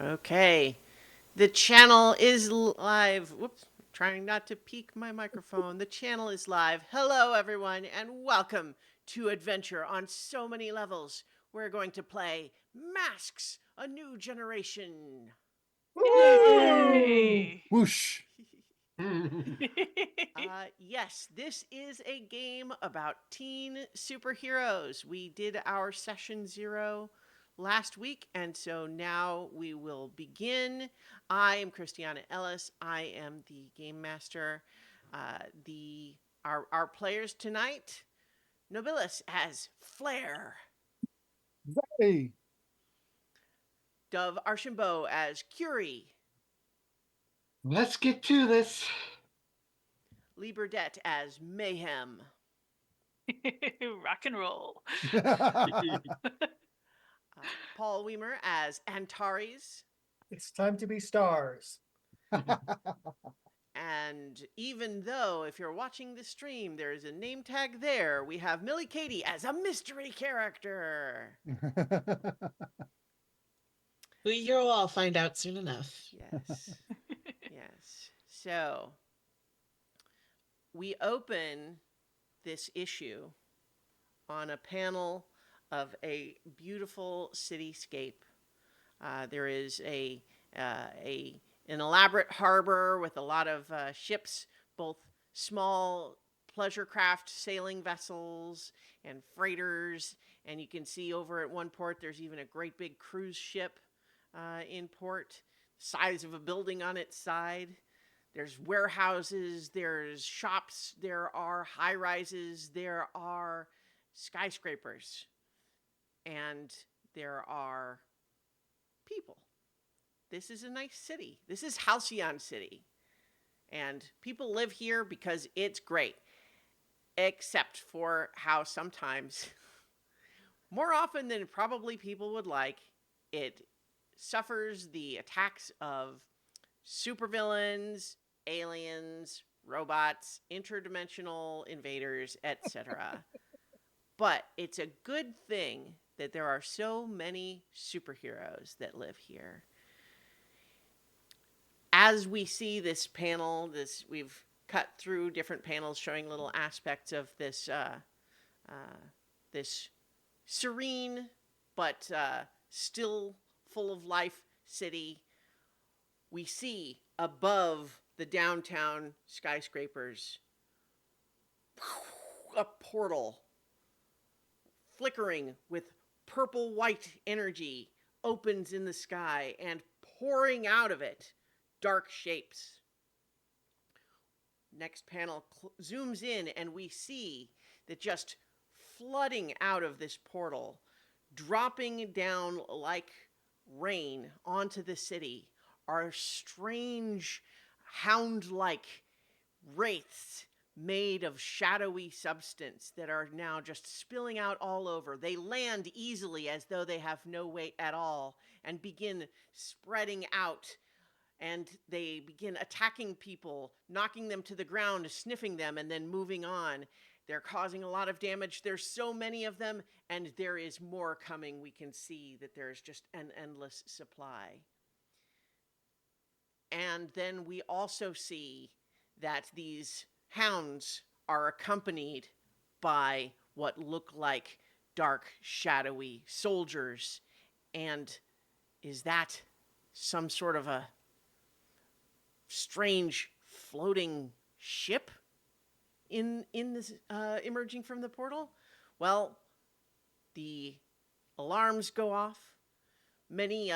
Okay. The channel is live. Whoops. Trying not to peek my microphone. The channel is live. Hello, everyone, and welcome to Adventure on So Many Levels. We're going to play Masks, a New Generation. Woo! Yay! Whoosh. Yes, this is a game about teen superheroes. We did our session 0 last week, and so now we will begin. I am Christiana Ellis. I am the game master. The our players tonight: Nobilis as Flare, Hey. Dove Archambault as Curie, Let's get to this. Lee Burdett as Mayhem, Rock and roll. Paul Weimer as Antares. It's time to be stars. And even though, if you're watching the stream, there is a name tag there, we have Millie Katie as a mystery character. You'll all find out soon enough. Yes. Yes. So, we open this issue on a panel of a beautiful cityscape. There is an elaborate harbor with a lot of ships, both small pleasure craft sailing vessels and freighters. And you can see over at one port, there's even a great big cruise ship in port, size of a building on its side. There's warehouses, there's shops, there are high rises, there are skyscrapers, and there are people. This is a nice city. This is Halcyon City. And people live here because it's great. Except for how sometimes, more often than probably people would like, it suffers the attacks of supervillains, aliens, robots, interdimensional invaders, etc. But it's a good thing that there are so many superheroes that live here. As we see this panel, we've cut through different panels showing little aspects of this this serene but still full of life city. We see above the downtown skyscrapers a portal flickering with purple white energy opens in the sky, and pouring out of it dark shapes. Next panel zooms in, and we see that just flooding out of this portal, dropping down like rain onto the city, are strange hound-like wraiths made of shadowy substance that are now just spilling out all over. They land easily as though they have no weight at all and begin spreading out, and they begin attacking people, knocking them to the ground, sniffing them, and then moving on. They're causing a lot of damage. There's so many of them, and there is more coming. We can see that there's just an endless supply. And then we also see that these hounds are accompanied by what look like dark, shadowy soldiers. And is that some sort of a strange floating ship in this emerging from the portal? Well, the alarms go off. Many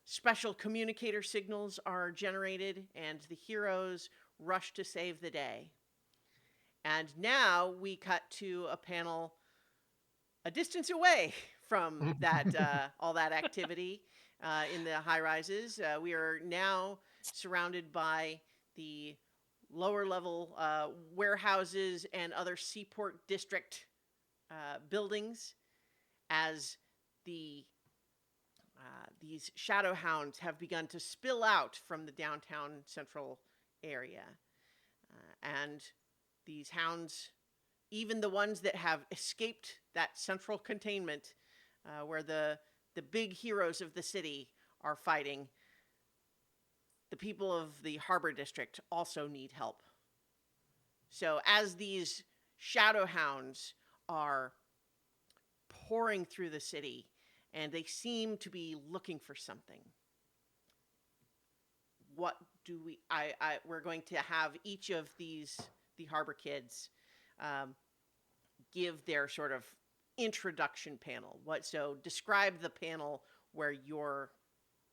special communicator signals are generated, and the heroes rush to save the day. And now we cut to a panel a distance away from that all that activity in the high rises. We are now surrounded by the lower level warehouses and other seaport district buildings, as these shadow hounds have begun to spill out from the downtown central area. And these hounds, even the ones that have escaped that central containment where the big heroes of the city are fighting, the people of the harbor district also need help. So as these shadow hounds are pouring through the city and they seem to be looking for something, what do we're going to have each of the harbor kids give their sort of introduction panel. So describe the panel where your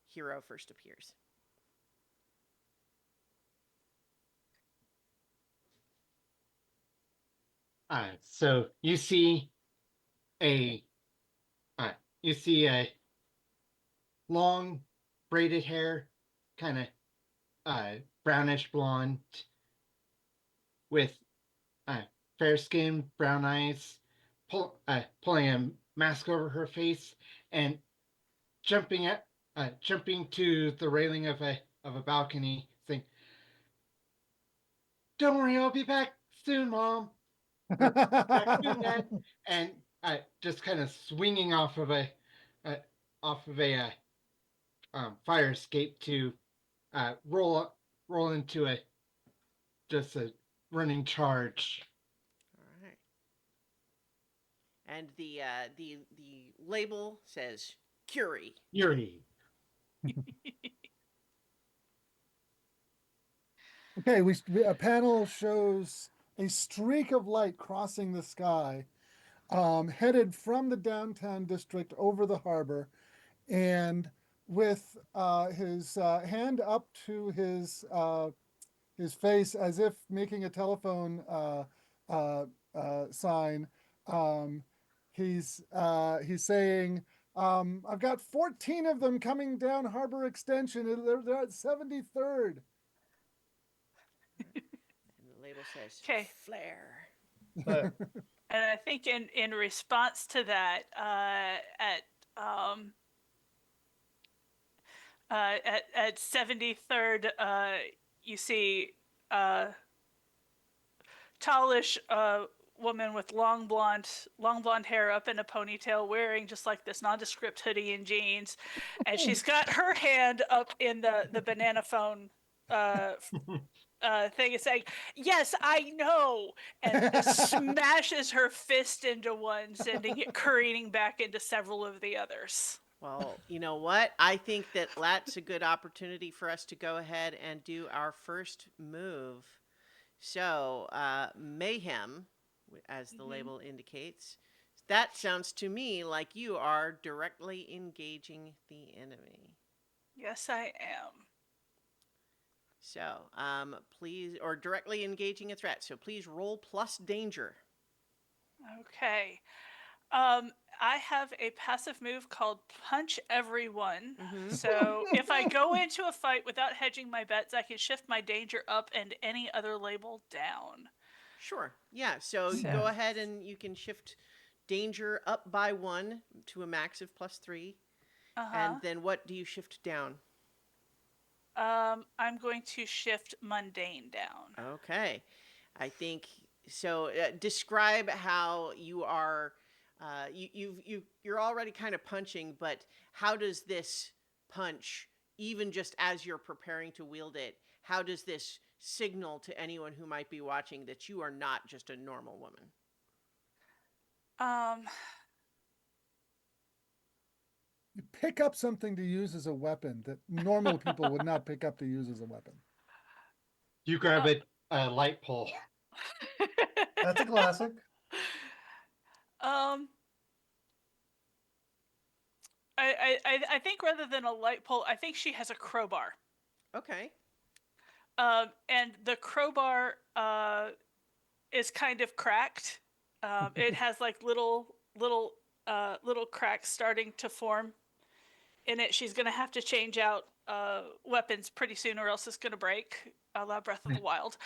hero first appears. So you see a long braided hair, kind of brownish blonde, with fair skin, brown eyes, pulling a mask over her face, and jumping to the railing of a balcony, saying, "Don't worry, I'll be back soon, Mom." Back soon, Dad. And just kind of swinging off of a fire escape to roll into a running charge. All right. And the label says Curie. Yuri. Okay, a panel shows a streak of light crossing the sky, headed from the downtown district over the harbor, and with his hand up to his face as if making a telephone sign. He's saying, "I've got 14 of them coming down Harbor Extension. They're at 73rd." And the label says Okay. Flare. And I think in response to that, at 73rd, you see tallish woman with long blonde hair up in a ponytail, wearing just like this nondescript hoodie and jeans, and she's got her hand up in the banana phone thing is saying, "Yes, I know," and smashes her fist into one, sending it careening back into several of the others. Well, you know what? I think that's a good opportunity for us to go ahead and do our first move. So, mayhem, as the label indicates, that sounds to me like you are directly engaging the enemy. Yes, I am. So, please, or directly engaging a threat. So please roll plus danger. Okay. I have a passive move called Punch Everyone. So if I go into a fight without hedging my bets, I can shift my danger up and any other label down. Sure. Yeah. So you go ahead and you can shift danger up by 1 to a max of +3. And then what do you shift down? I'm going to shift mundane down. Okay. I think so. Describe how you are. You're already kind of punching, but how does this punch, even just as you're preparing to wield it, how does this signal to anyone who might be watching that you are not just a normal woman? You pick up something to use as a weapon that normal people would not pick up to use as a weapon. You grab a light pole. That's a classic. I think rather than a light pole, I think she has a crowbar. Okay. And the crowbar is kind of cracked. It has like little cracks starting to form in it. She's gonna have to change out weapons pretty soon, or else it's gonna break. A la Breath of the Wild.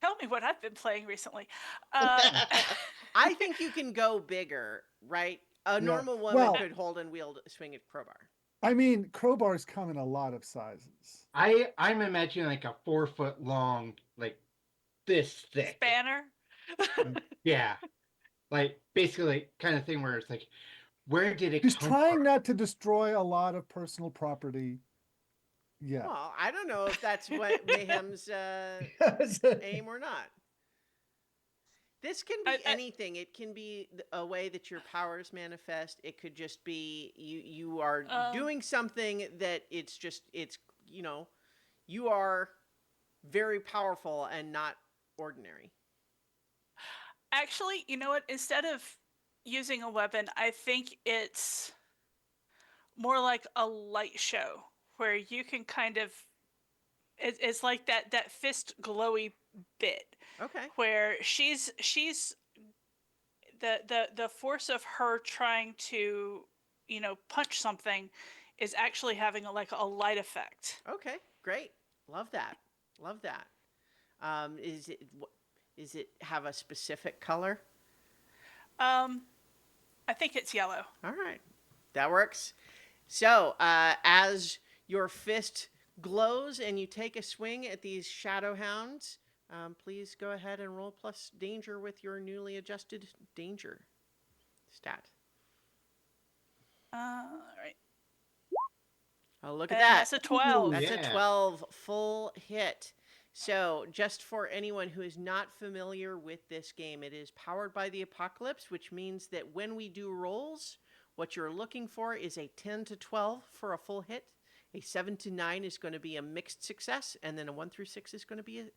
Tell me what I've been playing recently. I think you can go bigger, right? A normal woman could hold and swing a crowbar. I mean, crowbars come in a lot of sizes. I'm imagining like a 4-foot long, like this thick Spanner. Yeah, like basically kind of thing where it's like Where did it She's come trying from? not to destroy a lot of personal property. Yeah. Well, I don't know if that's what Mayhem's aim or not. This can be anything. It can be a way that your powers manifest. It could just be you are doing something that it's you are very powerful and not ordinary. Actually, you know what? Instead of using a weapon, I think it's more like a light show where you can kind of it's like that fist glowy bit Okay. where she's the force of her trying to punch something is actually having like a light effect. Okay. Great. Love that. Love that. Is it have a specific color? I think it's yellow. All right. That works. So, as your fist glows and you take a swing at these shadow hounds, please go ahead and roll plus danger with your newly adjusted danger stat. All right. Oh, look at And that. that's a 12. That's Yeah. a 12 full hit. So, just for anyone who is not familiar with this game, it is powered by the Apocalypse, which means that when we do rolls, what you're looking for is a 10 to 12 for a full hit. A 7 to 9 is going to be a mixed success, and then a 1 through 6 is going to be a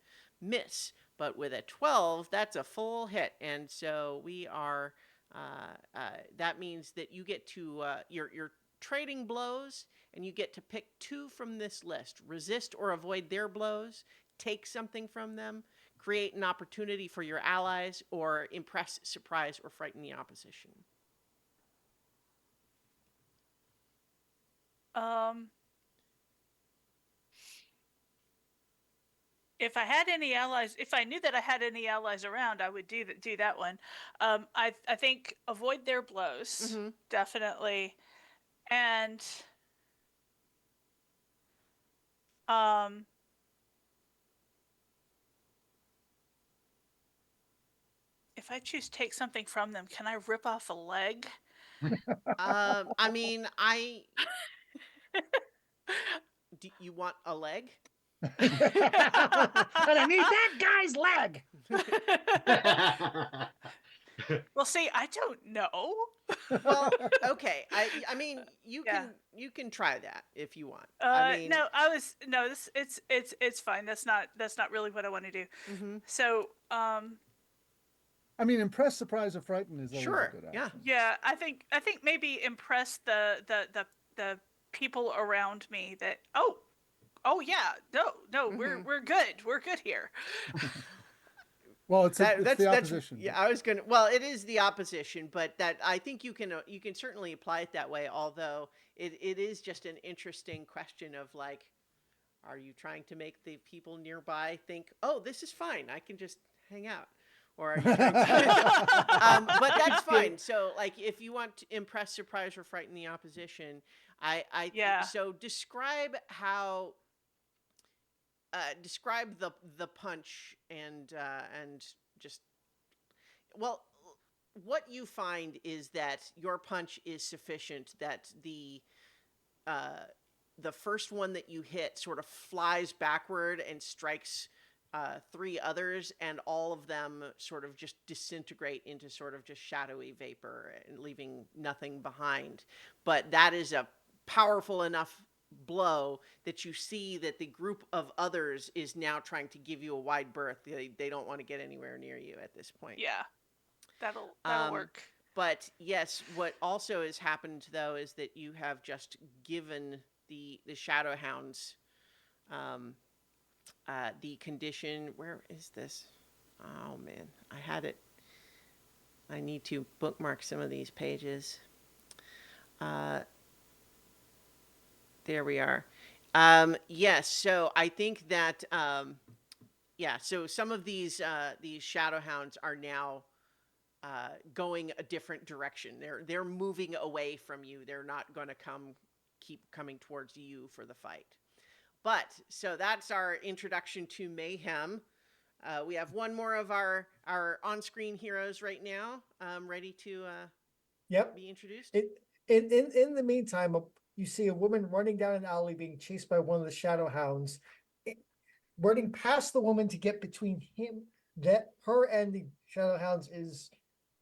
miss. But with a 12, that's a full hit. And so we are, that means that you get to, you're trading blows, and you get to pick 2 from this list. Resist or avoid their blows, take something from them, create an opportunity for your allies, or impress, surprise, or frighten the opposition. If I had any allies, if I knew that I had any allies around, I would do that one. I think avoid their blows, Mhm. definitely, and if I choose take something from them, can I rip off a leg? I mean, do you want a leg? But I need that guy's leg. Well, see, I don't know. Well, okay. I mean, you Yeah. can try that if you want. I mean, No, this it's fine. That's not really what I want to do. mhm. So, I mean, impress, surprise, or frighten is always Sure, a good yeah. action. yeah, I think maybe impress the people around me that oh yeah, no, Mhm. we're good here. Well, it's the That's opposition. yeah. I was gonna. Well, it is the opposition, but that I think you can certainly apply it that way. Although it is just an interesting question of like, are you trying to make the people nearby think, oh, this is fine, I can just hang out, or are you trying to? But that's fine. So like, if you want to impress, surprise, or frighten the opposition, Yeah. So describe how. Describe the punch and just well, what you find is that your punch is sufficient that the first one that you hit sort of flies backward and strikes 3 others, and all of them sort of just disintegrate into sort of just shadowy vapor and leaving nothing behind. But that is a powerful enough blow that you see that the group of others is now trying to give you a wide berth. They don't want to get anywhere near you at this point. Yeah, that'll work. But yes, what also has happened though is that you have just given the shadow hounds the condition. Where is this? Oh man, I had it. I need to bookmark some of these pages. There we are. Yes, so I think that so some of these shadow hounds are now going a different direction. They're moving away from you. They're not going to keep coming towards you for the fight. But so that's our introduction to Mayhem. We have one more of our on-screen heroes right now, ready to Yep. be introduced? In the meantime, you see a woman running down an alley being chased by one of the shadow hounds. Running past the woman to get between her and the shadow hounds is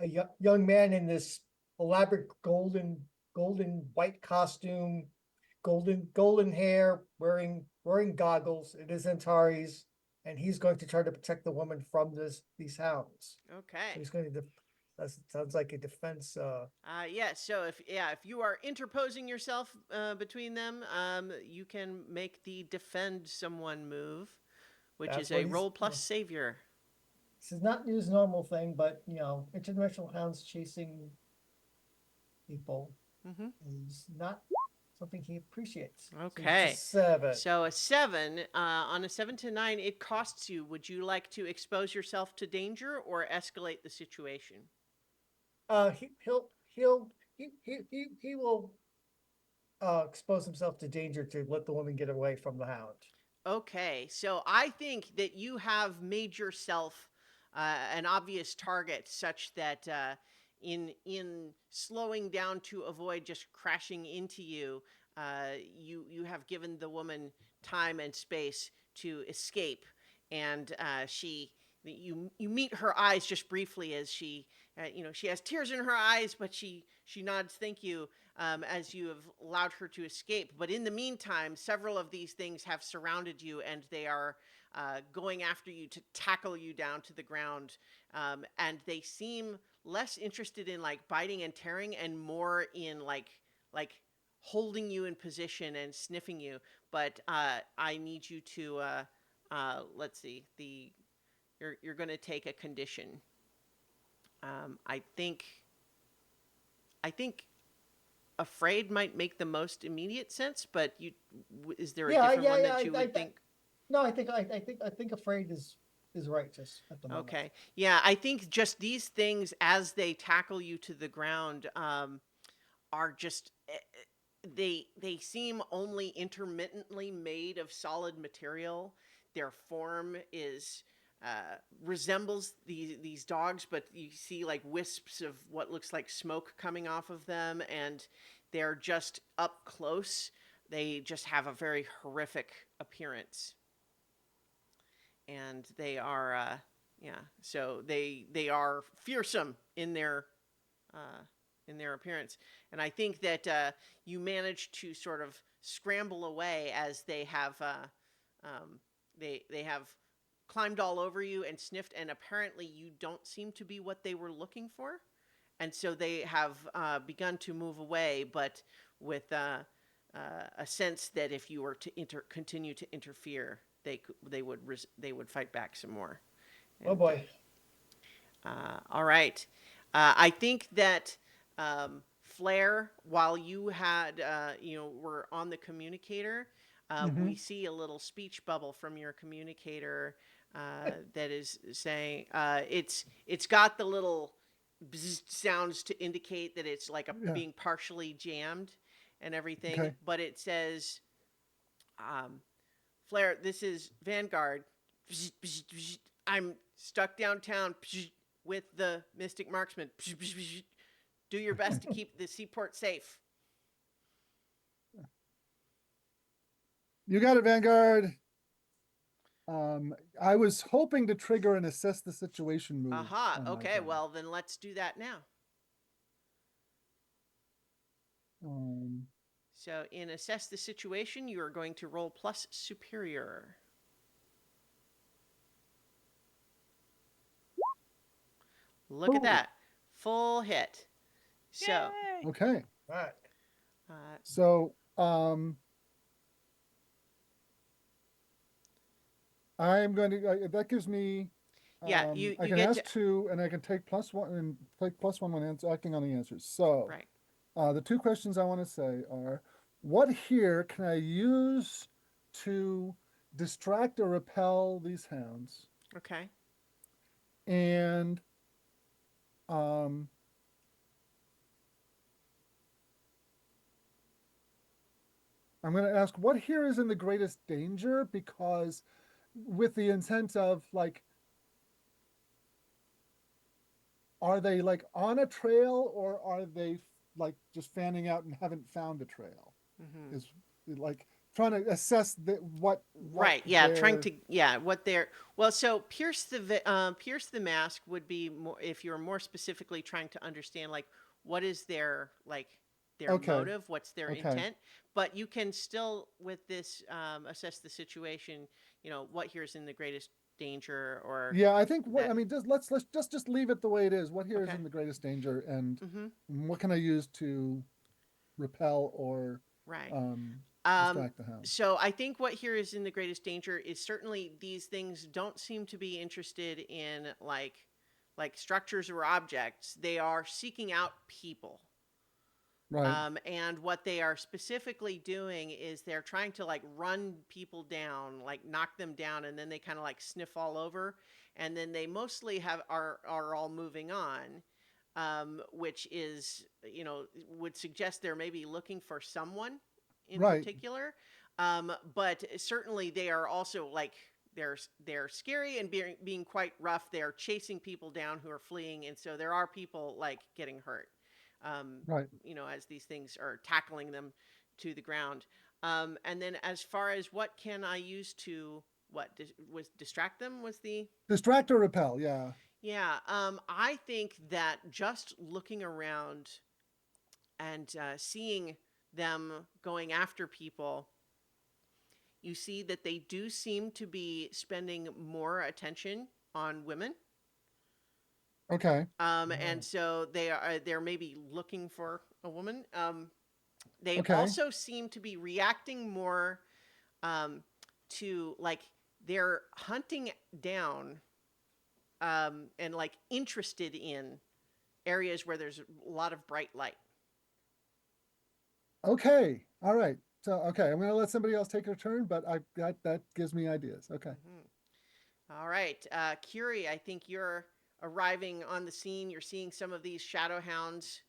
a young man in this elaborate golden white costume, golden hair, wearing goggles. It is Antares, and he's going to try to protect the woman from these hounds. So Okay. he's going to. That sounds like a defense. Yeah. So if you are interposing yourself between them, you can make the defend someone move, which That's is what a he's- roll plus yeah. savior. This is not his normal thing, but interdimensional hounds chasing people Mm-hmm. is not something he appreciates. So it's a Okay. 7. So a 7 on a 7 to 9, it costs you. Would you like to expose yourself to danger or escalate the situation? He will expose himself to danger to let the woman get away from the hound. Okay, so I think that you have made yourself an obvious target, such that in slowing down to avoid just crashing into you, you have given the woman time and space to escape, and you meet her eyes just briefly as she has tears in her eyes, but she nods thank you as you have allowed her to escape. But in the meantime, several of these things have surrounded you, and they are going after you to tackle you down to the ground. And they seem less interested in like biting and tearing, and more in like holding you in position and sniffing you. But I need you to let's see, you're going to take a condition. I think afraid might make the most immediate sense, but is there a different one that you would think? No, I think afraid is right just at the moment. Okay, yeah, I think just these things as they tackle you to the ground are just they seem only intermittently made of solid material. Their form is resembles these dogs, but you see like wisps of what looks like smoke coming off of them, and they're just up close. They just have a very horrific appearance, and they are yeah. So they are fearsome uh, in their appearance, and I think that you manage to sort of scramble away as they have they have climbed all over you and sniffed, and apparently you don't seem to be what they were looking for, and so they have begun to move away, but with a sense that if you were to continue to interfere, they would fight back some more. Oh boy. All right. I think that Flair, while you had, were on the communicator, we see a little speech bubble from your communicator that is saying it's got the little bzzz sounds to indicate that it's like Yeah. being partially jammed and everything, Okay. but it says, Flair, this is Vanguard. I'm stuck downtown with the Mystic Marksman. Do your best to keep the seaport safe. You got it, Vanguard. I was hoping to trigger an assess the situation move. Aha. on my Okay. turn. Well, then let's do that now. So in assess the situation, you are going to roll plus superior. Look at Ooh. that. Full hit. So, Yay! Okay. All right. So, I'm going to, that gives me, Yeah, I you can get ask to- 2 and I can take +1 and take +1 when acting on the answers. So, right. the 2 questions I want to say are, what here can I use to distract or repel these hounds? Okay. And, I'm going to ask what here is in the greatest danger, because with the intent of like are they like on a trail, or are they like just fanning out and haven't found a trail? Mhm. Is like trying to assess what Right. Yeah. Trying their to. Yeah. What they're. Well, so pierce the mask would be more if you're more specifically trying to understand like what is their like their okay, motive, what's their okay. intent. But you can still with this assess the situation. You know what here is in the greatest danger, or Yeah, I think what that. I mean, let's just leave it the way it is. What here is Okay. in the greatest danger, and Mm-hmm. what can I use to repel or Right. um, Um, distract the hound? so I think what here is in the greatest danger is certainly these things don't seem to be interested in like structures or objects. They are seeking out people. Right, And what they are specifically doing is they're trying to like run people down, like knock them down, and then they kind of like sniff all over, and then they mostly are all moving on, which is would suggest they're maybe looking for someone in right, particular, but certainly they are also like they're scary and being quite rough. They're chasing people down who are fleeing, and so there are people like getting hurt. Um, right. as these things are tackling them to the ground. And then as far as what can I use to was distract them was the Distract or repel? Yeah. yeah. I think that just looking around and seeing them going after people, you see that they do seem to be spending more attention on women. Okay. And so they're maybe looking for a woman. They Okay. also seem to be reacting more um, to like they're hunting down and like interested in areas where there's a lot of bright light. Okay. All right. So okay, I'm gonna let somebody else take their turn, but that gives me ideas. Okay. All right, Curie, I think you're arriving on the scene. You're seeing some of these shadow hounds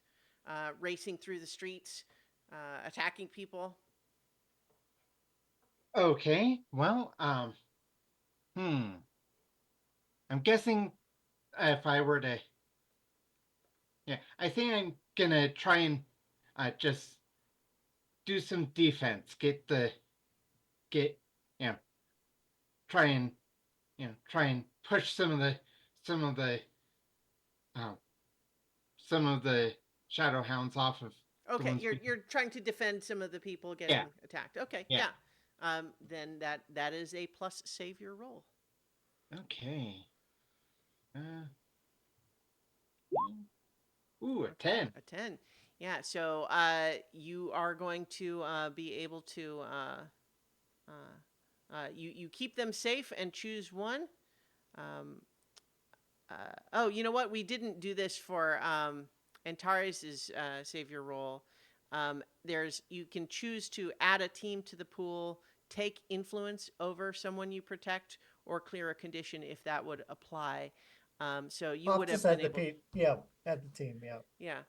racing through the streets, attacking people. Okay, well, hmm. I'm guessing if I were to, yeah, I think I'm gonna try and just do some defense, get, you know, try and, try and push some of the, um, some of the shadow hounds off of the Okay, ones we, you're trying to defend some of the people yeah, getting attacked. Okay, yeah, yeah. Then that is a plus save your roll. okay. Uh, ooh, a Okay, 10. a 10. Yeah, so you are going to be able to you keep them safe and choose one. Um, oh, you know what? We didn't do this for Antares' savior role. There's you can choose to add a team to the pool, take influence over someone you protect, or clear a condition if that would apply. So you I'll would just have been add the able. P. Yeah, add the team. Yeah. Yeah.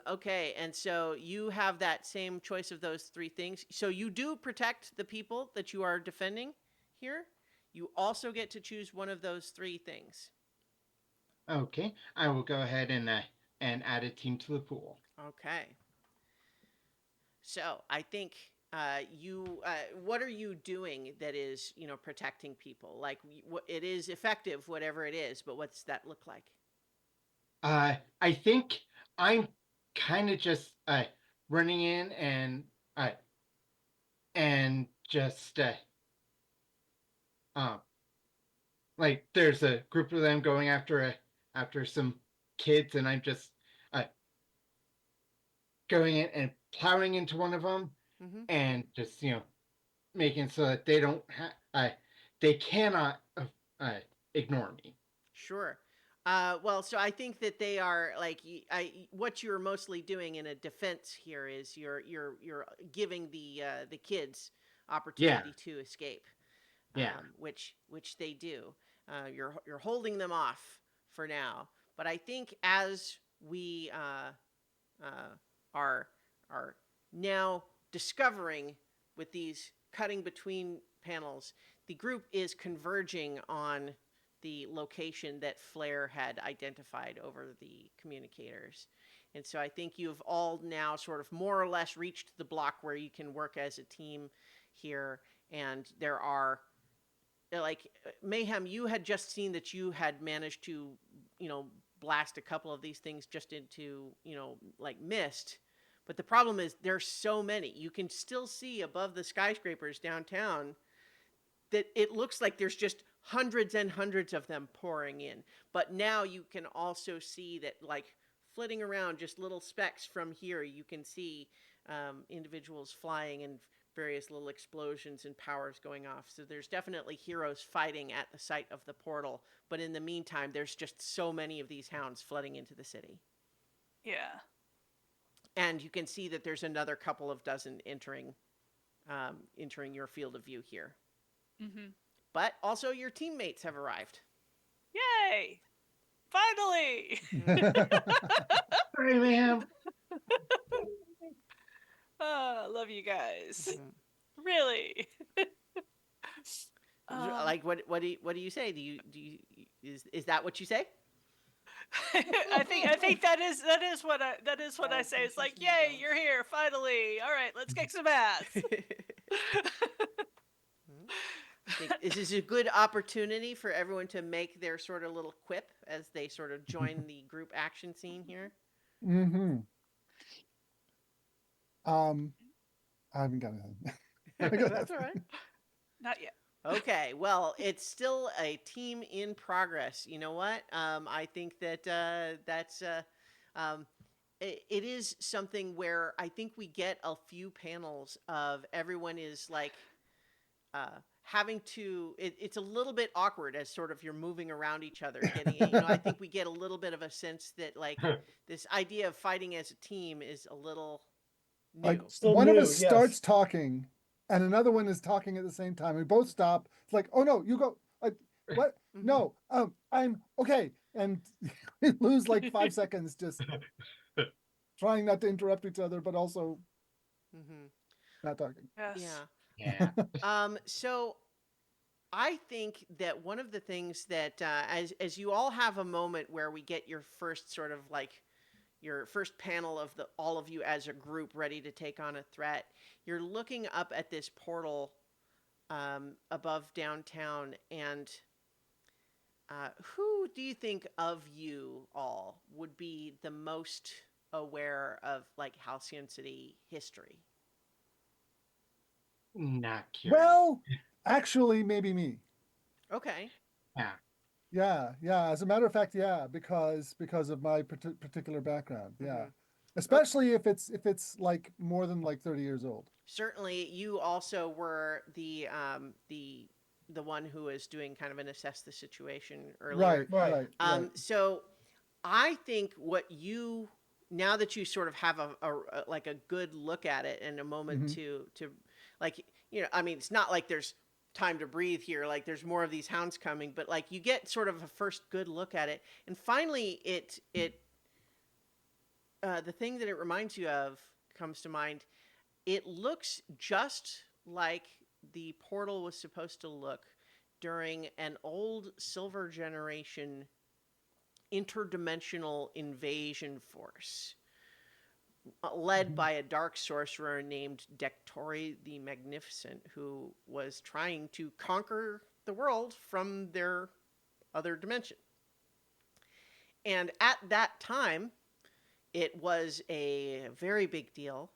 Okay, and so you have that same choice of those three things. So you do protect the people that you are defending here. You also get to choose one of those three things. Okay, I will go ahead and add a team to the pool. Okay. So I think what are you doing that is, protecting people? Like it is effective, whatever it is, but what's that look like? I think I'm kind of just running in and just uh, like there's a group of them going after some kids, and I'm just uh, going in and plowing into one of them, Mm-hmm. and just making so that they cannot ignore me. Sure. Well, so I think that they are like what you're mostly doing in a defense here is you're giving the kids Yeah, opportunity to escape, yeah, which they do. You're holding them off for now, but I think as we are are now discovering with these cutting between panels, the group is converging on the location that Flare had identified over the communicators. And so I think you've all now sort of more or less reached the block where you can work as a team here. And there are, like, Mayhem, you had just seen that you had managed to, blast a couple of these things just into, like mist. But the problem is there's so many. You can still see above the skyscrapers downtown that it looks like there's just hundreds and hundreds of them pouring in. But now you can also see that, like, flitting around just little specks from here, you can see individuals flying and various little explosions and powers going off. So there's definitely heroes fighting at the site of the portal. But in the meantime, there's just so many of these hounds flooding into the city. Yeah. And you can see that there's another couple of dozen entering your field of view here. Mm-hmm. But also your teammates have arrived. Yay! Finally! Sorry, ma'am. Oh, I love you guys. Mhm. Really. Like what do you say? Is that what you say? I think that is what I say. It's like, yay, you're here finally. All right, let's kick some ass. I think this is a good opportunity for everyone to make their sort of little quip as they sort of join the group action scene here. Mm-hmm. I haven't got anything. That's all right. Not yet. Okay, well, it's still a team in progress. You know what? I think that it is something where I think we get a few panels of everyone is like having to. It's a little bit awkward as sort of you're moving around each other. I think we get a little bit of a sense that like this idea of fighting as a team is a little new. Like Still one of new, us yes. starts talking and another one is talking at the same time. We both stop. It's like, oh no, you go. What? Mhm. No, I'm okay. And we lose like 5 seconds just trying not to interrupt each other, but also Mhm. not talking. Yes. Yeah. Yeah. So I think that one of the things that as you all have a moment where we get your first sort of like your first panel of all of you as a group ready to take on a threat, you're looking up at this portal above downtown, and who do you think of you all would be the most aware of like Halcyon City history? Not curious. Well, actually, maybe me. Okay. Yeah. Yeah. As a matter of fact, yeah, because of my particular background. Yeah. Mhm. Especially if it's like more than like 30 years old. Certainly, you also were the one who was doing kind of an assess the situation earlier. Right. So I think what you now that you sort of have a like a good look at it and a moment Mhm. to like I mean it's not like there's time to breathe here, like there's more of these hounds coming, but like you get sort of a first good look at it, and finally it the thing that it reminds you of comes to mind. It looks just like the portal was supposed to look during an old Silver Generation interdimensional invasion force led by a dark sorcerer named Dektori the Magnificent, who was trying to conquer the world from their other dimension. And at that time, it was a very big deal.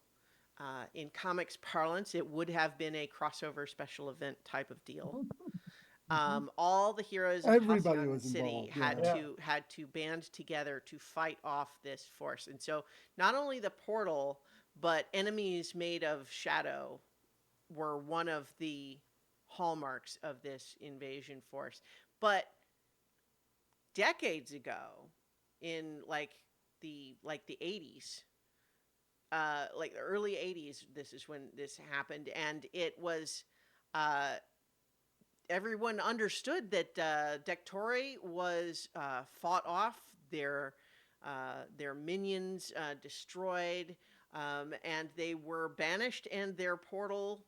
In comics parlance, it would have been a crossover special event type of deal. All the heroes of Everybody Halcyon was City involved, had to band together to fight off this force. And so not only the portal, but enemies made of shadow were one of the hallmarks of this invasion force. But decades ago, in like the 80s, like the early 80s, this is when this happened, and it was everyone understood that Dektori was fought off, their minions destroyed, and they were banished, and their portal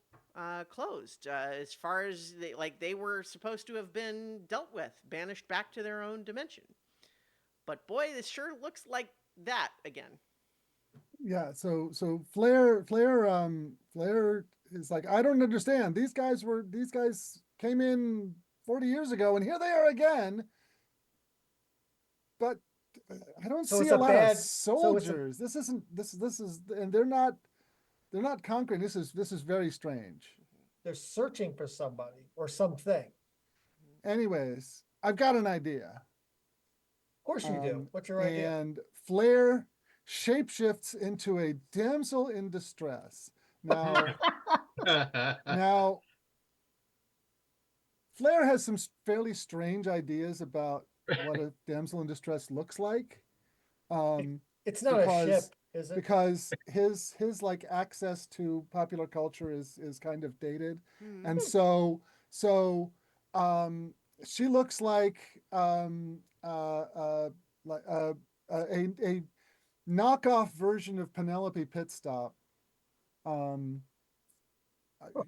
closed. As far as they were supposed to have been dealt with, banished back to their own dimension. But boy, this sure looks like that again. Yeah, so Flair is like, I don't understand. These guys came in 40 years ago and here they are again. But I don't So see it's a a lot bad- of so it's a- soldiers. This isn't this is and they're not conquering. This is very strange. They're searching for somebody or something. Anyways, I've got an idea. Of course you do. Um, What's your idea? And Flair shapeshifts into a damsel in distress. Now, now, Flair has some fairly strange ideas about what a damsel in distress looks like. It's not a ship, because- is it? Because his like access to popular culture is kind of dated. Hmm. And so she looks like a knockoff version of Penelope Pitstop.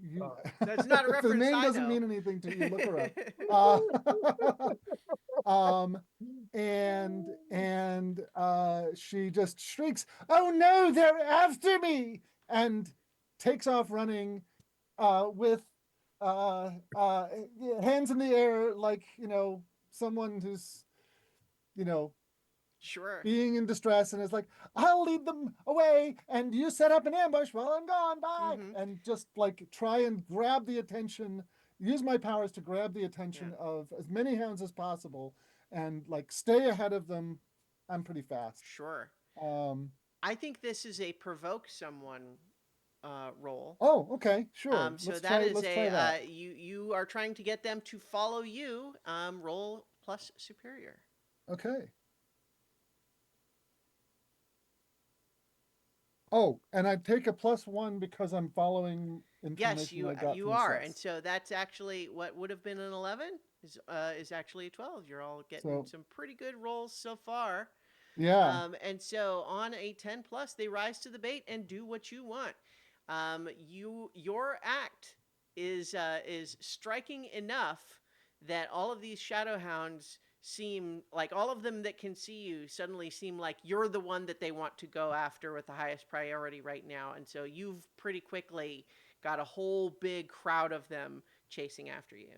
You, That's not a if the reference name I doesn't know. mean anything to you, look her up. She just shrieks, "Oh no, they're after me!" and takes off running with hands in the air, like, someone who's, Sure. being in distress, and is like, "I'll lead them away and you set up an ambush while I'm gone, bye." Mhm. And just like try and grab the attention, use my powers to grab the attention of as many hounds as possible and like stay ahead of them. I'm pretty fast. Sure. Um, I think this is a provoke someone role. oh, okay, sure. So let's that try, is let's try that. you are trying to get them to follow you. Roll plus superior. Okay. Oh, and I take a +1 because I'm following information Yes, you I got you from are, Seth. and so that's actually what would have been an 11 is actually a 12. You're all getting So- some pretty good rolls so far. Yeah. And so on a 10 plus, they rise to the bait and do what you want. Your act is striking enough that all of these shadow hounds seem like, all of them that can see you suddenly seem like you're the one that they want to go after with the highest priority right now. And so you've pretty quickly got a whole big crowd of them chasing after you.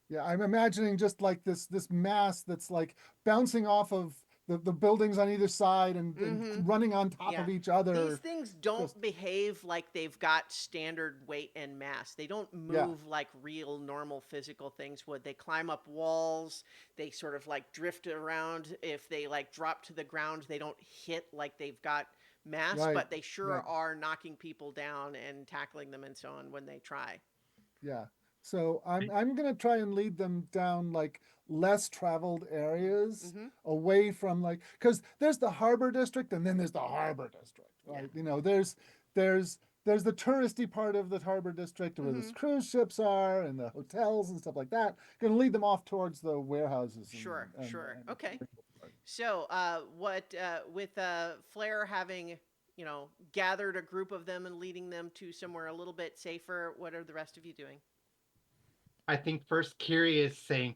Yeah, I'm imagining just like this mass that's like bouncing off of the buildings on either side and Mhm. running on top Yeah. of each other. These things don't just- behave like they've got standard weight and mass. They don't move like real normal physical things would. They climb up walls. They sort of like drift around. If they like drop to the ground, they don't hit like they've got mass, Right, but they sure right. are knocking people down and tackling them and so on when they try. Yeah. So I'm gonna try and lead them down like less traveled areas Mhm. away from like, because there's the harbor district and then there's the harbor district, right? There's the touristy part of the harbor district where the cruise ships are and the hotels and stuff like that. Gonna lead them off towards the warehouses. Sure, sure. and- Okay. So, with Flair having, gathered a group of them and leading them to somewhere a little bit safer, what are the rest of you doing? I think first Kiri is saying,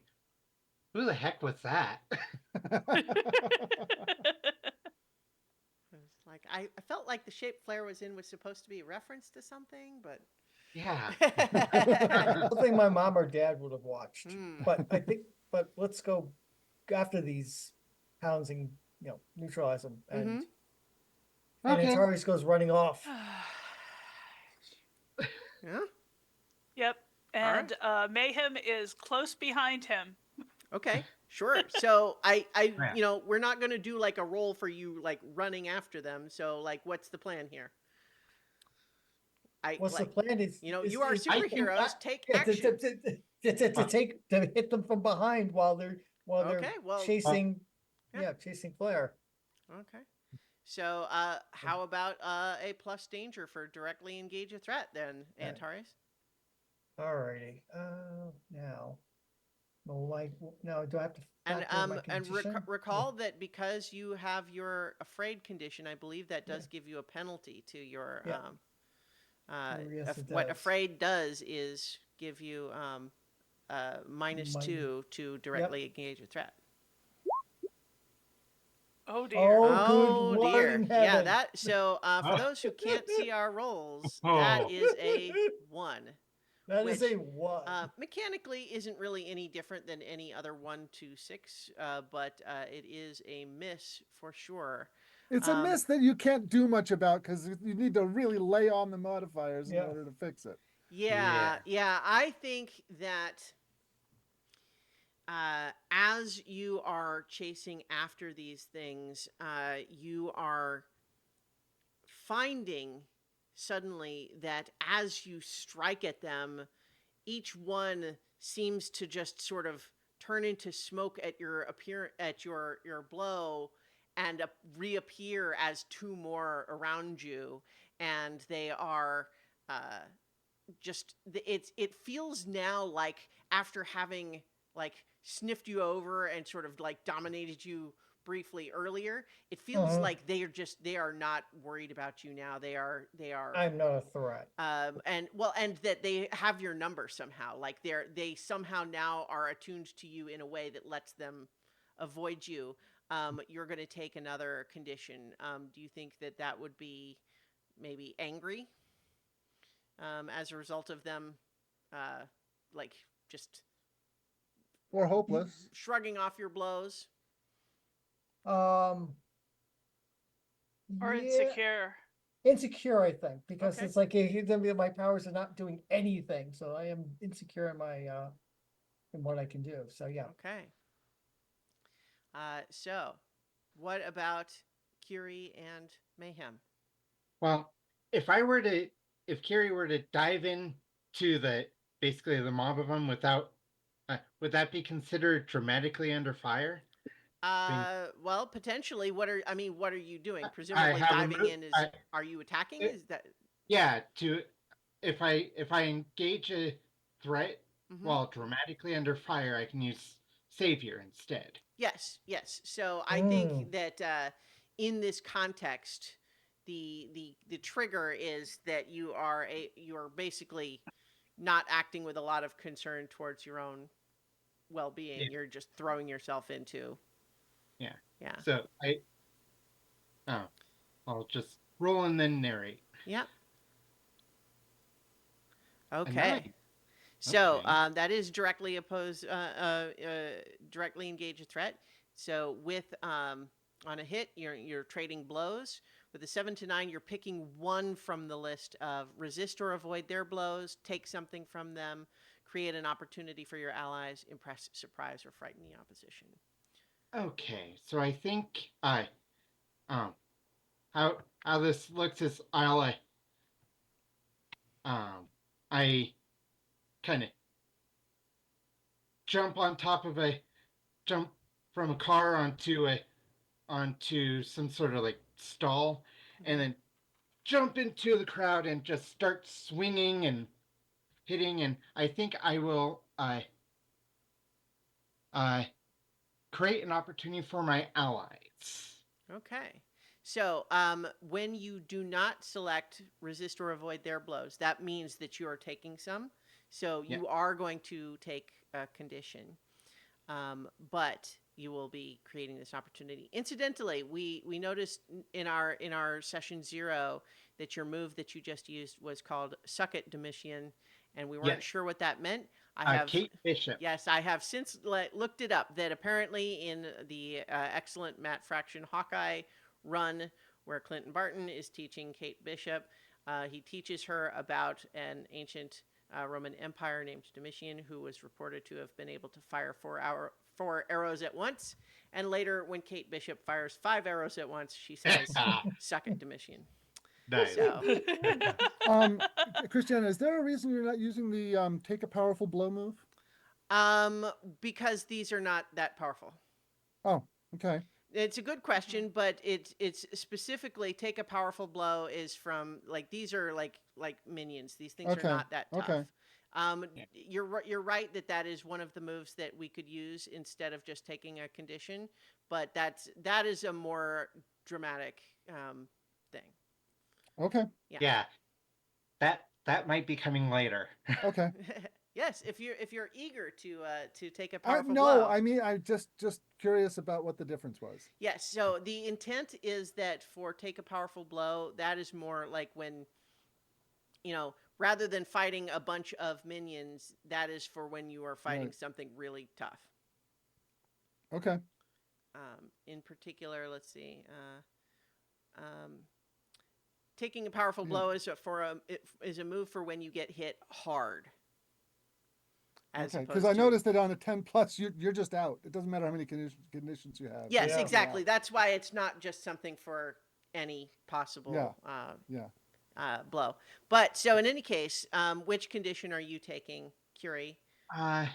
"Who the heck was that?" It's like I felt like the shape Flair was in was supposed to be a reference to something, but Yeah. Something my mom or dad would have watched. Hmm. But let's go after these hounds and, neutralize them. And Okay. Antares goes running off. Yeah. Yep. All And Mayhem is close behind him. Okay. Sure. So Yeah. we're not going to do like a roll for you like running after them. So like, what's the plan here? What's the plan? Is you is- are is- I think superheroes. Take Yeah, action. to hit them from behind while they're Okay, well, chasing yeah. chasing Flair. Okay. So, how about a plus danger for directly engage a threat then, Okay. Antares? Alrighty. Now, now do I have to And factor in my condition? recall that because you have your afraid condition, I believe that does give you a penalty to your Yeah. Oh, yes, it What does. afraid does is give you minus Min- 2 to directly engage a threat. Oh dear. Oh, good Oh Lord dear. in Yeah, heaven. that so for those who can't see our rolls, that Oh. is a 1, That is which a one. mechanically isn't really any different than any other 1, 2, 6, but it is a miss for sure. It's a miss that you can't do much about because you need to really lay on the modifiers in Yeah. order to fix it. Yeah. I think that as you are chasing after these things, you are finding suddenly that as you strike at them, each one seems to just sort of turn into smoke at your blow and reappear as 2 more around you, and they are uh, it feels now like after having like sniffed you over and sort of like dominated you briefly earlier, it feels Mhm. like they are not worried about you now. They are I'm not a threat. and that they have your number somehow. Like they somehow now are attuned to you in a way that lets them avoid you. You're going to take another condition. Do you think that that would be maybe angry as a result of them, uh, like just Or hopeless. shrugging off your blows? Um, Or yeah, insecure. insecure, I think, because Okay. it's like my powers are not doing anything, so I am insecure in my in what I can do. So yeah. Okay. So, what about Curie and Mayhem? Well, if Kiri were to dive in to basically the mob of them without, would that be considered dramatically under fire? Well, potentially. What are you doing? I Presumably, have a diving move. in is. Are you attacking? It- Is that? Yeah, if I engage a threat Mhm. while dramatically under fire, I can use savior instead. Yes. So I Mm. think that in this context, the trigger is that you are basically not acting with a lot of concern towards your own well-being. Yeah. You're just throwing yourself into. Yeah. Yeah. So I'll just roll and then narrate. Yeah. A Okay. 9. So Okay. that is directly directly engage a threat. So with on a hit, you're trading blows. With a 7 to 9, you're picking one from the list of resist or avoid their blows, take something from them, create an opportunity for your allies, impress, surprise, or frighten the opposition. Okay, so I think how this looks is I kind of jump from a car onto some sort of like stall, and then jump into the crowd and just start swinging and hitting, and I think I will create an opportunity for my allies. Okay. So when you do not select resist or avoid their blows, that means that you are taking some. So Yeah. you are going to take a condition, but you will be creating this opportunity. Incidentally, we noticed in our session 0 that your move that you just used was called Suck It, Domitian, and we weren't Yes. sure what that meant. I have Kate Bishop. Yes, I have since looked it up. That apparently in the excellent Matt Fraction Hawkeye run, where Clinton Barton is teaching Kate Bishop, he teaches her about an ancient Roman Empire named Domitian, who was reported to have been able to fire 4 arrows at once. And later, when Kate Bishop fires 5 arrows at once, she says, "Suck it, Domitian." Nice. So, Christiana, is there a reason you're not using the take a powerful blow move? because these are not that powerful. Oh, okay. It's a good question, but it's specifically take a powerful blow is from like these are like minions. These things Okay, are not that tough. okay. Yeah. You're right that is one of the moves that we could use instead of just taking a condition, but that is a more dramatic thing. Okay. Yeah. that might be coming later. Okay. Yes, if you're eager to take a I, powerful no, blow. I mean, I'm just curious about what the difference was. Yes, so the intent is that for take a powerful blow, that is more like when, rather than fighting a bunch of minions, that is for when you are fighting Right. something really tough. Okay. In particular, let's see. Taking a powerful Yeah. blow is a move for when you get hit hard. As Okay. Because opposed I to- noticed that on a 10 plus, you're just out. It doesn't matter how many conditions you have. Yes, Yeah. exactly. That's why it's not just something for any possible Yeah. blow. But so in any case, which condition are you taking, Curie, Uh,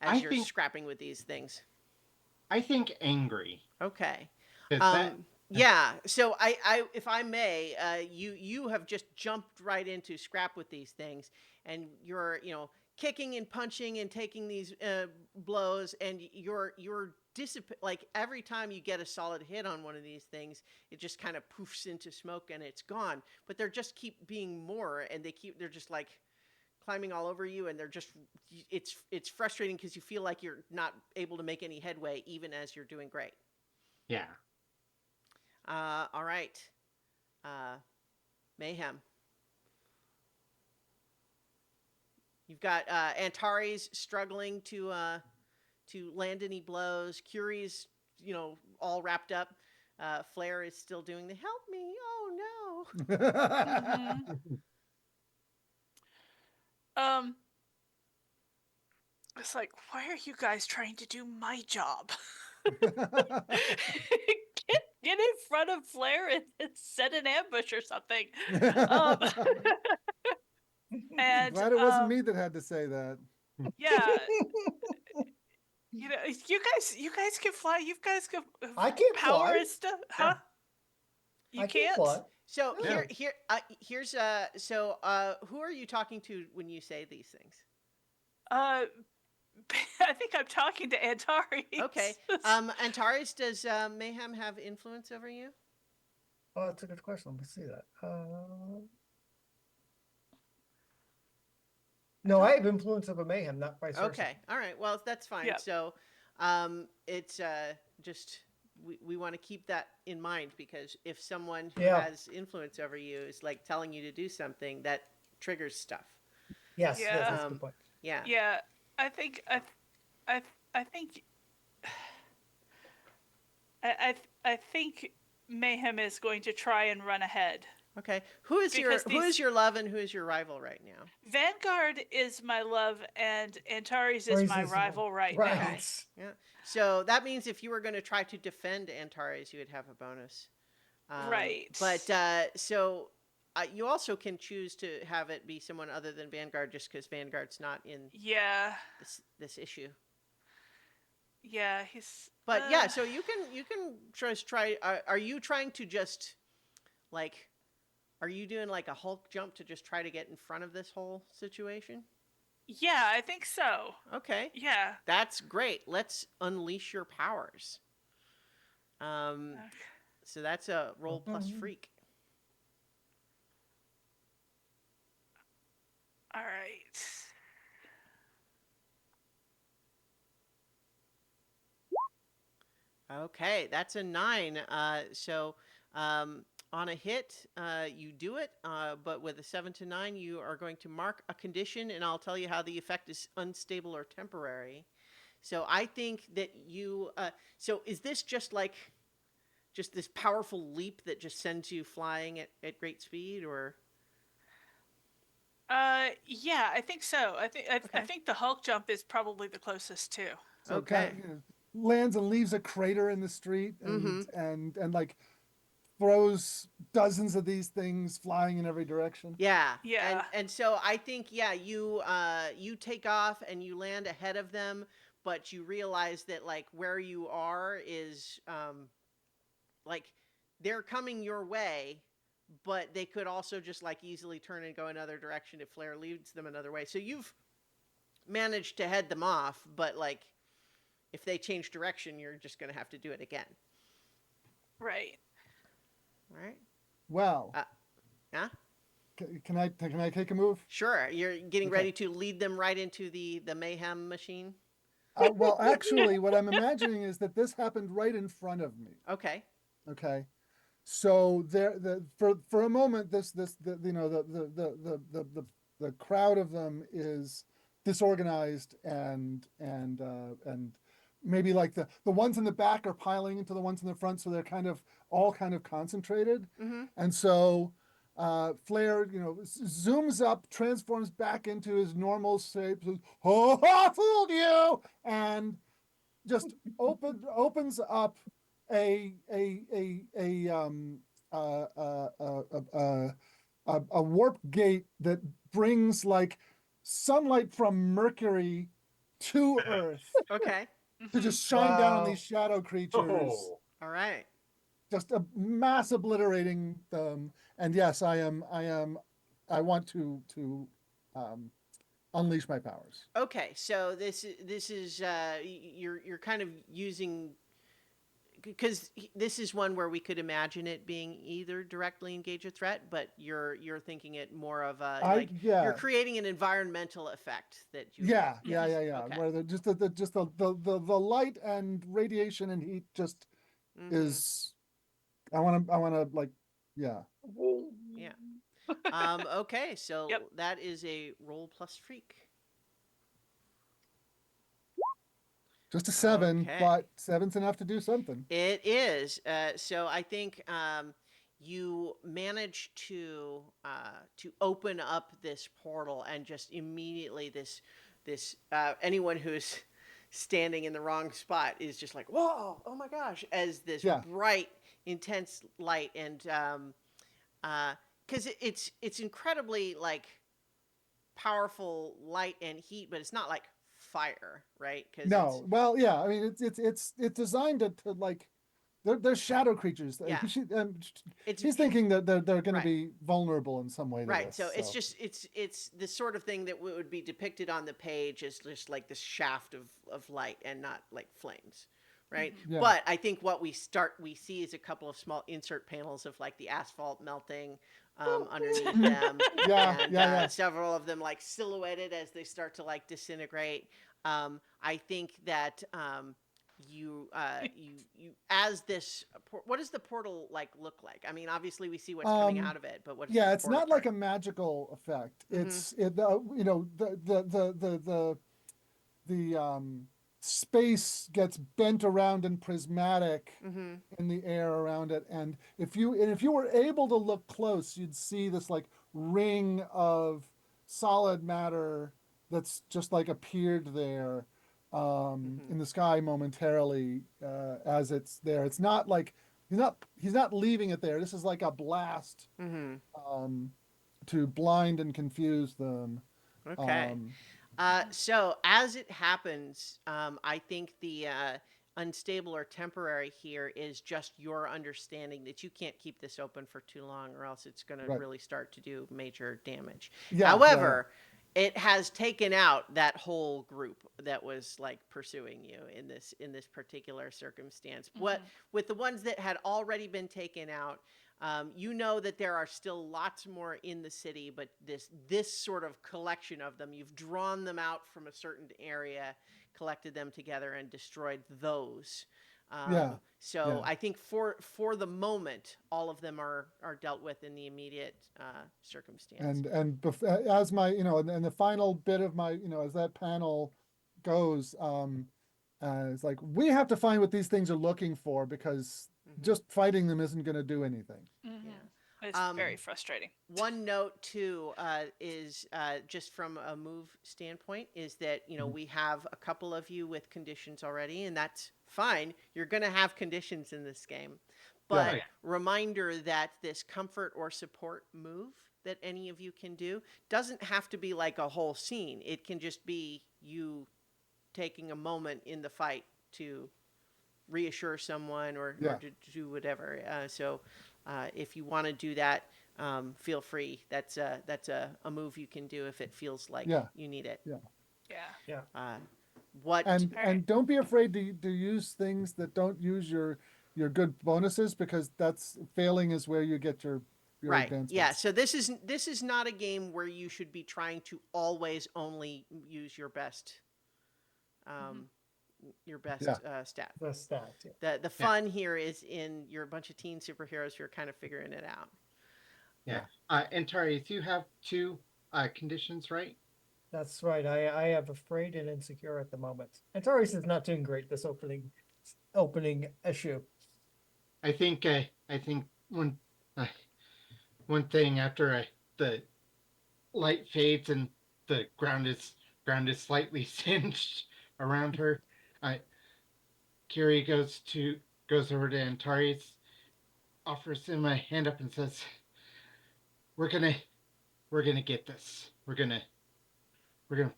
as I you're think scrapping with these things? I think angry. Okay. Is that Yeah. So I, if I may, you have just jumped right into scrap with these things, and you're, kicking and punching and taking these blows, and you're like every time you get a solid hit on one of these things, it just kind of poofs into smoke and it's gone. But they're just keep being more, and they're just like climbing all over you, and it's frustrating because you feel like you're not able to make any headway even as you're doing great. yeah. All right. Mayhem. You've got Antares struggling to land any blows. Curie's, all wrapped up. Flair is still doing the help me. Oh no. Mhm. It's like, why are you guys trying to do my job? Get in front of Flair and set an ambush or something. Um, and Glad it wasn't me that had to say that. yeah, you guys can fly. You guys can I can't power fly. and stuff, huh? You I can't can't. fly. So Yeah. here's who are you talking to when you say these things? I think I'm talking to Antares. Okay. Antares, does Mayhem have influence over you? Oh, that's a good question. Let me see that. No, I have influence over mayhem, not vice versa. Okay. All right. Well, that's fine. Yep. So, it's just we want to keep that in mind, because if someone who Yeah. has influence over you is like telling you to do something, that triggers stuff. Yes, Yeah. yes, that's a good point. Yeah. Yeah, I think I think I think Mayhem is going to try and run ahead. Okay. Who is Because your love and who is your rival right now? Vanguard is my love and Antares is Antares my is rival right right. now. Yeah. So that means if you were going to try to defend Antares, you would have a bonus. Right. But so you also can choose to have it be someone other than Vanguard, just because Vanguard's not in Yeah. this issue. Yeah, he's But yeah, so you can just try. Are you trying to just like? Are you doing like a Hulk jump to just try to get in front of this whole situation? Yeah, I think so. Okay, Yeah. that's great. Let's unleash your powers. Okay. So that's a roll plus freak. All right. Okay, that's a 9. So on a hit, you do it, but with a 7 to 9, you are going to mark a condition, and I'll tell you how the effect is unstable or temporary. So I think that you. So is this just this powerful leap that just sends you flying at great speed, or? Yeah, I think so. I Okay. think the Hulk jump is probably the closest too. So Okay. kind of, lands and leaves a crater in the street and Mhm. and like throws dozens of these things flying in every direction. Yeah. Yeah. And so I think you take off and you land ahead of them, but you realize that like where you are is like they're coming your way, but they could also just like easily turn and go another direction if Flair leads them another way. So you've managed to head them off, but like if they change direction, you're just going to have to do it again. Right. All right? Well, Yeah. can I take a move? Sure, you're getting Okay. ready to lead them right into the mayhem machine. Well, actually, what I'm imagining is that this happened right in front of me. Okay. Okay, so for a moment, the crowd of them is disorganized and maybe like the ones in the back are piling into the ones in the front, so they're all kind of concentrated, Mm-hmm. and so Flair, zooms up, transforms back into his normal shape, says, "Oh, I fooled you!" and just opens up a a a a um uh, uh, uh, uh, uh, a warp gate that brings like sunlight from Mercury to Earth Okay. to Mhm. just shine down on Wow. these shadow creatures, Oh, All right. just a mass obliterating them. And yes, I want to um, unleash my powers. Okay. So this is you're kind of using, because this is one where we could imagine it being either directly engage a threat, but you're thinking it more of a like you're Yeah. creating an environmental effect that you. Yeah, Yes. Okay. Where the light and radiation and heat just Mm-hmm. is. I want to like, yeah. Yeah. Okay. So Yep. that is a roll plus freak. Just a 7, Okay. but 7's enough to do something. It is. So I think you manage to open up this portal, and just immediately this anyone who's standing in the wrong spot is just like, whoa, oh my gosh, as this Yeah. bright, intense light, and because it's incredibly like powerful light and heat, but it's not like fire, right? Because No, well, yeah. I mean, it's designed to like they're shadow creatures. Yeah. it's He's thinking that they're going Right. to be vulnerable in some way to Right. this. So it's the sort of thing that would be depicted on the page as just like this shaft of light and not like flames. Right. Yeah. But I think what we see is a couple of small insert panels of like the asphalt melting underneath them. Yeah, And yeah. several of them like silhouetted as they start to like disintegrate. I think that you as this what does the portal like look like? I mean, obviously we see what's coming out of it, but what is Yeah, the it's portal not like part? a magical effect. Mhm. It's the space gets bent around and prismatic Mhm. in the air around it, and if you were able to look close, you'd see this like ring of solid matter that's just like appeared there in the sky momentarily as it's there. It's not like he's not leaving it there. This is like a blast Mhm. to blind and confuse them. Okay. Um, So as it happens, I think the unstable or temporary here is just your understanding that you can't keep this open for too long, or else it's going to Right. really start to do major damage. Yeah, However, it has taken out that whole group that was like pursuing you in this particular circumstance. What with the ones that had already been taken out, you know that there are still lots more in the city, but this sort of collection of them, you've drawn them out from a certain area, collected them together, and destroyed those. Yeah, So yeah. I think for the moment, all of them are dealt with in the immediate circumstance. As my and the final bit of my as that panel goes, it's like we have to find what these things are looking for because just fighting them isn't going to do anything. Mhm. Yeah. It's very frustrating. One note too is just from a move standpoint is that we have a couple of you with conditions already, and that's fine. You're going to have conditions in this game, but Yeah. reminder that this comfort or support move that any of you can do doesn't have to be like a whole scene. It can just be you taking a moment in the fight to reassure someone or Yeah. to do whatever. So if you want to do that, feel free. That's a move you can do if it feels like Yeah. you need it. Yeah. What? And don't be afraid to use things that don't use your good bonuses, because that's failing is where you get your your Right. advancements. Yeah. So this is not a game where you should be trying to always only use your best your best stat. The stat. Yeah. The fun here is in you're a bunch of teen superheroes who are kind of figuring it out. Yeah. Antares, you have two conditions, right? That's right. I have afraid and insecure at the moment. Antares is not doing great this opening issue. I think one one thing after the light fades and the ground is slightly singed around her, Kiri goes over to Antares, offers him a hand up and says, we're gonna get this. We're gonna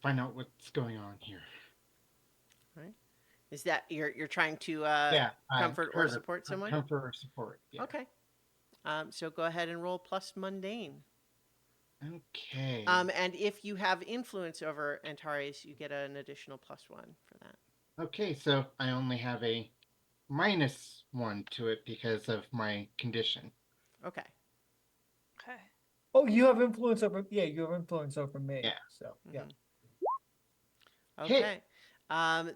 find out what's going on here. Is that you're trying to comfort or support someone? Comfort or support. Yeah. Okay. So go ahead and roll plus mundane. Okay. And if you have influence over Antares, you get an additional +1 for that. Okay, so I only have a -1 to it because of my condition. Okay. Okay. Oh, you have influence over. Yeah, you have influence over me. Yeah. So yeah. Okay. Hit.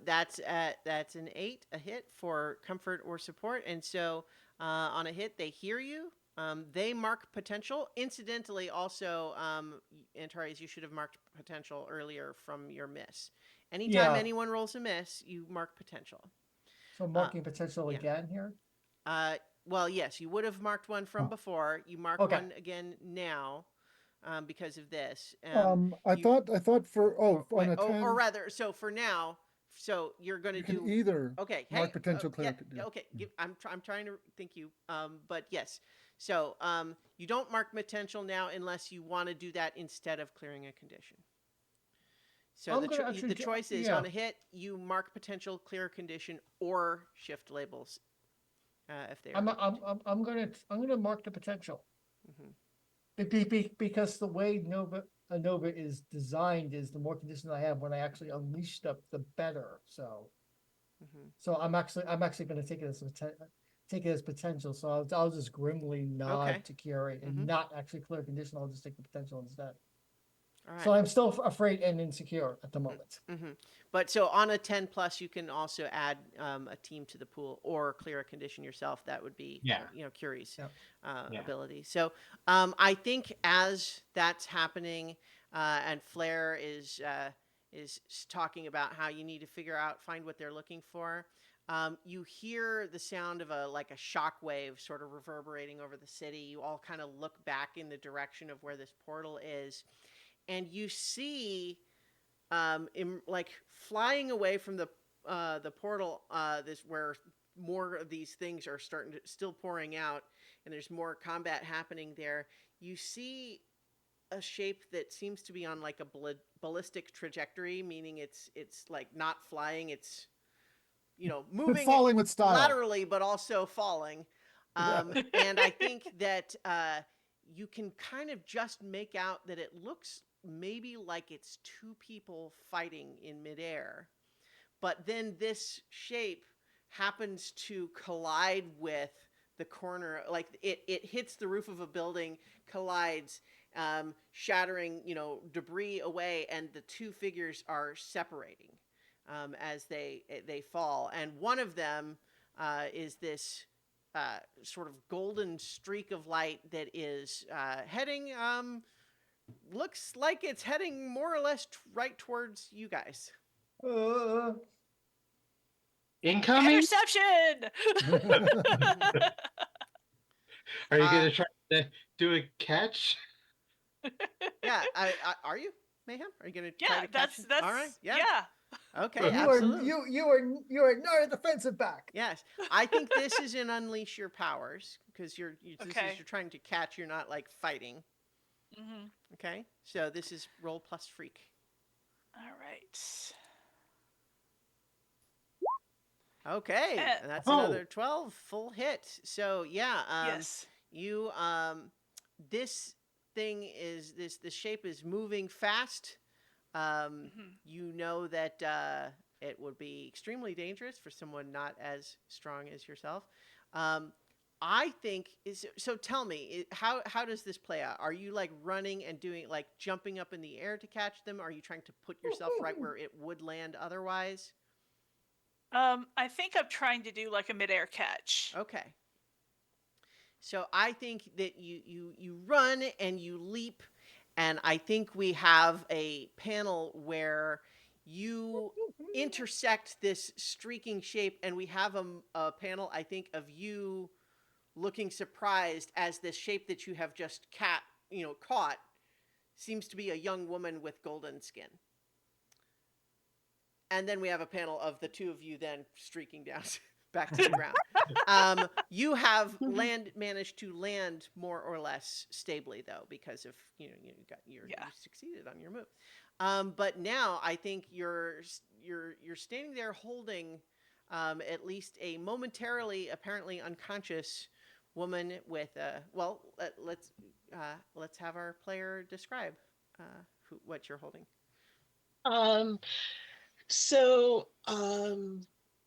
That's an 8, a hit for comfort or support, and so on a hit they hear you. They mark potential. Incidentally, also, Antares, you should have marked potential earlier from your miss. Anytime Yeah. anyone rolls a miss, you mark potential. So marking potential yeah. again here. Well, yes, you would have marked one from before. You mark Okay. one again now because of this. I thought for on a 10 or rather, so for now, so you're going to you do can either okay. mark Hey, potential clear. yeah, okay. I'm trying to think you. But yes. So you don't mark potential now unless you want to do that instead of clearing a condition. So I'm the gonna actually choice is on a hit, you mark potential, clear a condition, or shift labels if they are. I'm gonna mark the potential. Mhm. Because the way Nova is designed is the more conditions I have when I actually unleash stuff, the better. So Mhm. so I'm actually gonna take it as potential. So I'll just grimly nod Okay. to Kiri and Mhm. not actually clear condition. I'll just take the potential instead. All right. So I'm still afraid and insecure at the moment. Mm-hmm. But so on a 10 plus, you can also add a team to the pool or clear a condition yourself. That would be, Curie's Yeah. ability. So I think as that's happening, and Flair is talking about how you need to find what they're looking for. You hear the sound of a shock wave sort of reverberating over the city. You all kind of look back in the direction of where this portal is. And you see, flying away from the portal, this where more of these things are still pouring out, and there's more combat happening there. You see a shape that seems to be on like a ballistic trajectory, meaning it's like not flying, it's moving falling with style. laterally, but also falling. And I think that you can kind of just make out that it looks maybe like it's two people fighting in midair. But then this shape happens to collide with the corner, like it hits the roof of a building, collides, shattering, debris away, and the two figures are separating as they fall. And one of them is this sort of golden streak of light that is heading, looks like it's heading more or less right towards you guys. Incoming? Interception! Are you gonna try to do a catch? Yeah, are you, Mayhem? Are you gonna try Yeah, to catch? that's All right. Yeah. Okay. You Absolutely. You are not a defensive back. Yes, I think this is an unleash your powers because you're Okay. you're trying to catch. You're not like fighting. Mm-hmm. Okay, so this is roll plus freak. All right. Okay, and that's Oh. another 12 full hit. So yeah, Yes. you this thing is the shape is moving fast. You know that it would be extremely dangerous for someone not as strong as yourself. I think is so. Tell me, how does this play out? Are you like running and doing like jumping up in the air to catch them? Are you trying to put yourself right where it would land otherwise? I think I'm trying to do like a midair catch. Okay. So I think that you run and you leap, and I think we have a panel where you intersect this streaking shape, and we have a panel, I think, of you looking surprised as this shape that you have just caught seems to be a young woman with golden skin. And then we have a panel of the two of you then streaking down back to the ground. You have managed to land more or less stably though, because of you succeeded on your move. But now I think you're standing there holding at least a momentarily apparently unconscious woman with let's have our player describe what you're holding. So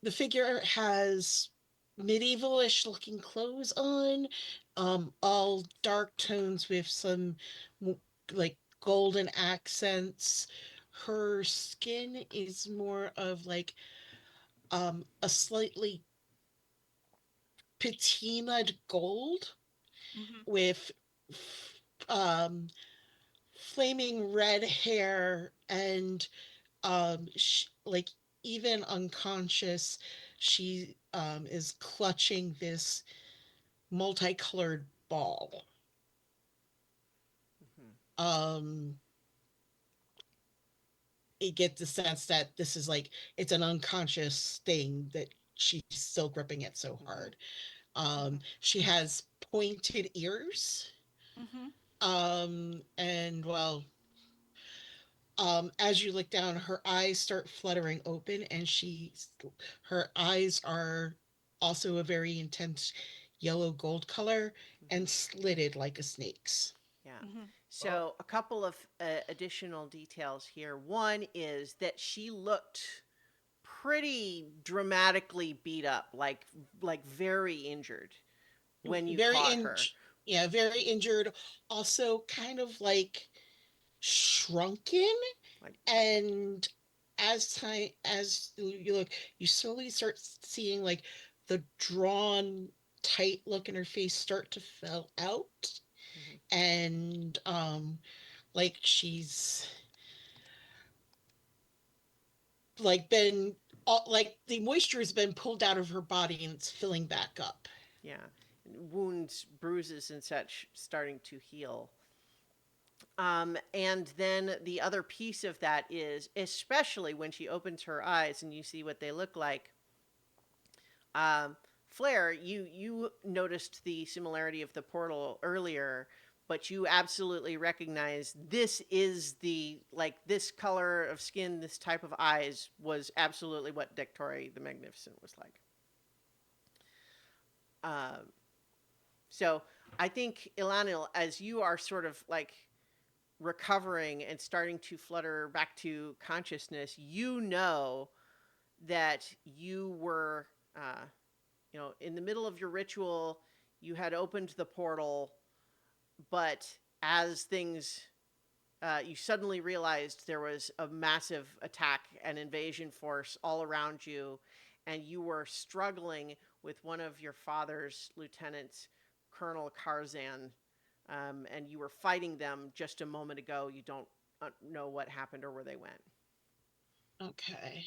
the figure has medievalish looking clothes on, all dark tones with some like golden accents. Her skin is more of like a slightly patinaed gold Hmm. with um flaming red hair, and like even unconscious, she is clutching this multicolored ball. Mm-hmm. um it gets the sense that this is like it's an unconscious thing that she's still gripping it so hard. She has pointed ears, Hmm. and well, as you look down, her eyes start fluttering open, and her eyes are also a very intense yellow gold color and slitted like a snake's. Yeah. Hmm. So a couple of additional details here. One is that she looked pretty dramatically beat up, like very injured when you Very caught in, her. yeah, very injured. Also, kind of like shrunken, Like, and as you look, you slowly start seeing like the drawn tight look in her face start to fill out, mhm. and like she's like been like the moisture has been pulled out of her body and it's filling back up. Yeah, wounds, bruises, and such starting to heal. And then the other piece of that is, especially when she opens her eyes and you see what they look like. Flair, you noticed the similarity of the portal earlier, but you absolutely recognize this is this color of skin, this type of eyes was absolutely what Dektori the Magnificent was like. So I think Ilanil, as you are sort of like recovering and starting to flutter back to consciousness, you know that you were, in the middle of your ritual, you had opened the portal, but as things, you suddenly realized there was a massive attack and invasion force all around you, and you were struggling with one of your father's lieutenants, Colonel Karzan, and you were fighting them just a moment ago. You don't know what happened or where they went. Okay.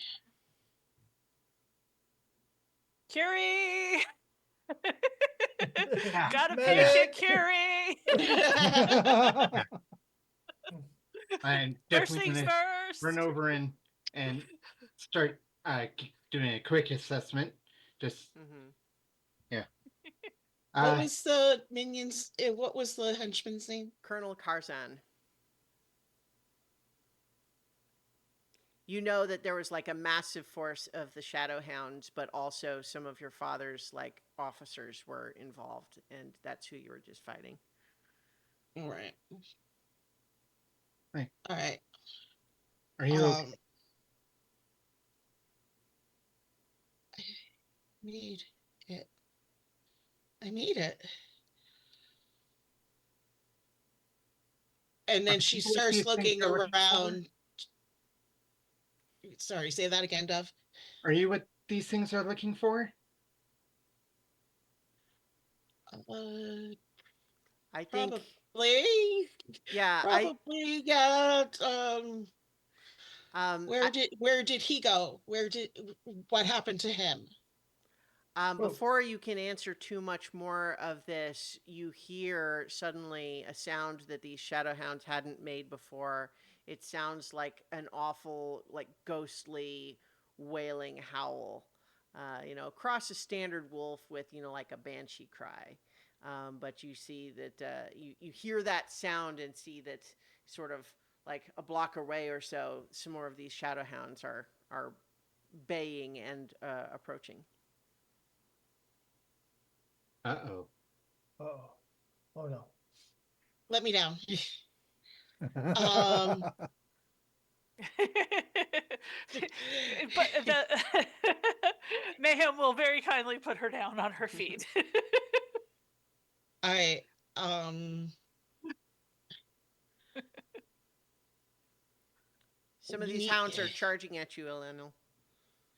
Curie! Yeah. Got a Medic! patient, Curie! I'm First definitely things gonna first. run over and start doing a quick assessment. Just Mm-hmm. yeah. What was the minions? What was the henchman's name? Colonel Karzan. You know that there was like a massive force of the Shadowhounds, but also some of your father's like officers were involved, and that's who you were just fighting. All right. Right. All right. Are you okay? I need it I need it. And then she What do starts you think looking they're looking for? around. Sorry, say that again, Dove. Are you what these things are looking for? I think, Probably, yeah, probably, yeah. um, Where did he go? What happened to him? Oh. before you can answer too much more of this, you hear suddenly a sound that these shadowhounds hadn't made before. It sounds like an awful, like ghostly, wailing howl. Across a standard wolf with, like a banshee cry. But you see that you hear that sound and see that sort of like a block away or so, some more of these shadowhounds are baying and approaching. Uh-oh. Oh. Oh no. Let me down. Um, But the Mayhem will very kindly put her down on her feet. I um Some of these we hounds are charging at you, Eleanor.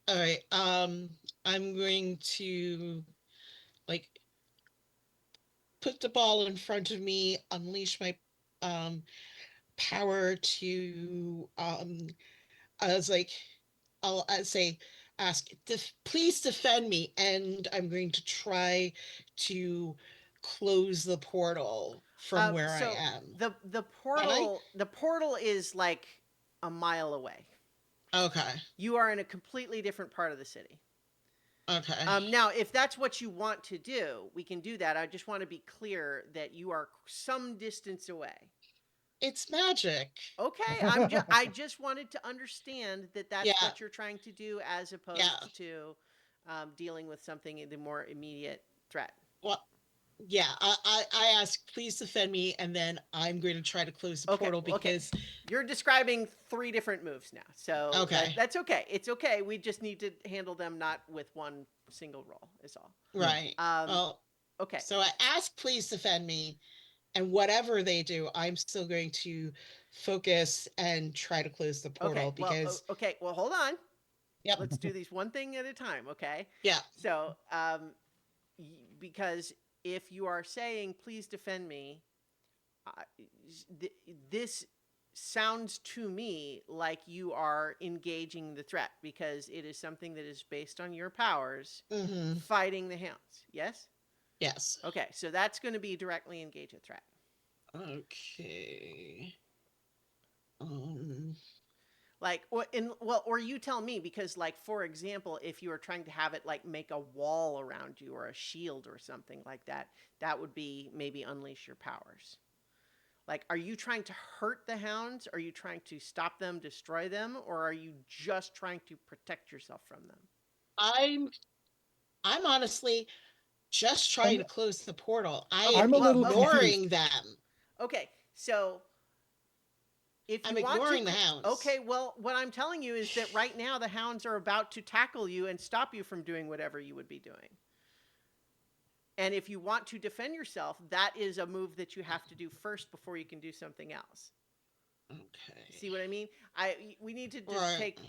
all right. I'm going to like put the ball in front of me, unleash my um power to I was like I'd say ask please defend me, and I'm going to try to close the portal from where I So am. the Can I? portal is like a mile away. Okay. You are in a completely different part of the city. Okay. Now, if that's what you want to do, we can do that. I just want to be clear that you are some distance away. It's magic. Okay, I just wanted to understand that that's Yeah. what you're trying to do, as opposed Yeah. to dealing with something the more immediate threat. Well, yeah. I ask, please defend me, and then I'm going to try to close the Okay, portal okay. because You're describing 3 different moves now, so Okay. that's okay. It's okay. We just need to handle them not with one single roll. Is all. right. Well, Okay. so I ask, please defend me, and whatever they do, I'm still going to focus and try to close the portal Okay. Well. because Okay. Well, hold on. Yep. Let's do these one thing at a time. Okay. Yeah. So, because if you are saying please defend me, this sounds to me like you are engaging the threat because it is something that is based on your powers Mhm. fighting the hounds. Yes? Yes. Okay, so that's going to be directly engage a threat. Okay. Like, or you tell me, because, like, for example, if you were trying to have it like make a wall around you or a shield or something like that, that would be maybe unleash your powers. Like, are you trying to hurt the hounds? Are you trying to stop them, destroy them, or are you just trying to protect yourself from them? I'm honestly just trying to close the portal. I Okay, am I'm a little ignoring them. Okay, so if you I'm want ignoring to, the hounds. Okay, well, what I'm telling you is that right now the hounds are about to tackle you and stop you from doing whatever you would be doing. And if you want to defend yourself, that is a move that you have to do first before you can do something else. Okay. See what I mean? We need to just Right. take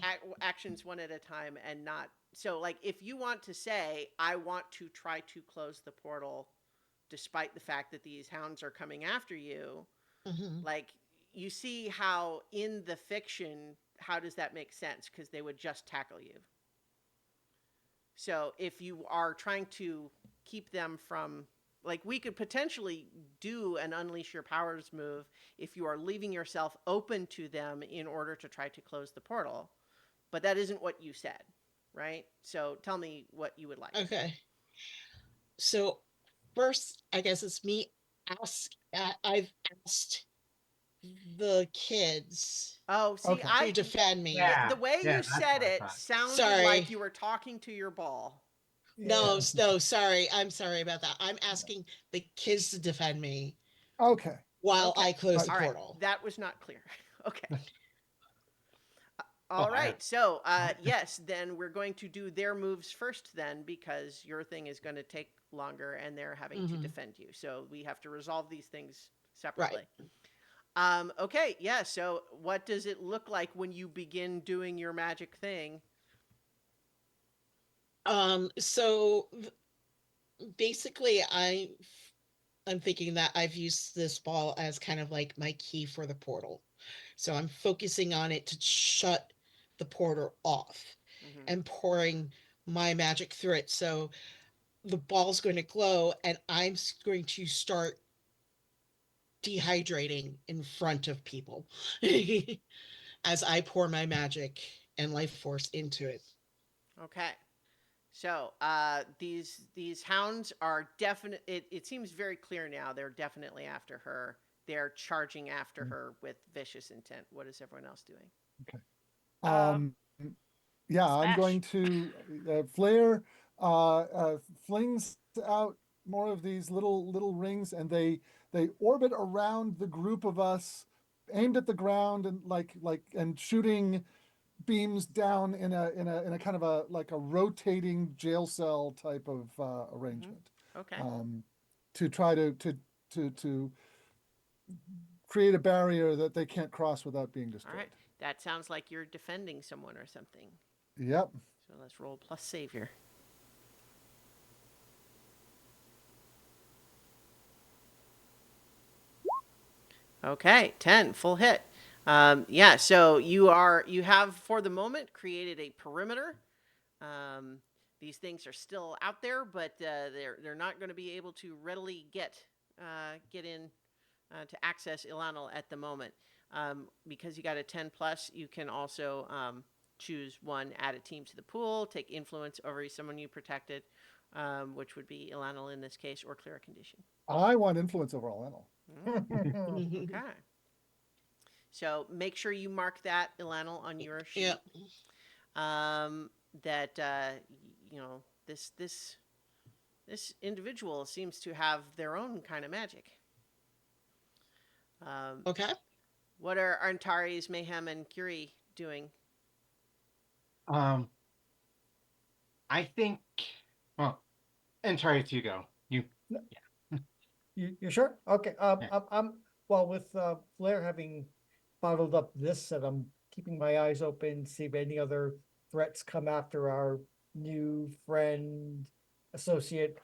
actions one at a time and not. So, like, if you want to say, I want to try to close the portal despite the fact that these hounds are coming after you, Mhm. like, you see how in the fiction, how does that make sense? Because they would just tackle you. So if you are trying to keep them from, like, we could potentially do an unleash your powers move if you are leaving yourself open to them in order to try to close the portal. But that isn't what you said, right? So tell me what you would like. Okay. So first, I guess it's me. I've asked the kids Oh, see, Okay. to defend me. Yeah. the way yeah, you that's said what I it thought. sounded Sorry. like you were talking to your ball. No, Yeah. no, sorry. I'm sorry about that. I'm asking the kids to defend me Okay. while Okay. I close the All right, portal. that was not clear. Okay. Well, All right. So, yes, then we're going to do their moves first then, because your thing is going to take longer, and they're having to Mhm. defend you. So we have to resolve these things Right. separately. Okay, yeah. So what does it look like when you begin doing your magic thing? So basically, I'm thinking that I've used this ball as kind of like my key for the portal. So I'm focusing on it to shut the portal off Hmm. and pouring my magic through it. So the ball's going to glow and going to start dehydrating in front of people as I pour my magic and life force into it. Okay. So these hounds are definite. It seems very clear now. They're definitely after her. They're charging after her with vicious intent. What is everyone else doing? Um, yeah, I'm Smash. going to Flare flings out more of these little rings, and they orbit around the group of us, aimed at the ground, and and shooting beams down in a kind of a like a rotating jail cell type of arrangement, Okay. to try to create a barrier that they can't cross without being All destroyed. right. That sounds like you're defending someone or something. Yep. So let's roll plus savior. Okay, 10, full hit. Yeah, so you have for the moment created a perimeter. These things are still out there, but they're not going to be able to readily get in to access Ilanil at the moment. Because you got a 10 plus, you can also choose one, add a team to the pool, take influence over someone you protected, which would be Ilanil in this case, or clear a condition. I want influence over Alenal. Mhm. Okay. So make sure you mark that Ilanil on your sheet. Yeah. That you know this individual seems to have their own kind of magic. Okay. What are Antares, Mayhem, and Curie doing? Um, I think. Well, and sorry to go. You. You sure? Okay. Yeah. I'm well with Flair having bottled up this set. I'm keeping my eyes open, see if any other threats come after our new friend, associate,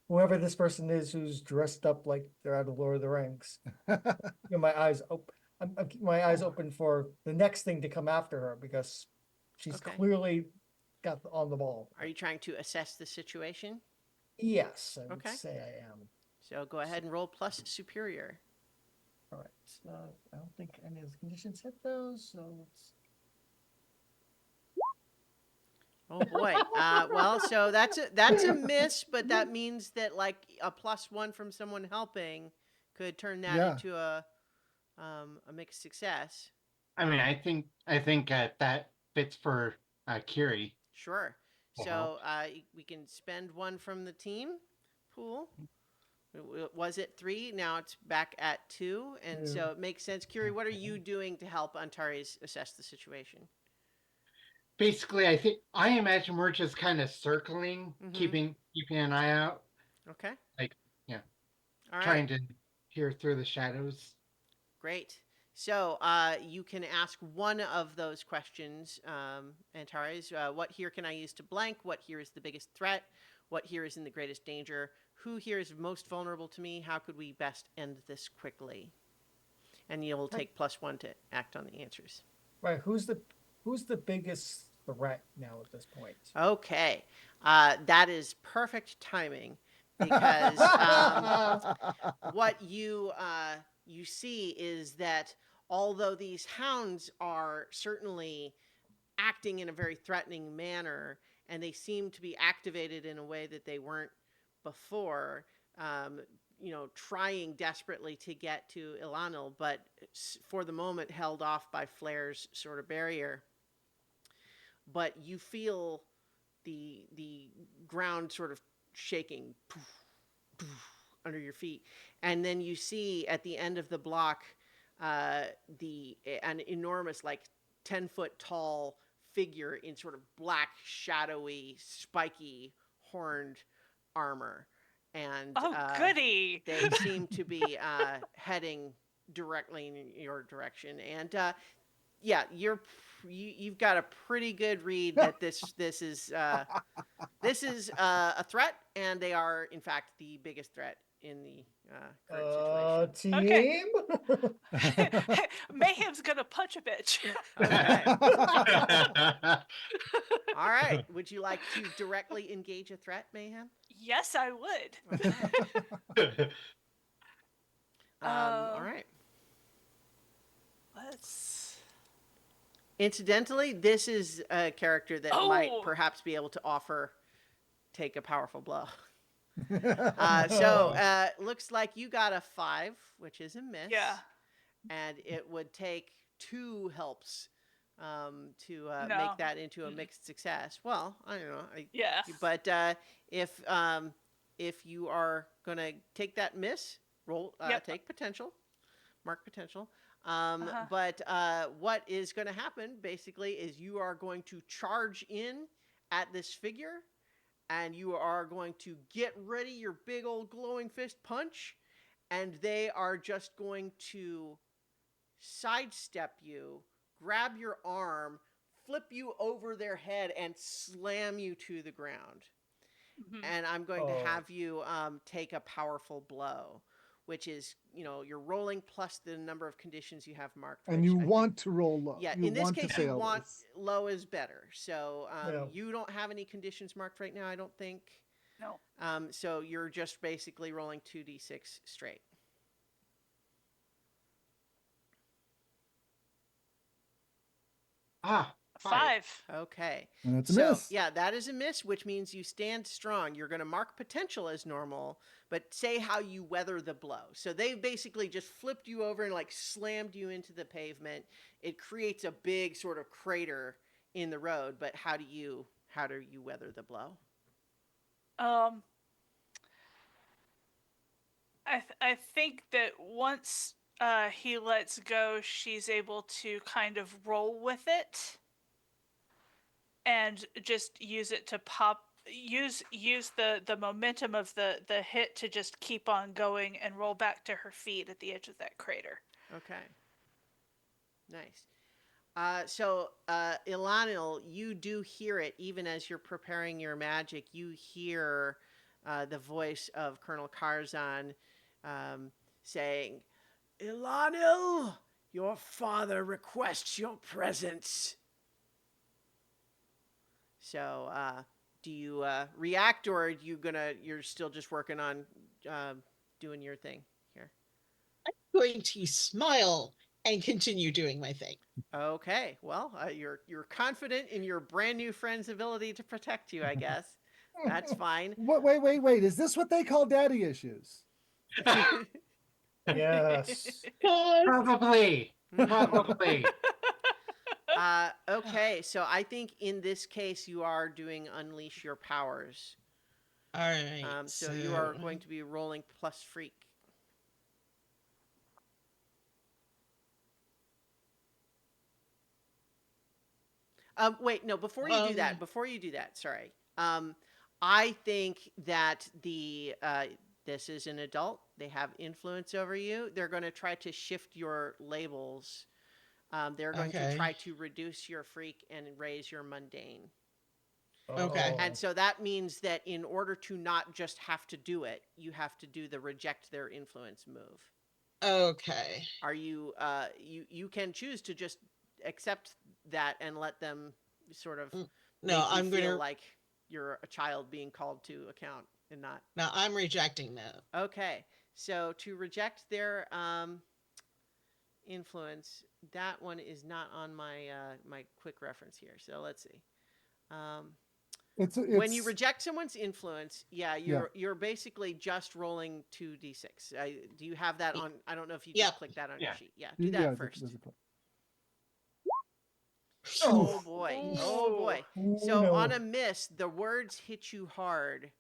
whoever this person is who's dressed up like they're out of Lord of the Rings. Keeping my eyes open. I'm keeping my eyes open for the next thing to come after her because she's Okay. clearly got on the ball. Are you trying to assess the situation? Yes, I would Okay. say I am. So go ahead and roll plus superior. All right. I don't think any of the conditions hit those, so let's. Oh boy. Well, so that's a miss, but that means that like a +1 from someone helping could turn that Yeah. into a mixed success. I mean, I think that fits for Kiri. Sure. to So help. we can spend one from the team pool. Was it 3? Now it's back at 2, and so it makes sense. Curie, what are you doing to help Antares assess the situation? Basically, I imagine we're just kind of circling, Mm-hmm. keeping an eye out, Okay. like yeah, All right. trying to peer through the shadows. Great. So you can ask one of those questions, Antares. What here can I use to blank? What here is the biggest threat? What here is in the greatest danger? Who here is most vulnerable to me? How could we best end this quickly? And you'll take +1 to act on the answers. Right. Who's the biggest threat now at this point? Okay. That is perfect timing because what you see is that although these hounds are certainly acting in a very threatening manner, and they seem to be activated in a way that they weren't before, trying desperately to get to Ilanil, but for the moment held off by Flair's sort of barrier. But you feel the ground sort of shaking under your feet, and then you see at the end of the block an enormous, like 10-foot tall figure in sort of black, shadowy, spiky, horned armor, and Oh, goody. they seem to be heading directly in your direction. And yeah, you've got a pretty good read that this is a threat, and they are in fact the biggest threat in the current situation. Okay. Team. Mayhem's gonna punch a bitch. Okay. All right. Would you like to directly engage a threat, Mayhem? Yes, I would. Okay. All right. Let's. Incidentally, this is a character that might Oh! perhaps be able to take a powerful blow. Looks like you got a 5, which is a miss. Yeah. And it would take 2 helps to No. make that into a mixed success. Well, I don't know. Yeah. But if you are gonna take that miss, roll Yep. take potential, mark potential. Uh-huh. But what is going to happen basically is you are going to charge in at this figure, and you are going to get ready your big old glowing fist punch, and they are just going to sidestep you, grab your arm, flip you over their head, and slam you to the ground. Mhm. And I'm going to Oh. have you take a powerful blow, which is, you're rolling plus the number of conditions you have marked. And which you I think- want to roll low. yeah, You in this want to case, you fail want this. low is better. So Yeah. you don't have any conditions marked right now, I don't think. No. So you're just basically rolling 2d6 straight. Ah, 5. Okay. And it's a So, miss. yeah, that is a miss, which means you stand strong. You're going to mark potential as normal, but say how you weather the blow. So they basically just flipped you over and like slammed you into the pavement. It creates a big sort of crater in the road, but how do you weather the blow? I think that once he lets go, she's able to kind of roll with it and just use it to use the momentum of the hit to just keep on going and roll back to her feet at the edge of that crater. Okay. Nice. Ilanil, you do hear it even as you're preparing your magic. You hear the voice of Colonel Karzan saying, "Ilanil, your father requests your presence." So, do you react, or are you're still just working on doing your thing here? I'm going to smile and continue doing my thing. Okay, well, you're confident in your brand new friend's ability to protect you, I guess. That's fine. Wait. Is this what they call daddy issues? Yes. probably. Okay, so I think in this case you are doing unleash your powers. All right. So you are going to be rolling plus freak. Wait, no, before you do that, sorry. I think that this is an adult. They have influence over you. They're going to try to shift your labels. They're going to Okay. try to reduce your freak and raise your mundane. Okay. Oh. And so that means that in order to not just have to do it, you have to do the reject their influence move. Okay. Are you you can choose to just accept that and let them sort of No, make you I'm feel gonna. like you're a child being called to account and not. No, I'm rejecting that. Okay. So to reject their influence, that one is not on my my quick reference here. So let's see. It's When you reject someone's influence, you're basically just rolling 2d6. Do you have that on? I don't know if you just Yep. click that on Yeah. your sheet. Yeah, do that first. Oof. Oh boy! Oh boy! Ooh, So no. on a miss, the words hit you hard.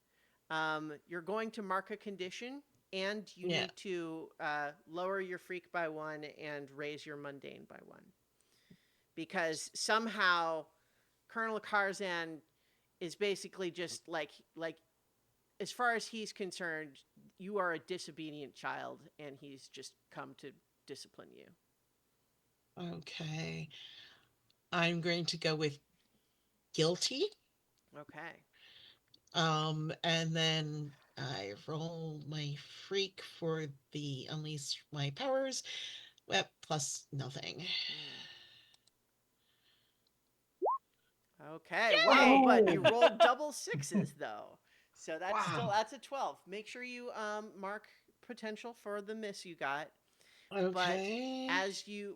You're going to mark a condition, and you Yeah. need to lower your freak by 1 and raise your mundane by 1. Because somehow Colonel Karzan is basically just like as far as he's concerned, you are a disobedient child, and he's just come to discipline you. Okay. I'm going to go with guilty. Okay. And then I roll my freak for the unleash my powers. Well, plus nothing. Okay. Wow, but you Yay! rolled double sixes though. So Wow. that's a 12. Make sure you mark potential for the miss you got. But Okay.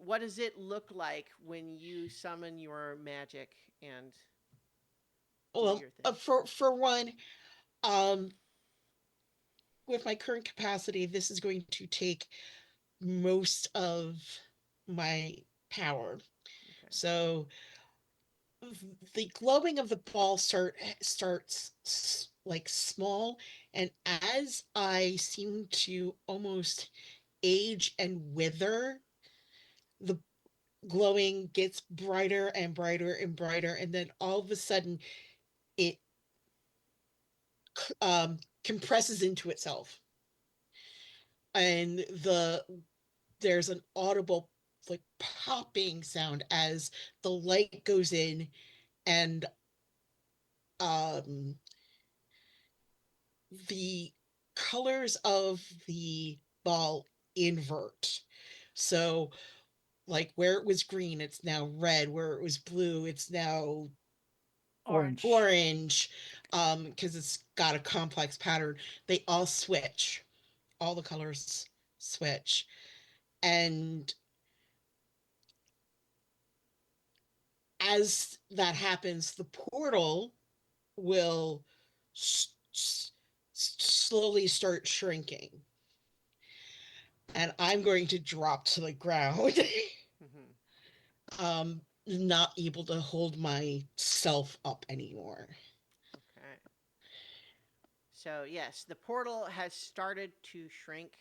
what does it look like when you summon your magic and do Well, your thing? for one, um, with my current capacity, this is going to take most of my power. Okay. So the glowing of the ball starts like small, and as I seem to almost age and wither, the glowing gets brighter and brighter and brighter, and then all of a sudden it compresses into itself, and there's an audible like popping sound as the light goes in, and um the colors of the ball invert. So like where it was green, it's now red. Where it was blue, it's now Orange. orange. Because it's got a complex pattern. They all switch. All the colors switch. And as that happens, the portal will slowly start shrinking. And I'm going to drop to the ground. Not able to hold myself up anymore. Okay. So yes, the portal has started to shrink.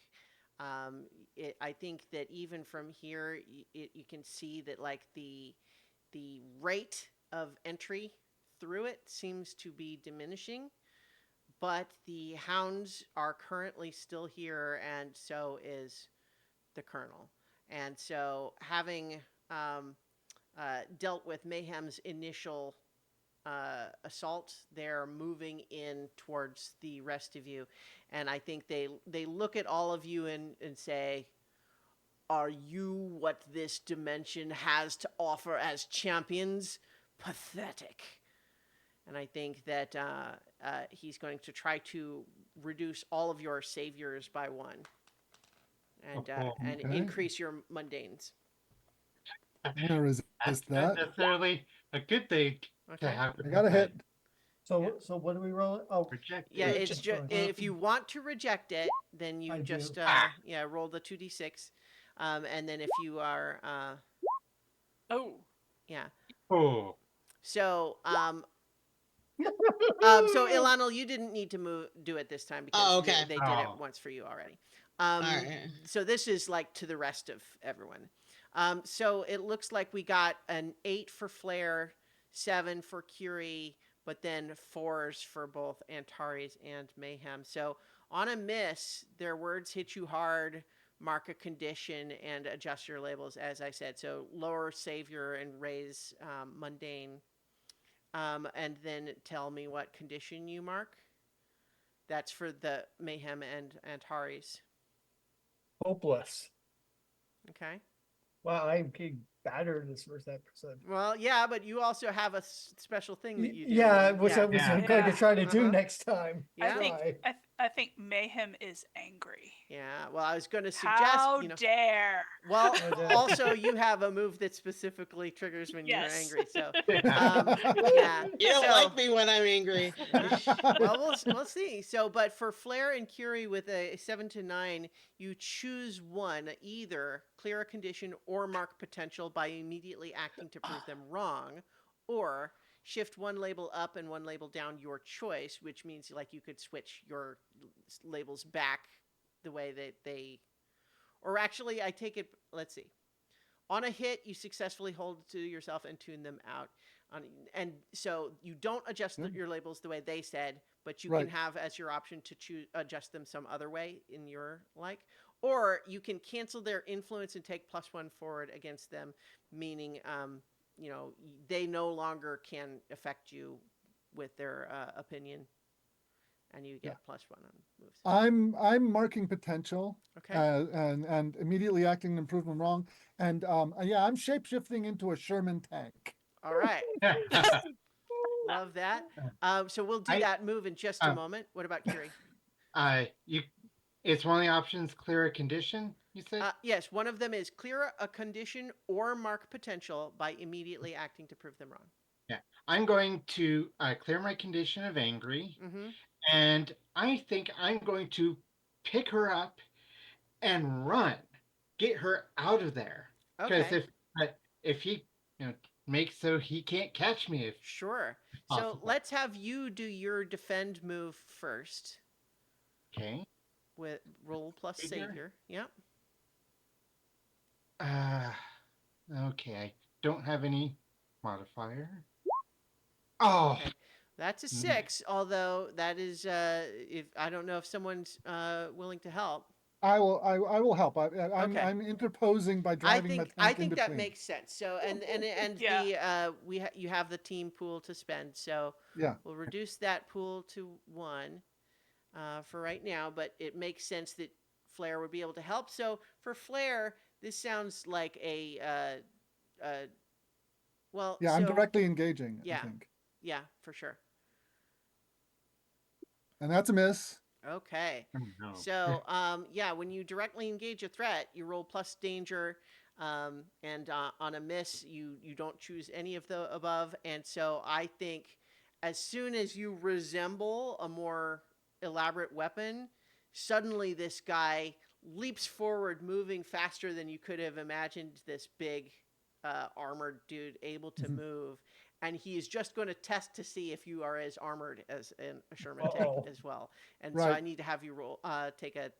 I think that even from here, you can see that like the rate of entry through it seems to be diminishing, but the hounds are currently still here, and so is the colonel. And so, having dealt with Mayhem's initial assault, they're moving in towards the rest of you, and I think they look at all of you and say, "Are you what this dimension has to offer as champions? Pathetic." And I think that he's going to try to reduce all of your saviors by one, and Okay. increase your mundanes. I'm gonna resist That's not that. necessarily a good thing to Okay. happen. I got a hit. So what do we roll? Oh, Reject Yeah, it. it's just if you want to reject it, then you I just do. roll the 2d6, and then if you are Oh, yeah. Oh. So so Ilanil, you didn't need to do it this time because Oh, okay. they did it Oh. once for you already. All right. So this is like to the rest of everyone. So it looks like we got an 8 for Flare, 7 for Curie, but then 4s for both Antares and Mayhem. So on a miss, their words hit you hard, mark a condition, and adjust your labels, as I said. So lower Savior and raise Mundane. And then tell me what condition you mark. That's for the Mayhem and Antares. hopeless. Okay. Wow, I'm getting battered this first episode. Well, yeah, but you also have a special thing that you do. Yeah, and- which yeah. I'm going to Yeah. try to do Uh-huh. next time. Yeah. I think Mayhem is angry. Yeah. Well, I was going to suggest, How dare! Well, How dare. also you have a move that specifically triggers when you're Yes. angry. So, Um, yeah. You don't So- like me when I'm angry. Well, we'll see. So, but for Flare and Curie with a 7 to 9, you choose one, either clear a condition or mark potential by immediately acting to prove them wrong, or shift one label up and one label down, your choice, which means like you could switch your labels back the way that they, or actually, I take it. Let's see. On a hit, you successfully hold to yourself and tune them out. And so you don't adjust your labels the way they said, but you can Right. have as your option to choose adjust them some other way in your like, or you can cancel their influence and take +1 forward against them, meaning they no longer can affect you with their opinion, and you get +1 on moves. I'm marking potential Okay. and immediately acting to prove them wrong. And yeah, I'm shapeshifting into a Sherman tank. All right. Love that. So we'll do I- that move in just a um, moment. What about Kiri? you, it's one of the options, clear a condition, you said? Yes, one of them is clear a condition or mark potential by immediately acting to prove them wrong. Yeah. I'm going to clear my condition of angry, Mm-hmm. and I think I'm going to pick her up and run, get her out of there. Because Okay. if he makes so he can't catch me if Sure. So possible. let's have you do your defend move first Okay. with roll plus Savior? savior. Yep. Okay. I don't have any modifier. Oh, Okay. That's a Mm. 6, although that is if I don't know if someone's willing to help. I will help. I'm Okay. I'm interposing by I driving my think tank in that between. makes sense. So and Yeah. the you have the team pool to spend. So Yeah. we'll reduce that pool to 1 for right now, but it makes sense that Flair would be able to help. So for Flair, this sounds like well. Yeah, I'm directly engaging, I Yeah. think. Yeah, for sure. And that's a miss. Okay. oh no. So, yeah, when you directly engage a threat, you roll plus danger, and on a miss, you don't choose any of the above. And so, I think as soon as you resemble a more elaborate weapon, suddenly this guy leaps forward, moving faster than you could have imagined. This big, armored dude able to Mhm. move. And he is just going to test to see if you are as armored as a Sherman tank Uh-oh. as well. And so Right. I need to have you roll, take a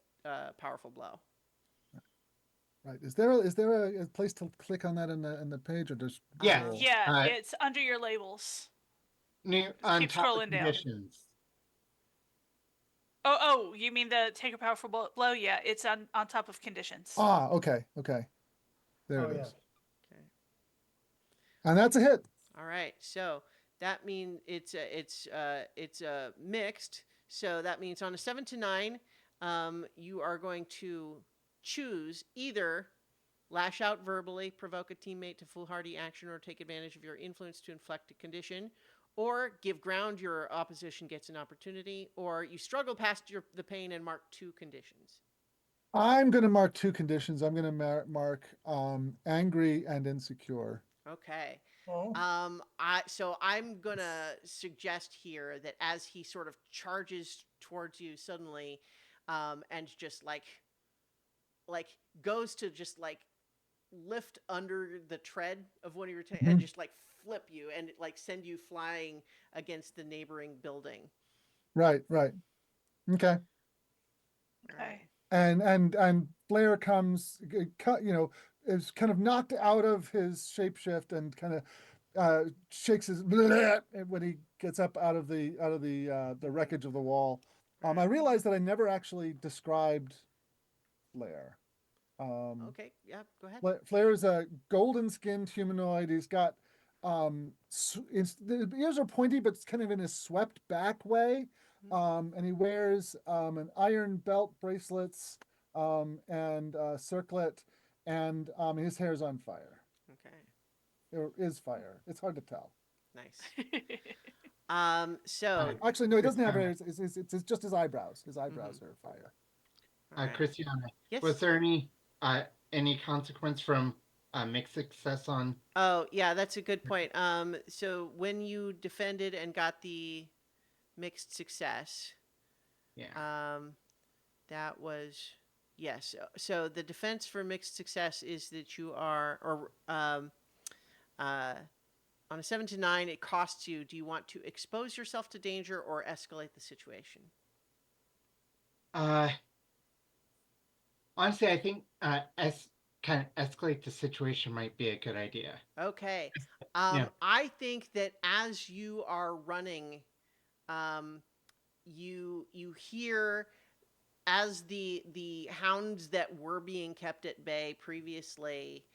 powerful blow. Right. Is there a place to click on that in the page or just Yeah. roll? Yeah, it's under your labels. New Just on keep top of scrolling down. conditions. Oh, you mean the take a powerful blow? Yeah, it's on top of conditions. Ah, okay. There Oh, it yeah. is. Okay. And that's a hit. All right. So that means it's mixed. So that means on a 7 to 9, you are going to choose either lash out verbally, provoke a teammate to foolhardy action, or take advantage of your influence to inflict a condition, or give ground, your opposition gets an opportunity, or you struggle past the pain and mark 2 conditions. I'm going to mark 2 conditions. I'm going to mark angry and insecure. Okay. Oh, So I'm gonna suggest here that as he sort of charges towards you suddenly, and just like goes to just like lift under the tread of one of your and Mhm. just like flip you and like send you flying against the neighboring building. Right. Okay. Okay. And Flair comes, is kind of knocked out of his shapeshift and kind of shakes his when he gets up out of the wreckage of the wall. I realized that I never actually described Flair. Okay, yeah, go ahead. Flair is a golden skinned humanoid. He's got the ears are pointy, but it's kind of in a swept back way. And he wears an iron belt, bracelets, and circlet, and his hair's on fire. Okay, Or is fire. It's hard to tell. nice. So Actually, no, he doesn't have hair. It's just his eyebrows. His eyebrows are fire. all right. Christiana, Yes. was there any consequence from mixed success on? Oh, yeah, that's a good point. So when you defended and got the mixed success, Yeah. that was yes. So the defense for mixed success is that you are, or on a 7 to 9, it costs you. Do you want to expose yourself to danger or escalate the situation? Honestly, I think kind of escalate the situation might be a good idea. Okay. Yeah. I think that as you are running, you hear as the hounds that were being kept at bay previously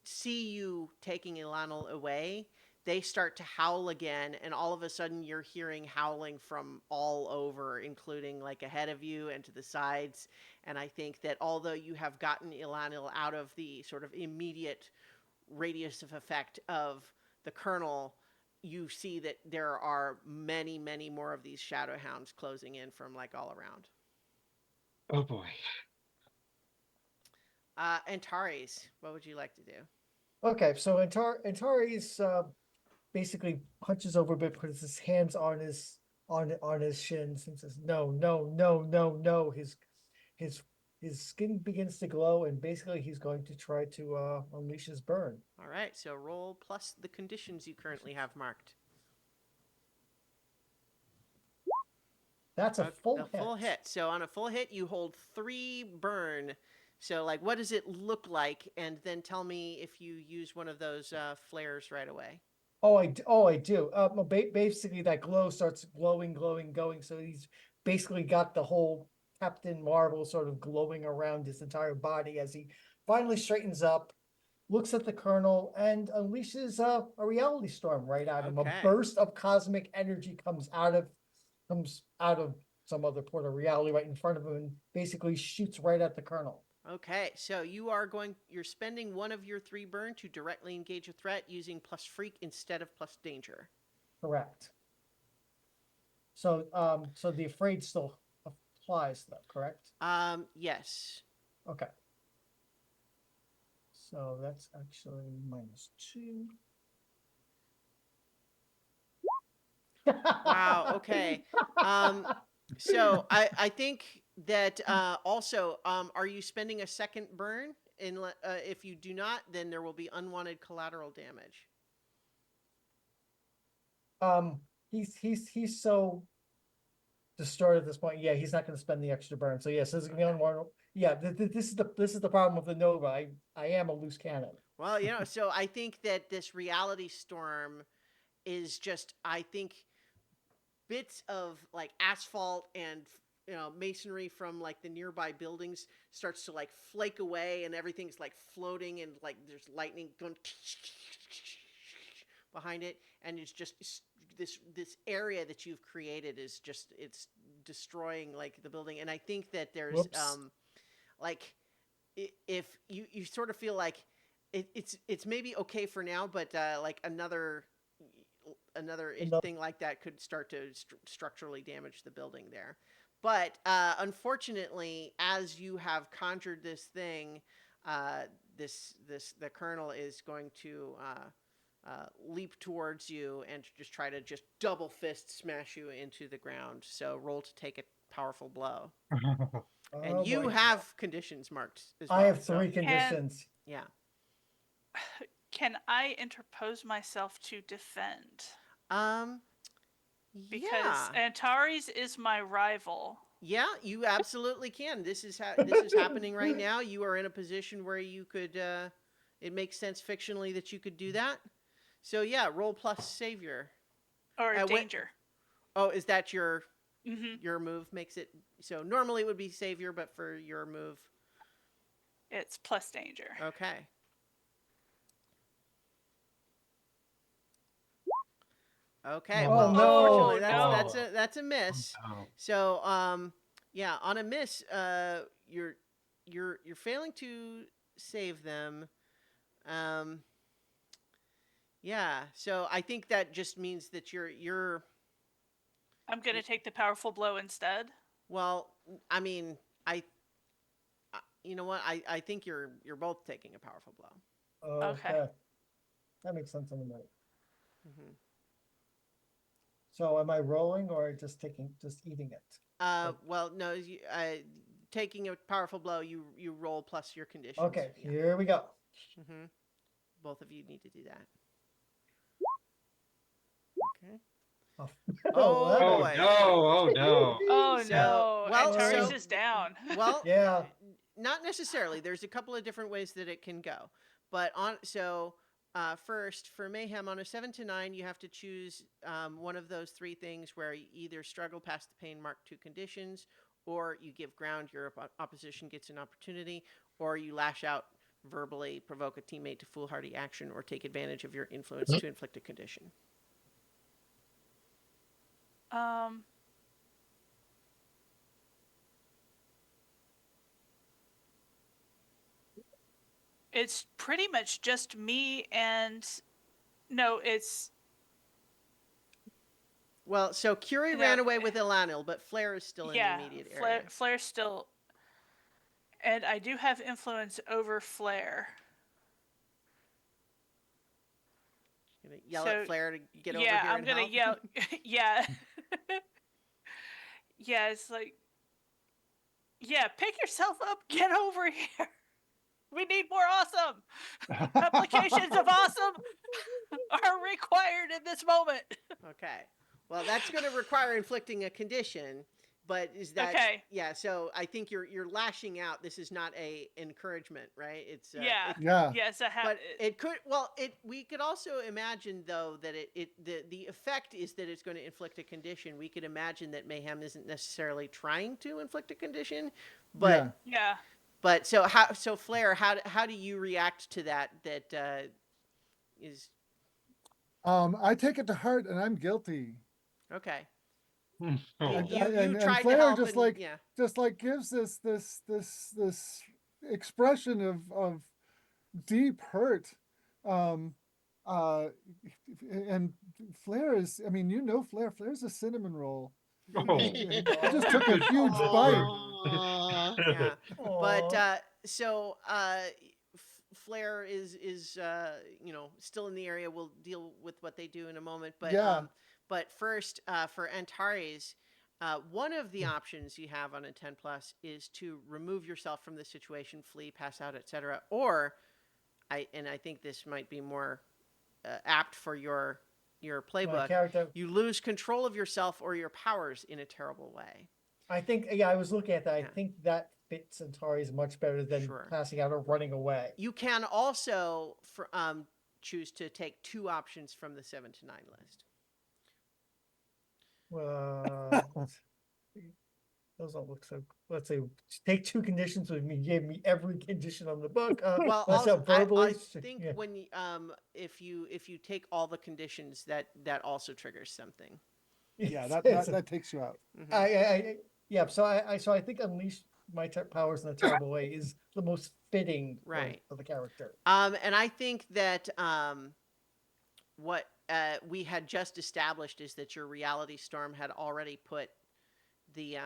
see you taking Ilanil away, they start to howl again, and all of a sudden you're hearing howling from all over, including like ahead of you and to the sides. And I think that although you have gotten Ilanil out of the sort of immediate radius of effect of the colonel, you see that there are many, many more of these shadow hounds closing in from like all around. Oh boy. Antares, what would you like to do? Okay, so Antares basically hunches over a bit, puts his hands on his shins and says, "No, no, no, no, no." His skin begins to glow, and basically he's going to try to unleash his burn. All right, so roll plus the conditions you currently have marked. That's a full hit. Full hit. So on a full hit, you hold 3 burn. So like, what does it look like? And then tell me if you use one of those flares right away. Oh, I do. Basically that glow starts glowing, going. So he's basically got the whole Captain Marvel sort of glowing around his entire body as he finally straightens up, looks at the colonel, and unleashes a reality storm right at him. Okay. A burst of cosmic energy comes out of some other port of reality right in front of him and basically shoots right at the colonel. Okay, so you're spending one of your 3 burn to directly engage a threat using plus freak instead of plus danger. Correct. So so the afraid still applies though, correct? Yes. Okay. So that's actually -2. Wow. Okay. So I think that also, are you spending a second burn? If you do not, then there will be unwanted collateral damage. He's so destroyed at this point. Yeah, he's not going to spend the extra burn. So yes, this is going to be unwarranted. Yeah, this is the problem with the Nova. I am a loose cannon. Well, so I think that this reality storm is just, I think, bits of like asphalt and masonry from like the nearby buildings starts to like flake away, and everything's like floating, and like there's lightning going behind it, and it's just this area that you've created is just, it's destroying like the building. And I think that there's Whoops. like, if you sort of feel like it's maybe okay for now, but like another thing like that could start to structurally damage the building there. But unfortunately, as you have conjured this thing, the colonel is going to leap towards you and just try to just double fist smash you into the ground. So roll to take a powerful blow. And Oh, you boy. have conditions marked as well. I have so- 3 conditions. Yeah. Can I interpose myself to defend? Because Yeah. Antares is my rival. Yeah, you absolutely can. This is happening right now. You are in a position where you could. It makes sense fictionally that you could do that. So yeah, roll plus savior. Or what- danger. Oh, is that your Mm-hmm. move makes it? So normally it would be savior, but for your move, It's plus danger. okay. Okay. Oh, Well, no. unfortunately, that's a miss. Oh, So, yeah, on a miss, you're failing to save them. Yeah. So I think that just means that you're I'm going to take the powerful blow instead. well. I mean, you know what? I think you're both taking a powerful blow. Okay. That makes sense in a minute. hmm So am I rolling or just eating it? Well, no. Taking a powerful blow, you roll plus your conditions. Okay, Yeah. here we go. Mm-hmm. Both of you need to do that. Okay. Oh, Oh, wow. boy. no! Oh no! Oh So- no, well, Antares so- is down. Well, Yeah. not necessarily. There's a couple of different ways that it can go, but first, for Mayhem, on a 7 to 9, you have to choose one of those three things where you either struggle past the pain mark 2 conditions, or you give ground, your opposition gets an opportunity, or you lash out verbally, provoke a teammate to foolhardy action, or take advantage of your influence to inflict a condition. It's pretty much just me and no, it's Well, so Curie No, ran away with Elanil, but Flare is still in the yeah, immediate area. Flare's still, and I do have influence over Flare. Gonna yell So, at Flare to get over Yeah, here I'm and gonna help. yell. Yeah, yeah. It's like, yeah, pick yourself up, get over here. We need more awesome. Applications of awesome are required in this moment. Okay. Well, that's going to require inflicting a condition, but is that Okay. Yeah, so I think you're lashing out. This is not a encouragement, right? It's Yeah. Yeah. Yes, but it could we could also imagine though that the effect is that it's going to inflict a condition. We could imagine that Mayhem isn't necessarily trying to inflict a condition, but Yeah. but so Flare, how do you react to that is I take it to heart and I'm guilty. okay. Oh. You tried to Flair help just and, like yeah. just like gives this expression of deep hurt. Um and Flair is, I mean, Flair's a cinnamon roll. Oh. He just took a huge bite. Aw. Yeah. But Aw. so Flare is still in the area. We'll deal with what they do in a moment. But Yeah. but first, for Antares, one of the options you have on a 10 plus is to remove yourself from the situation, flee, pass out, etc. Or I think this might be more apt for your My playbook. character. You lose control of yourself or your powers in a terrible way. I think, yeah, I was looking at that. I Yeah. think that fits Centauri's much better than Sure. passing out or running away. You can also choose to take 2 options from the 7 to 9 list. Those don't look so. Let's say take 2 conditions with me. Gave me every condition on the book. Well, That's also, I verbally. think Yeah. when if you take all the conditions, that also triggers something. Yeah, It's- that takes you out. Mhm. Yeah. So I think unleash my powers in a terrible way is the most fitting Right. for the character. And I think that what we had just established is that your reality storm had already put the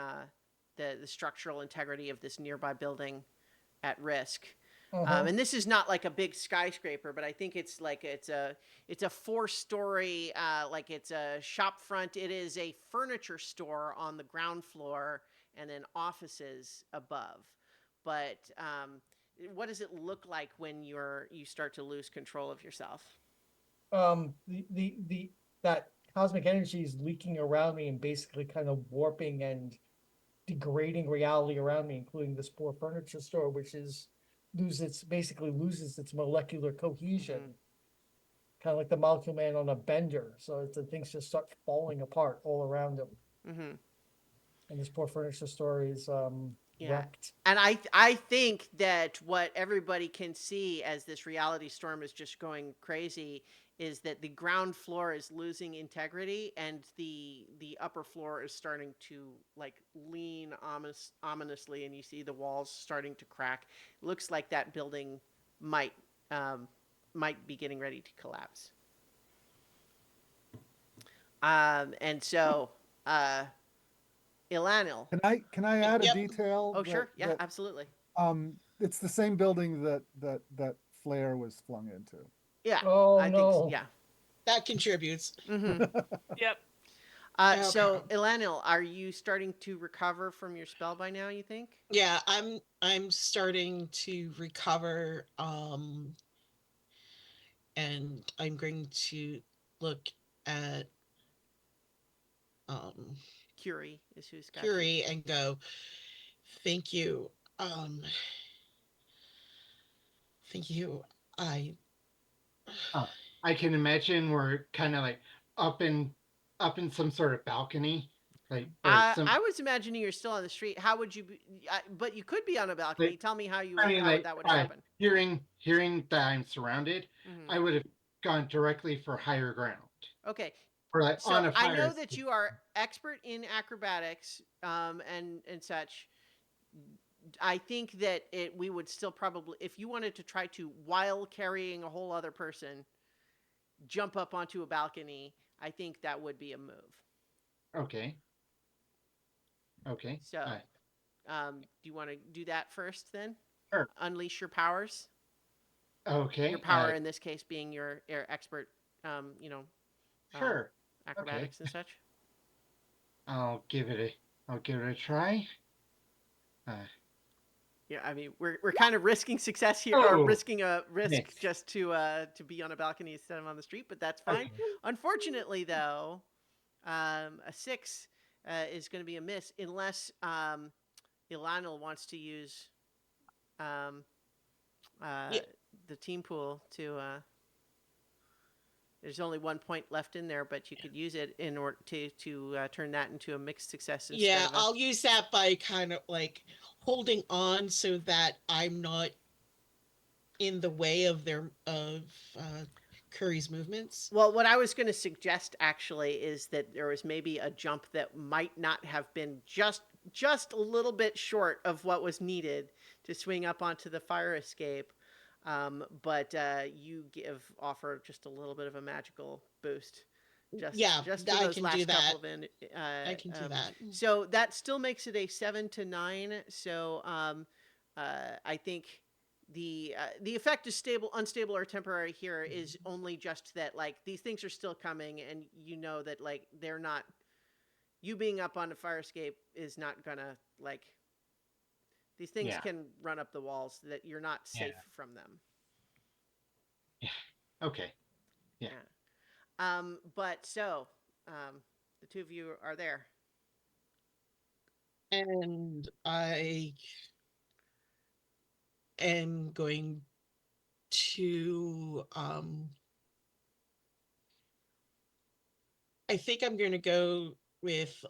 structural integrity of this nearby building at risk. Uh-huh. And this is not like a big skyscraper, but I think it's like it's a 4-story, like it's a shop front. It is a furniture store on the ground floor and then offices above. But what does it look like when you start to lose control of yourself? That cosmic energy is leaking around me and basically kind of warping and degrading reality around me, including this poor furniture store, which basically loses its molecular cohesion. Kind of like the Molecule Man on a bender. So the things just start falling apart all around him. Mm-hmm. And this poor furniture store is Yeah. wrecked. And I think that what everybody can see as this reality storm is just going crazy is that the ground floor is losing integrity and the upper floor is starting to like lean ominously, and you see the walls starting to crack. It looks like that building might be getting ready to collapse. And so Elanil. Can I add Yep. a detail? Oh, sure. Yeah, that, absolutely. it's the same building that Flair was flung into. Yeah. Oh, I think no. yeah. That contributes. Mm-hmm. Yep. So Okay. Elanil, are you starting to recover from your spell by now, you think? Yeah, I'm starting to recover, and I'm going to look at Curie is who's got you. Curie and go, thank you. Thank you. I Uh, I can imagine we're kind of like up in some sort of balcony, like or some I was imagining you're still on the street. How would you be? But you could be on a balcony. like Tell me how you I would, mean how like that would happen. hearing that I'm surrounded, Hmm. I would have gone directly for higher ground Okay, or like so on a I fire know that escape. you are expert in acrobatics, and such. I think that we would still probably, if you wanted to try to, while carrying a whole other person, jump up onto a balcony. I think that would be a move. Okay. Okay. So, do you want to do that first then? Sure. Unleash your powers. Okay. Your power in this case being your expert, you know, Sure. Okay. acrobatics and such. I'll give it a try. Yeah, I mean, we're kind of risking success here, or Oh, risking a risk yes. just to be on a balcony instead of on the street, but that's fine. Okay. Unfortunately, though, a 6 is going to be a miss unless Ilanil wants to use Yeah. the team pool to. There's only 1 point left in there, but you could use it in order to turn that into a mixed success instead Yeah, of a. I'll use that by kind of like holding on so that I'm not in the way of Curry's movements. Well, what I was going to suggest actually is that there was maybe a jump that might not have been just a little bit short of what was needed to swing up onto the fire escape. But you offer just a little bit of a magical boost. Just for I those can last do that. couple of I can do that. So that still makes it a 7 to 9. So I think the effect is unstable, or temporary here is only just that like these things are still coming, and you know that like they're not. You being up on the fire escape is not gonna like. These things Yeah. can run up the walls. That you're not safe from them. Yeah. Okay. Yeah. But so the two of you are there. And I am going to I think I'm going to go with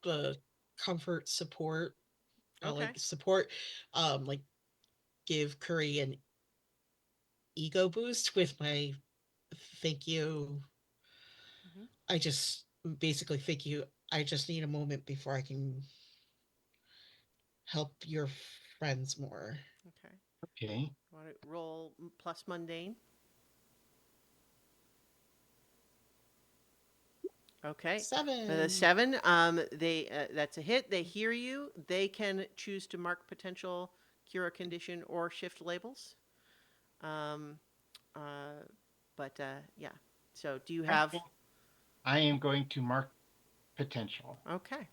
the comfort support. Okay. Like support, like give Curry an ego boost with my thank you. Mhm. I just basically thank you. I just need a moment before I can help your friends more. Okay. Okay. Want to roll plus mundane? Okay. 7. 7. They that's a hit. They hear you. They can choose to mark potential cure a condition or shift labels. Um, but yeah. So do you have? I am going to mark potential. Okay.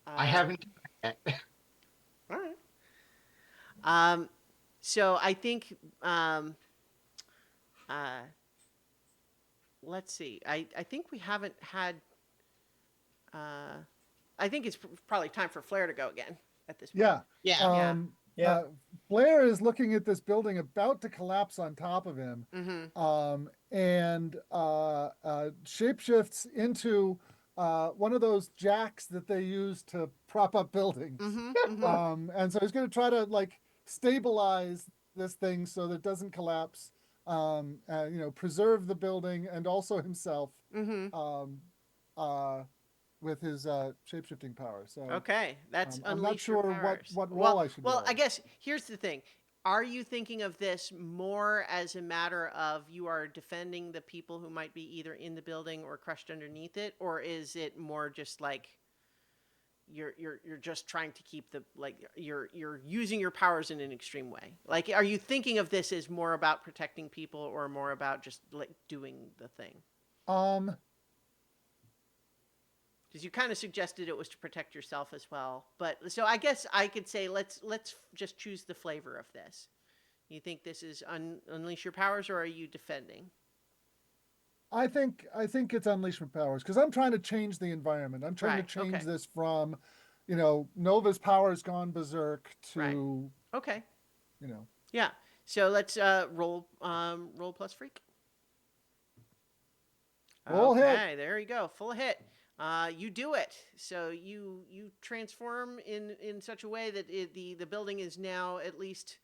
I haven't yet. All right. So I think let's see. I think we haven't had. I think it's probably time for Flair to go again at this point. Yeah. Yeah. Yeah. Blair is looking at this building about to collapse on top of him, Mm-hmm. and shapeshifts into one of those jacks that they use to prop up buildings. Mm-hmm. Mm-hmm. And so he's going to try to like stabilize this thing so that it doesn't collapse. Preserve the building and also himself. Mm-hmm. With his shapeshifting power. So Okay, that's I'm not unleash your sure powers. what role I should. Well, roll. I guess here's the thing: are you thinking of this more as a matter of you are defending the people who might be either in the building or crushed underneath it, or is it more just like you're just trying to keep the like you're using your powers in an extreme way? Like, are you thinking of this as more about protecting people or more about just like doing the thing? Because you kind of suggested it was to protect yourself as well. But so I guess I could say let's just choose the flavor of this. You think this is unleash your powers, or are you defending? I think it's unleash my powers because I'm trying to change the environment. I'm trying Right, to change okay. this from, Nova's power's gone berserk to, Right. Okay. you know. Yeah. So let's roll plus freak. Full hit. Okay, there you go. Full hit. You do it. So you transform in such a way that the building is now at least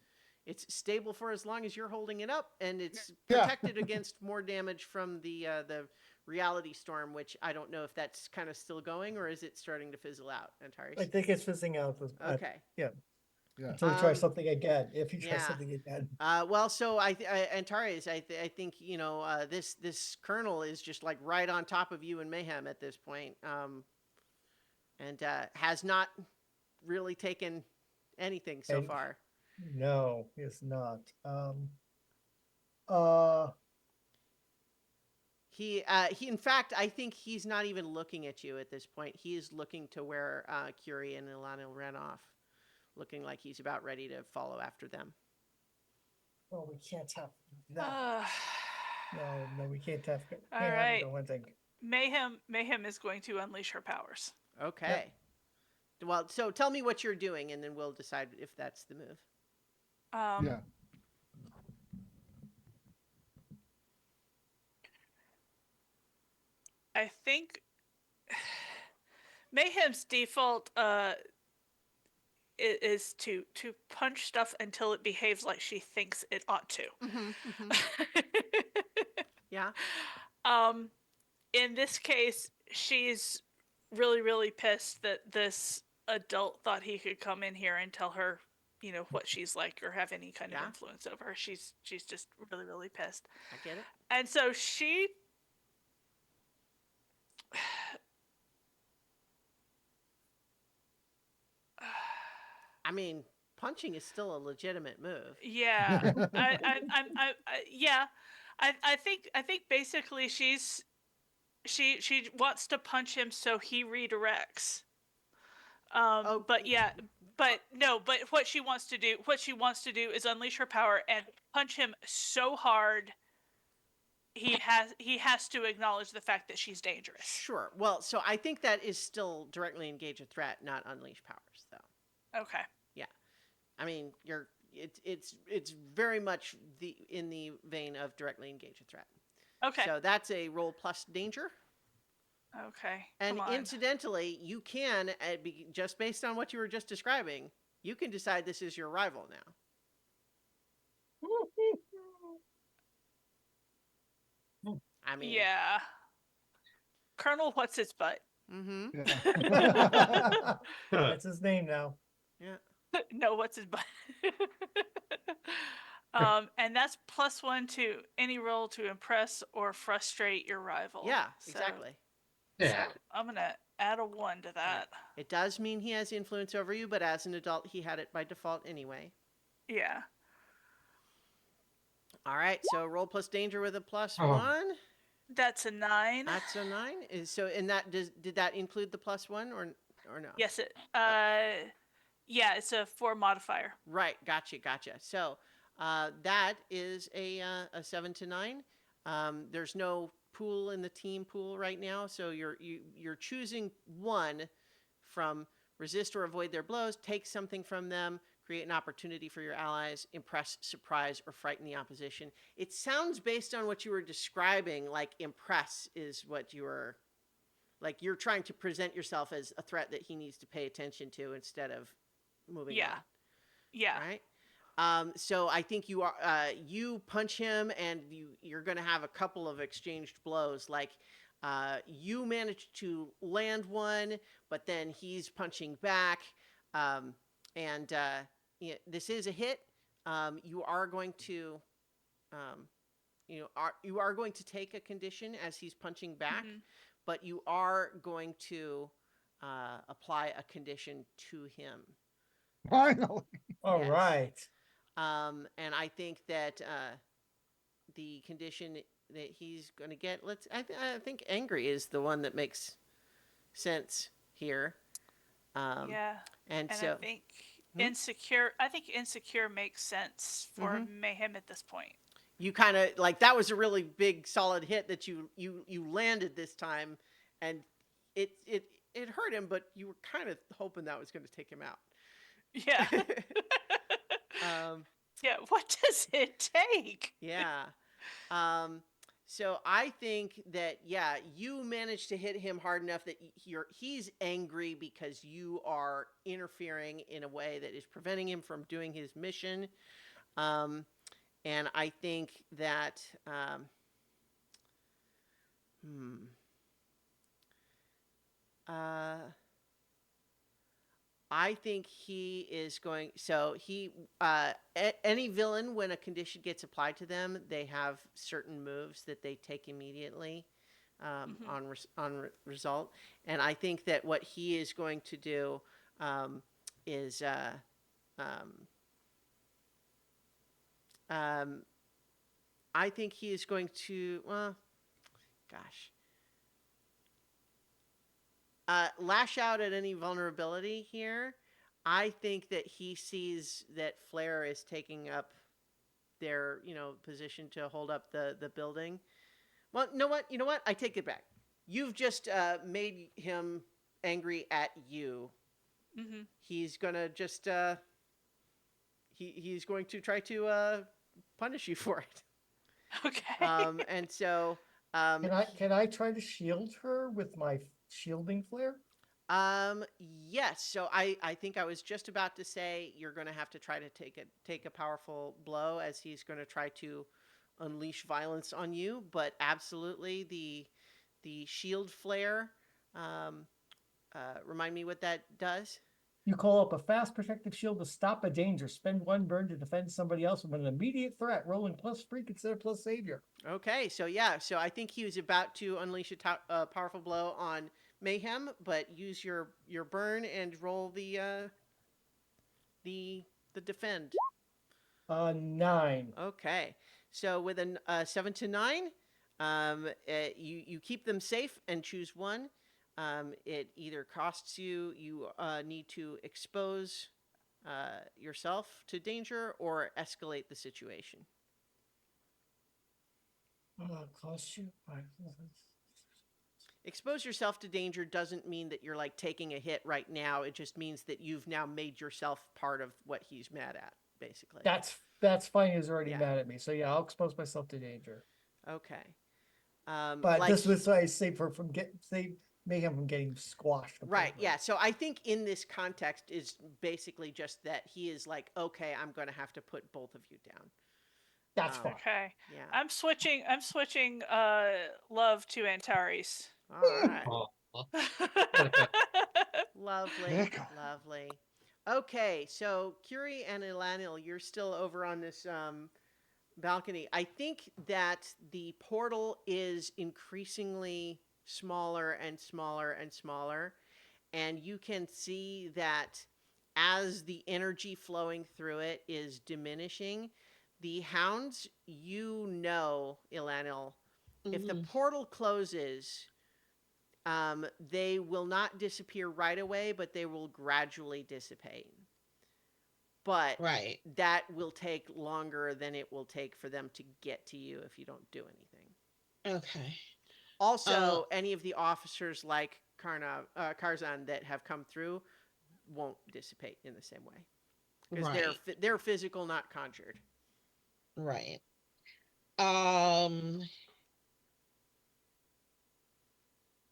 it's stable for as long as you're holding it up, and it's Yeah. protected against more damage from the reality storm, which I don't know if that's kind of still going or is it starting to fizzle out, Antares? I think it's fizzing out. Okay. Yeah. Until we try something again. If you try yeah. something again. Well, so Antares, I think this colonel is just like right on top of you and Mayhem at this point, and has not really taken anything so And- far. No, it's not. He in fact, I think he's not even looking at you at this point. He is looking to where Curie and Ilana ran off, looking like he's about ready to follow after them. Well, we can't have that. Uh, No, we can't have. All Can't right. have one thing. Mayhem is going to unleash her powers. Okay. Well, so tell me what you're doing, and then we'll decide if that's the move. Yeah. I think Mayhem's default is to punch stuff until it behaves like she thinks it ought to. Yeah. In this case, she's really, really pissed that this adult thought he could come in here and tell her, what she's like or have any kind of Yeah. influence over her. She's just really, really pissed. I get it. And so she I mean, punching is still a legitimate move. yeah. I think basically she wants to punch him so he redirects. Oh. But what she wants to do is unleash her power and punch him so hard he has to acknowledge the fact that she's dangerous. Sure. Well, so I think that is still directly engage a threat, not unleash powers, though. Okay. I mean, it's very much in the vein of directly engage a threat. Okay. So that's a roll plus danger. Okay. And come on. incidentally, you can, just based on what you were just describing, you can decide this is your rival now. I mean, Yeah. Colonel, what's his butt? Mm-hmm. Yeah. That's his name now. Yeah. No, what's his butt? And that's +1 to any roll to impress or frustrate your rival. Yeah, So- exactly. Yeah. So I'm gonna add a 1 to that. It does mean he has influence over you, but as an adult, he had it by default anyway. Yeah. All right, so roll plus danger with a plus Oh. 1. That's a 9. That's a 9. And that did that include the plus 1 or no? Yes, yeah, it's a 4 modifier. Right. Gotcha. So that is a 7 to 9. There's no pool in the team pool right now, so you're choosing one from resist or avoid their blows, take something from them, create an opportunity for your allies, impress, surprise, or frighten the opposition. It sounds, based on what you were describing, like impress is what you were, like you're trying to present yourself as a threat that he needs to pay attention to instead of moving Yeah. on. Yeah. Right. So I think you punch him, and you're going to have a couple of exchanged blows. Like you managed to land one, but then he's punching back, and this is a hit. You are going to, you are going to take a condition as he's punching back, Mhm. but you are going to apply a condition to him. Finally. All Yes. right. And I think that the condition that he's going to get, I think angry is the one that makes sense here. Yeah. And And so I think Hmm? insecure makes sense for Mm-hmm. Mayhem at this point. you kind of like, that was a really big solid hit that you landed this time, and it hurt him, but you were kind of hoping that was going to take him out. Yeah. Yeah, what does it take? Yeah. Um, so I think that yeah, you managed to hit him hard enough that he's angry because you are interfering in a way that is preventing him from doing his mission. Um, and I think that hmm, uh, I think he is going. So any villain, when a condition gets applied to them, they have certain moves that they take immediately Mhm. result. And I think that what he is going to do um, is um, um, I think he is going to gosh, lash out at any vulnerability here. I think that he sees that Flair is taking up their position to hold up the building. Well, you know what, I take it back. You've just made him angry at you. Mhm. He's gonna just he's going to try to punish you for it. Okay. And so um Can I try to shield her with my shielding flare? yes, so I think I was just about to say you're going to have to try to take a powerful blow as he's going to try to unleash violence on you, but absolutely the shield flare remind me what that does. You call up a fast protective shield to stop a danger. Spend 1 burn to defend somebody else from an immediate threat. Rolling plus freak instead of plus savior. Okay, so yeah, so I think he was about to unleash a powerful blow on Mayhem, but use your burn and roll the the defend. 9. Okay, so with a 7 to 9, you keep them safe and choose one. It either costs you need to expose yourself to danger or escalate the situation. Cost you 5. Expose yourself to danger doesn't mean that you're like taking a hit right now. It just means that you've now made yourself part of what he's mad at, basically. That's fine. He's already Yeah. mad at me. So yeah, I'll expose myself to danger. Okay. But Like this was why I save her from save Mayhem from getting squashed. right, completely. yeah. So I think in this context is basically just that he is like, okay, I'm going to have to put both of you down. That's Um, fine. Okay. Yeah. I'm switching love to Antares. All right. Oh, Lovely. Pickle. Lovely. Okay, so Curie and Elanil, you're still over on this balcony. I think that the portal is increasingly smaller and smaller and smaller, and you can see that as the energy flowing through it is diminishing, the hounds, Elanil, if the Mhm. portal closes, they will not disappear right away, but they will gradually dissipate. But Right. that will take longer than it will take for them to get to you if you don't do anything. Okay. Also, any of the officers like Karzan that have come through won't dissipate in the same way because Right. they're physical, not conjured. Right. Um,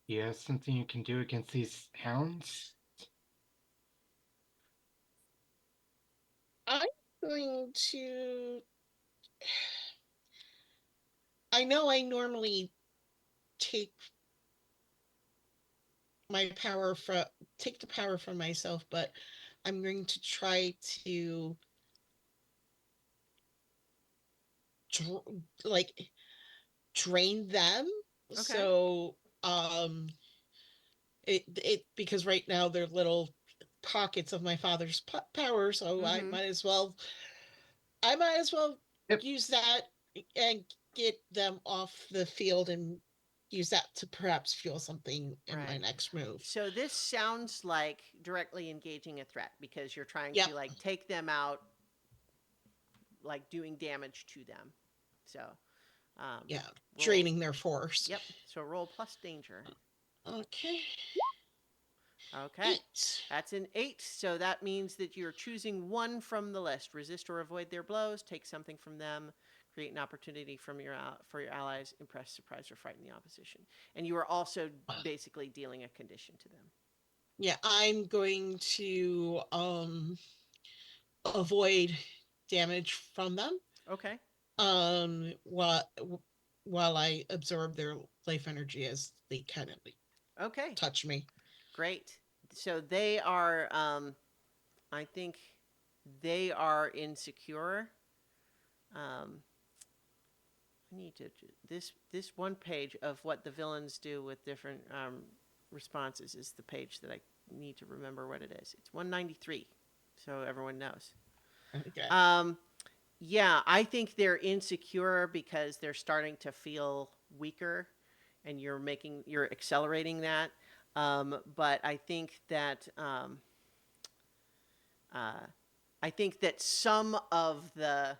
you have something you can do against these hounds? I'm going to. I know I normally take my power from take the power from myself, but I'm going to try to like drain them. Okay. So it because right now they're little pockets of my father's power, so Mm-hmm. I might as well Yep. use that and get them off the field and use that to perhaps fuel something in my Right. next move. So this sounds like directly engaging a threat because you're trying Yep. to like take them out, like doing damage to them. So, Yeah, roll. draining their force. Yep. So roll plus danger. Okay. Okay. 8. That's an 8. So that means that you're choosing one from the list. Resist or avoid their blows. Take something from them. Create an opportunity from for your allies. Impress, surprise, or frighten the opposition. And you are also basically dealing a condition to them. Yeah, I'm going to avoid damage from them. Okay. While I absorb their life energy as they kind of Okay. touch me. Great. So they are, I think they are insecure. I need to this one page of what the villains do with different responses is the page that I need to remember what it is. It's 193, so everyone knows. Okay. Yeah, I think they're insecure because they're starting to feel weaker, and you're accelerating that. But I think that some of the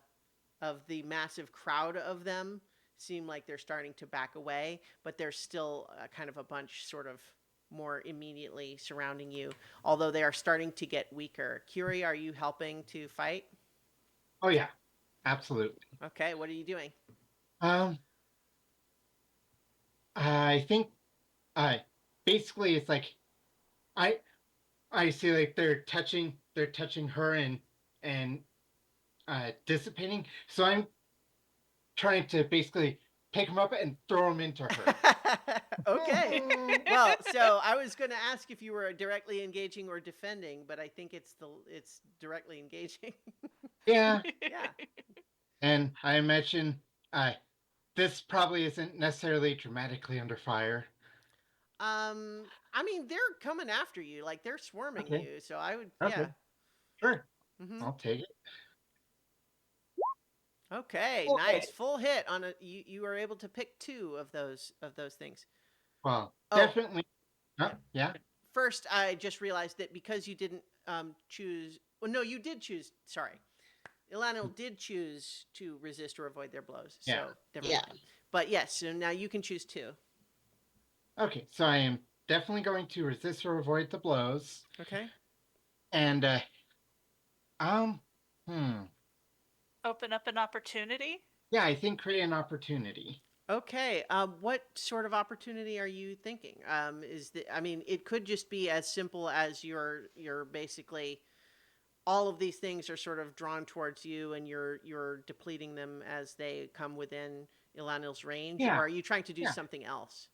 massive crowd of them seem like they're starting to back away, but there's still kind of a bunch sort of more immediately surrounding you, although they are starting to get weaker. Curie, are you helping to fight? Oh yeah, absolutely. Okay, what are you doing? Um, I think I basically it's like I I see like they're touching her and dissipating. So I'm trying to basically pick him up and throw him into her. Okay. Well, so I was going to ask if you were directly engaging or defending, but I think it's directly engaging. Yeah, Yeah. and I imagine this probably isn't necessarily dramatically under fire. I mean, they're coming after you, like they're swarming Okay. you. So I would, Okay. yeah. Sure, Hmm. I'll take it. Okay, Okay. nice, full hit on a. You were able to pick two of those things. Well, Oh. definitely. Yeah. First, I just realized that because you didn't choose. Well, no, you did choose. Sorry, Ilanil did choose to resist or avoid their blows. So Yeah. never Yeah. mind. But yes, so now you can choose two. Okay, so I am definitely going to resist or avoid the blows. Okay. And um hmm. Open up an opportunity. Yeah, I think create an opportunity. Okay. What sort of opportunity are you thinking? I mean, it could just be as simple as you're basically all of these things are sort of drawn towards you, and you're depleting them as they come within Ilanil's range, Yeah. or are you trying to do Yeah. something else?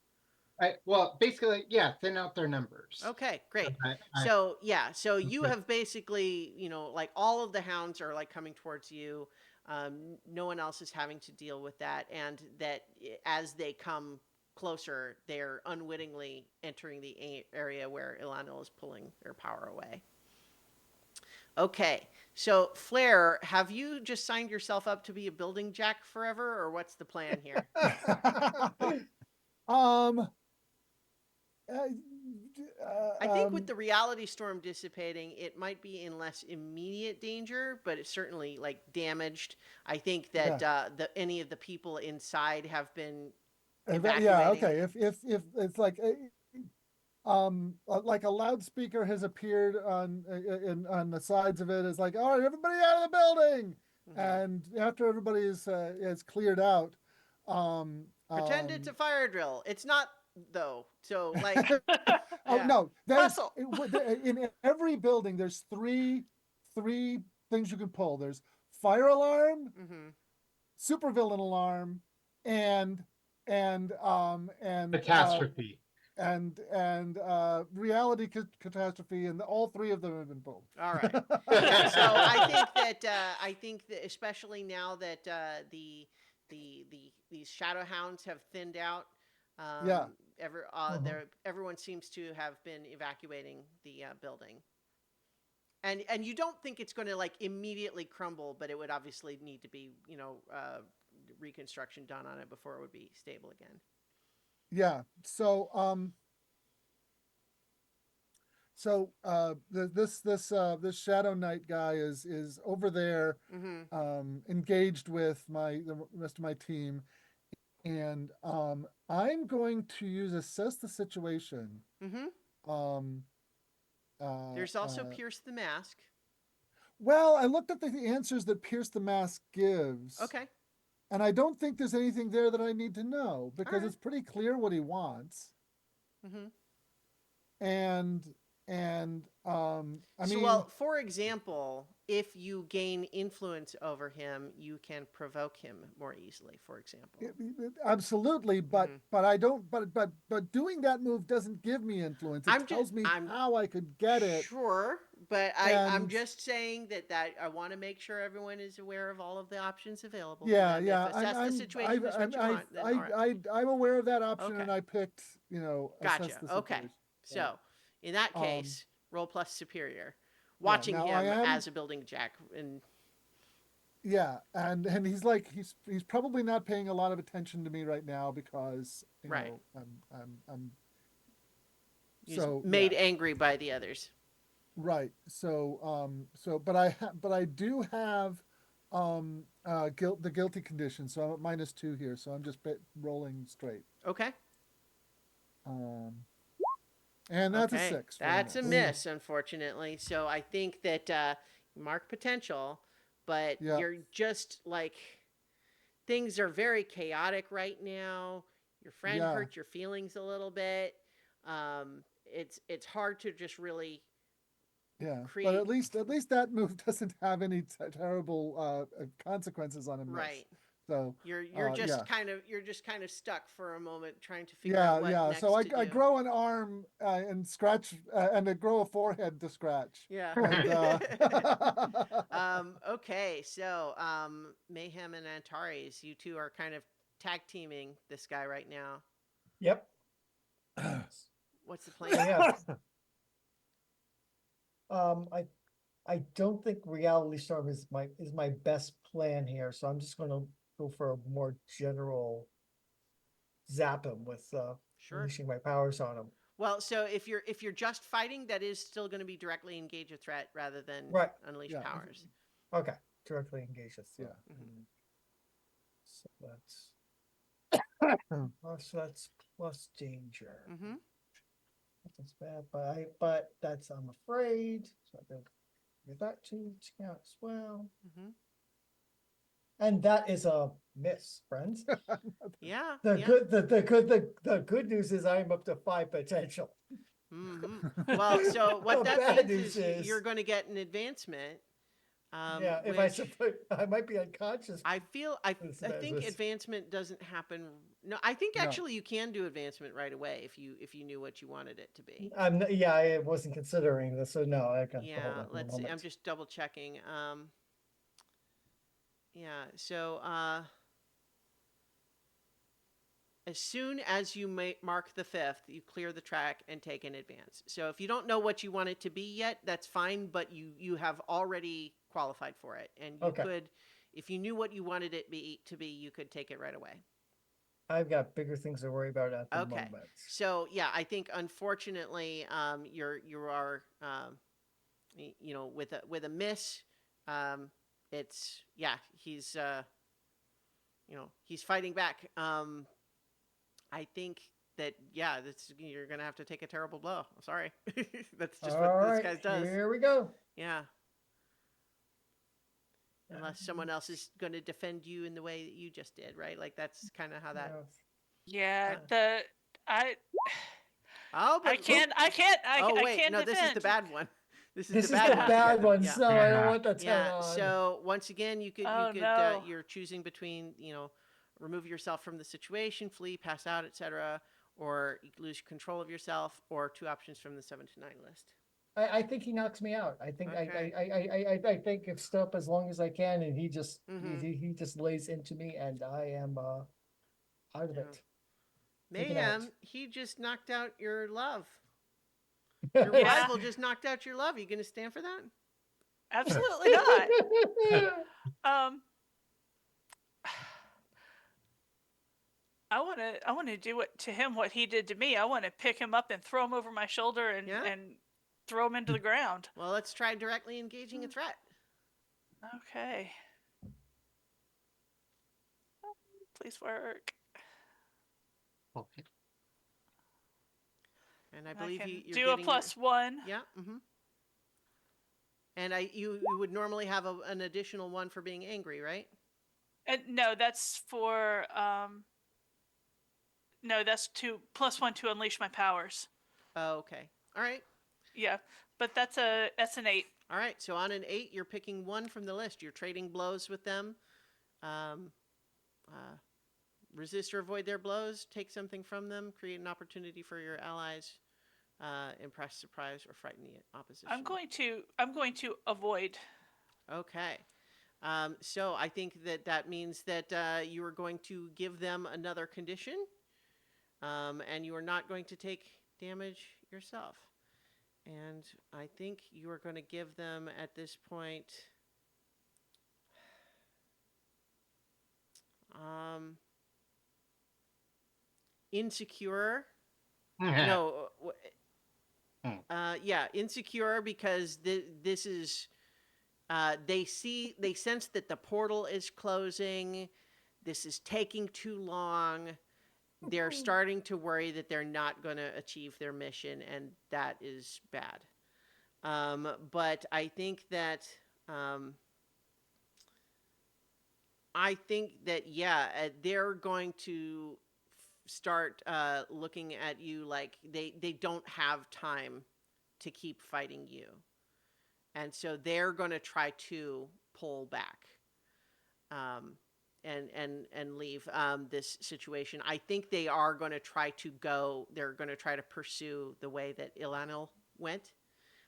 Well, basically, yeah, thin out their numbers. Okay, great. I- So yeah, so you Okay. have basically, like all of the hounds are like coming towards you. No one else is having to deal with that, and that as they come closer, they're unwittingly entering the area where Ilanil is pulling their power away. Okay, so Flair, have you just signed yourself up to be a building jack forever, or what's the plan here? um, I think with the reality storm dissipating, it might be in less immediate danger, but it's certainly like damaged. I think that any of the people inside have been evacuating. yeah, okay. If it's like like a loudspeaker has appeared on the sides of it, is like, all right, everybody out of the building. Mhm. And after everybody is cleared out, Pretend it's a fire drill. It's not though. So like, oh yeah. no, there's Hustle. in every building there's three things you can pull. There's fire alarm, Mhm. supervillain alarm, and Catastrophe. and reality catastrophe, and all three of them have been pulled. All right. Yeah, so I think that especially now that these shadow hounds have thinned out, Yeah. everyone seems to have been evacuating the building. And you don't think it's going to like immediately crumble, but it would obviously need to be, reconstruction done on it before it would be stable again. Yeah. So this Shadow Knight guy is over there, Mm-hmm. engaged with the rest of my team, and I'm going to assess the situation. Mm-hmm. There's also Pierce the Mask. Well, I looked at the answers that Pierce the Mask gives. Okay. And I don't think there's anything there that I need to know because right. it's pretty clear what he wants. Mm-hmm. I So, mean, well, for example, if you gain influence over him, you can provoke him more easily, for example. absolutely, but Mhm. but I don't. But doing that move doesn't give me influence. It I'm tells me I'm how I could get it. Sure, but I'm And just saying that I want to make sure everyone is aware of all of the options available yeah, to them. yeah, If assess the situation is what you want, then all right. I'm aware of that option, Okay. and I picked, assess Gotcha. the Okay. situation. So, in that Um, case, roll plus superior. Yeah, Watching now I him am. as a building jack and Yeah, and he's like he's probably not paying a lot of attention to me right now because Right. I'm he's so made yeah, angry by the others. right. But I do have the guilty condition, so I'm at -2 here, so I'm just rolling straight. Okay. Um, and that's a Okay. 6 for That's a miss. miss, unfortunately. So I think that mark potential, but Yeah. you're just like things are very chaotic right now. Your friend Yeah. hurt your feelings a little bit. It's hard to just really Yeah, but create at least that move doesn't have any terrible consequences on a miss. right. So You're yeah. you're just kind of stuck for a moment trying to figure out what Yeah. next So I to do. grow an arm and scratch, and I grow a forehead to scratch. Yeah. And Okay, so Mayhem and Antares, you two are kind of tag teaming this guy right now. Yep. What's the So, plan? yeah. I don't think Reality Storm is my best plan here, so I'm just gonna go for a more general zap him with Sure. unleashing my powers on him. Well, so if you're just fighting, that is still going to be directly engage a threat rather than Right. unleash Yeah. powers. Okay, directly engage us. Yeah. Mhm. So that's plus danger. Mm-hmm. That's bad, but that's I'm afraid. So I think with that to count as well. Mm-hmm. And that is a miss, friends. Yeah. The yeah. good news is I'm up to 5 potential. Mm-hmm. Well, so what The that bad means news is you're is- going to get an advancement. Yeah, if which I might be unconscious. I feel I This think is- advancement doesn't happen. No, I think No. actually you can do advancement right away if you knew what you wanted it to be. I wasn't considering this, so no, I can hold Yeah, on for a let's see. I'm moment. just double checking. Yeah, so as soon as you mark the 5th, you clear the track and take an advance. So if you don't know what you want it to be yet, that's fine, but you have already qualified for it, and you Okay. could, if you knew what you wanted it to be, you could take it right away. I've got bigger things to worry about at the Okay. moment. So yeah, I think unfortunately, you are, with a miss, it's he's he's fighting back. I think that you're gonna have to take a terrible blow. I'm sorry, that's just All what right, this guy does. here we go. Yeah. Unless someone else is going to defend you in the way that you just did, right? Like that's kind of how that. Yeah, Uh, Oh, but I can't I Oh wait, can't no, defend. this is the bad one. This This is the is bad the one. bad one, Yeah. so I don't Yeah. want that to Yeah. on. So once again, you could Oh, no. you're choosing between remove yourself from the situation, flee, pass out, etc., or you lose control of yourself, or 2 options from the 7 to 9 list. I think he knocks me out. I think Okay. I think if stop as long as I can, and he just Mhm. he just lays into me, and I am out of Yeah. it. Taken out. Mayhem, he just knocked out your love. Your Yeah. rival just knocked out your love. Are you going to stand for that? Absolutely not. I want to do to him what he did to me. I want to pick him up and throw him over my shoulder and Yeah. and throw him into the ground. Well, let's try directly engaging a threat. Okay. Please work. Okay. And I I believe can you're do a getting +1. Yeah. Mm-hmm. And you would normally have an additional one for being angry, right? And no, that's for no, that's to +1 to unleash my powers. Oh, okay. All right. Yeah, but that's an 8. All right. So on an 8, you're picking one from the list. You're trading blows with them. Um, resist or avoid their blows. Take something from them. Create an opportunity for your allies. Impress, surprise, or frighten the opposition. I'm going to avoid. Okay. So I think that means that you are going to give them another condition, and you are not going to take damage yourself. And I think you are going to give them at this point. Insecure. No. Yeah, insecure because this is. They sense that the portal is closing. This is taking too long. They're starting to worry that they're not going to achieve their mission, and that is bad. But I think that yeah, they're going to start looking at you like they don't have time to keep fighting you, and so they're going to try to pull back. And leave this situation. I think they are going to try to go. They're going to try to pursue the way that Ilanil went.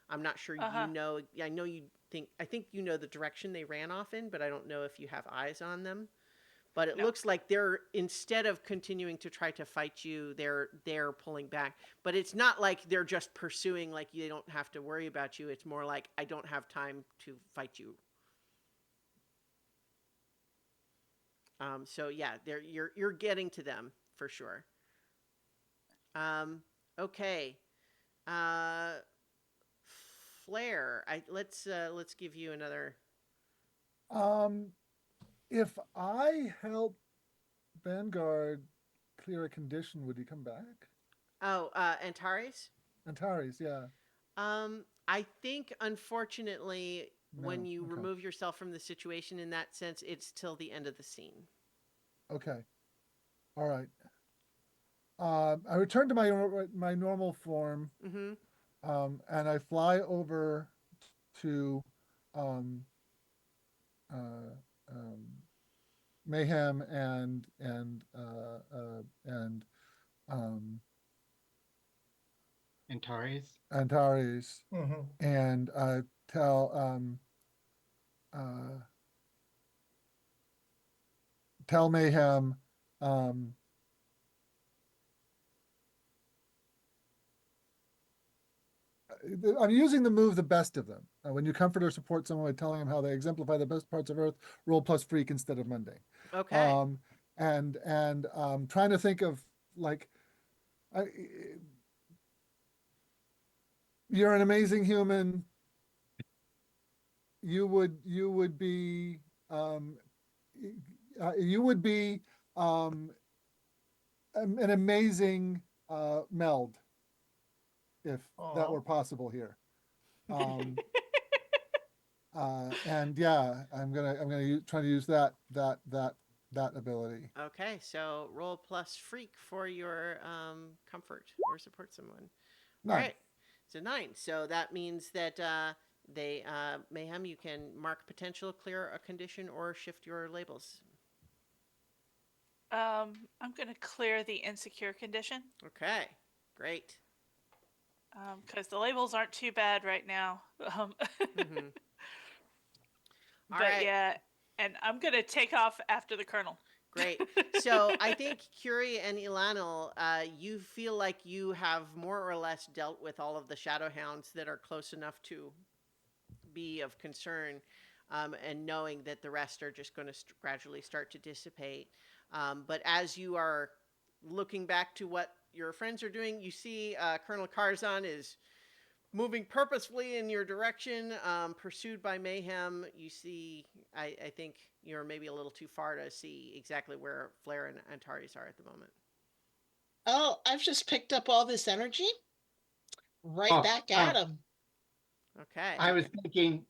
I'm not sure you know. I know you think. I think you know the direction they ran off in, but I don't know if you have eyes on them. But it looks like they're, instead of continuing to try to fight you, they're pulling back. But it's not like they're just pursuing. Like they don't have to worry about you. It's more like I don't have time to fight you. So yeah, you're getting to them for sure. Okay, Flare. Let's give you another. If I help Vanguard clear a condition, would he come back? Oh, Antares. Antares, yeah. I think unfortunately, when No, you okay. remove yourself from the situation in that sense, it's till the end of the scene. Okay. All right. I return to my normal form, Mm-hmm. and I fly over to um, uh, um, Mayhem and Antares. Antares, Mm-hmm. and uh, tell Mayhem um, I'm using the move the best of them. When you comfort or support someone by telling them how they exemplify the best parts of Earth, roll plus freak instead of mundane. Okay. And trying to think of like, you're an amazing human. You would be you would be an amazing meld if that were possible here. And yeah, I'm gonna try to use that ability. Okay. So roll plus freak for your comfort or support someone. Nice. All right. So 9. So that means that they Mayhem. You can mark potential, clear a condition, or shift your labels. I'm going to clear the insecure condition. Okay. Great. Because the labels aren't too bad right now. Mm-hmm. But right. yeah, and I'm going to take off after the Colonel. Great. So I think Curie and Ilanil, you feel like you have more or less dealt with all of the Shadowhounds that are close enough to be of concern, and knowing that the rest are just going to gradually start to dissipate. But as you are looking back to what your friends are doing, you see Colonel Karzan is moving purposefully in your direction, pursued by Mayhem. You see, I think you're maybe a little too far to see exactly where Flare and Antares are at the moment. Oh, I've just picked up all this energy. right Oh, back at him. Okay. I was thinking,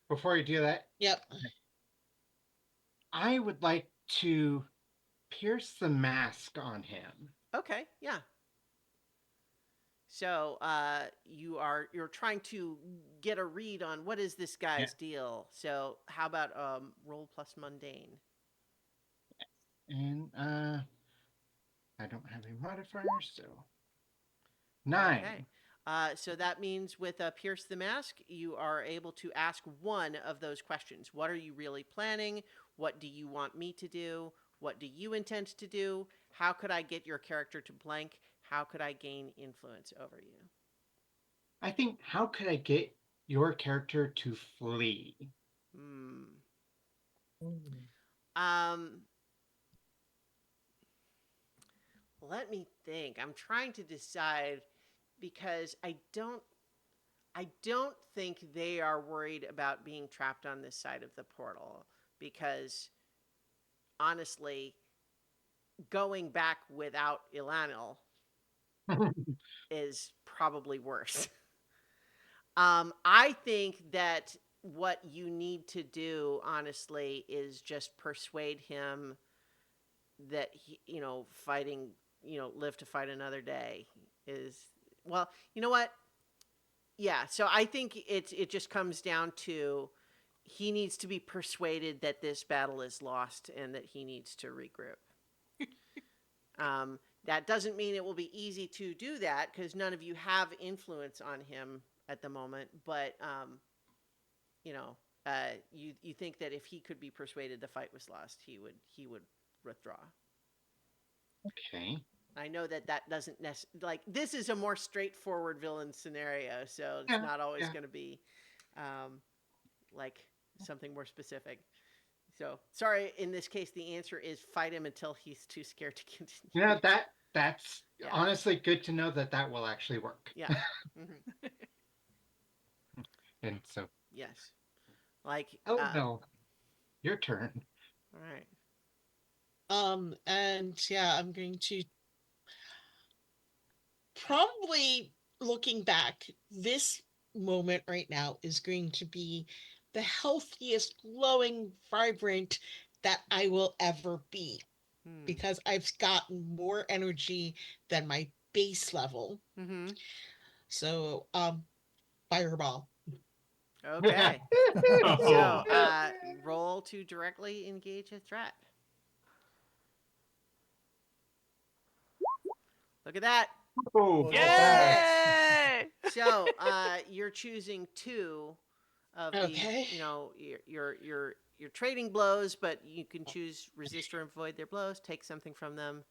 before you do that, Yep. I would like to pierce the mask on him. Okay. Yeah. So you're trying to get a read on what is this Yeah. guy's deal. So how about roll plus mundane? And I don't have a modifier, so 9. Okay. So that means with Pierce the Mask, you are able to ask one of those questions. What are you really planning? What do you want me to do? What do you intend to do? How could I get your character to blank? How could I gain influence over you? I think, how could I get your character to flee? Hmm. Mm. Um, let me think. I'm trying to decide because I don't think they are worried about being trapped on this side of the portal because honestly, going back without Ilanil is probably worse. I think that what you need to do, honestly, is just persuade him that he, fighting, live to fight another day is well. You know what? Yeah. So I think it just comes down to he needs to be persuaded that this battle is lost and that he needs to regroup. That doesn't mean it will be easy to do that because none of you have influence on him at the moment. But you know, you think that if he could be persuaded the fight was lost, he would withdraw. Okay. I know that doesn't like this is a more straightforward villain scenario, so it's Yeah, not always yeah. going to be like something more specific. So sorry, in this case, the answer is fight him until he's too scared to continue. You know, that's Yeah. honestly good to know that will actually work. Yeah. Hmm. And so, Yes. Like. oh no, your turn. All right. And yeah, I'm going to probably, looking back, this moment right now is going to be the healthiest, glowing, vibrant that I will ever be Hmm. because I've gotten more energy than my base level. Mm-hmm. So, fireball. Okay. Oh. So roll to directly engage a threat. Look at that. Oh, Look at Yay! So you're choosing two of the, Okay. you're trading blows, but you can choose resist or avoid their blows, take something from them,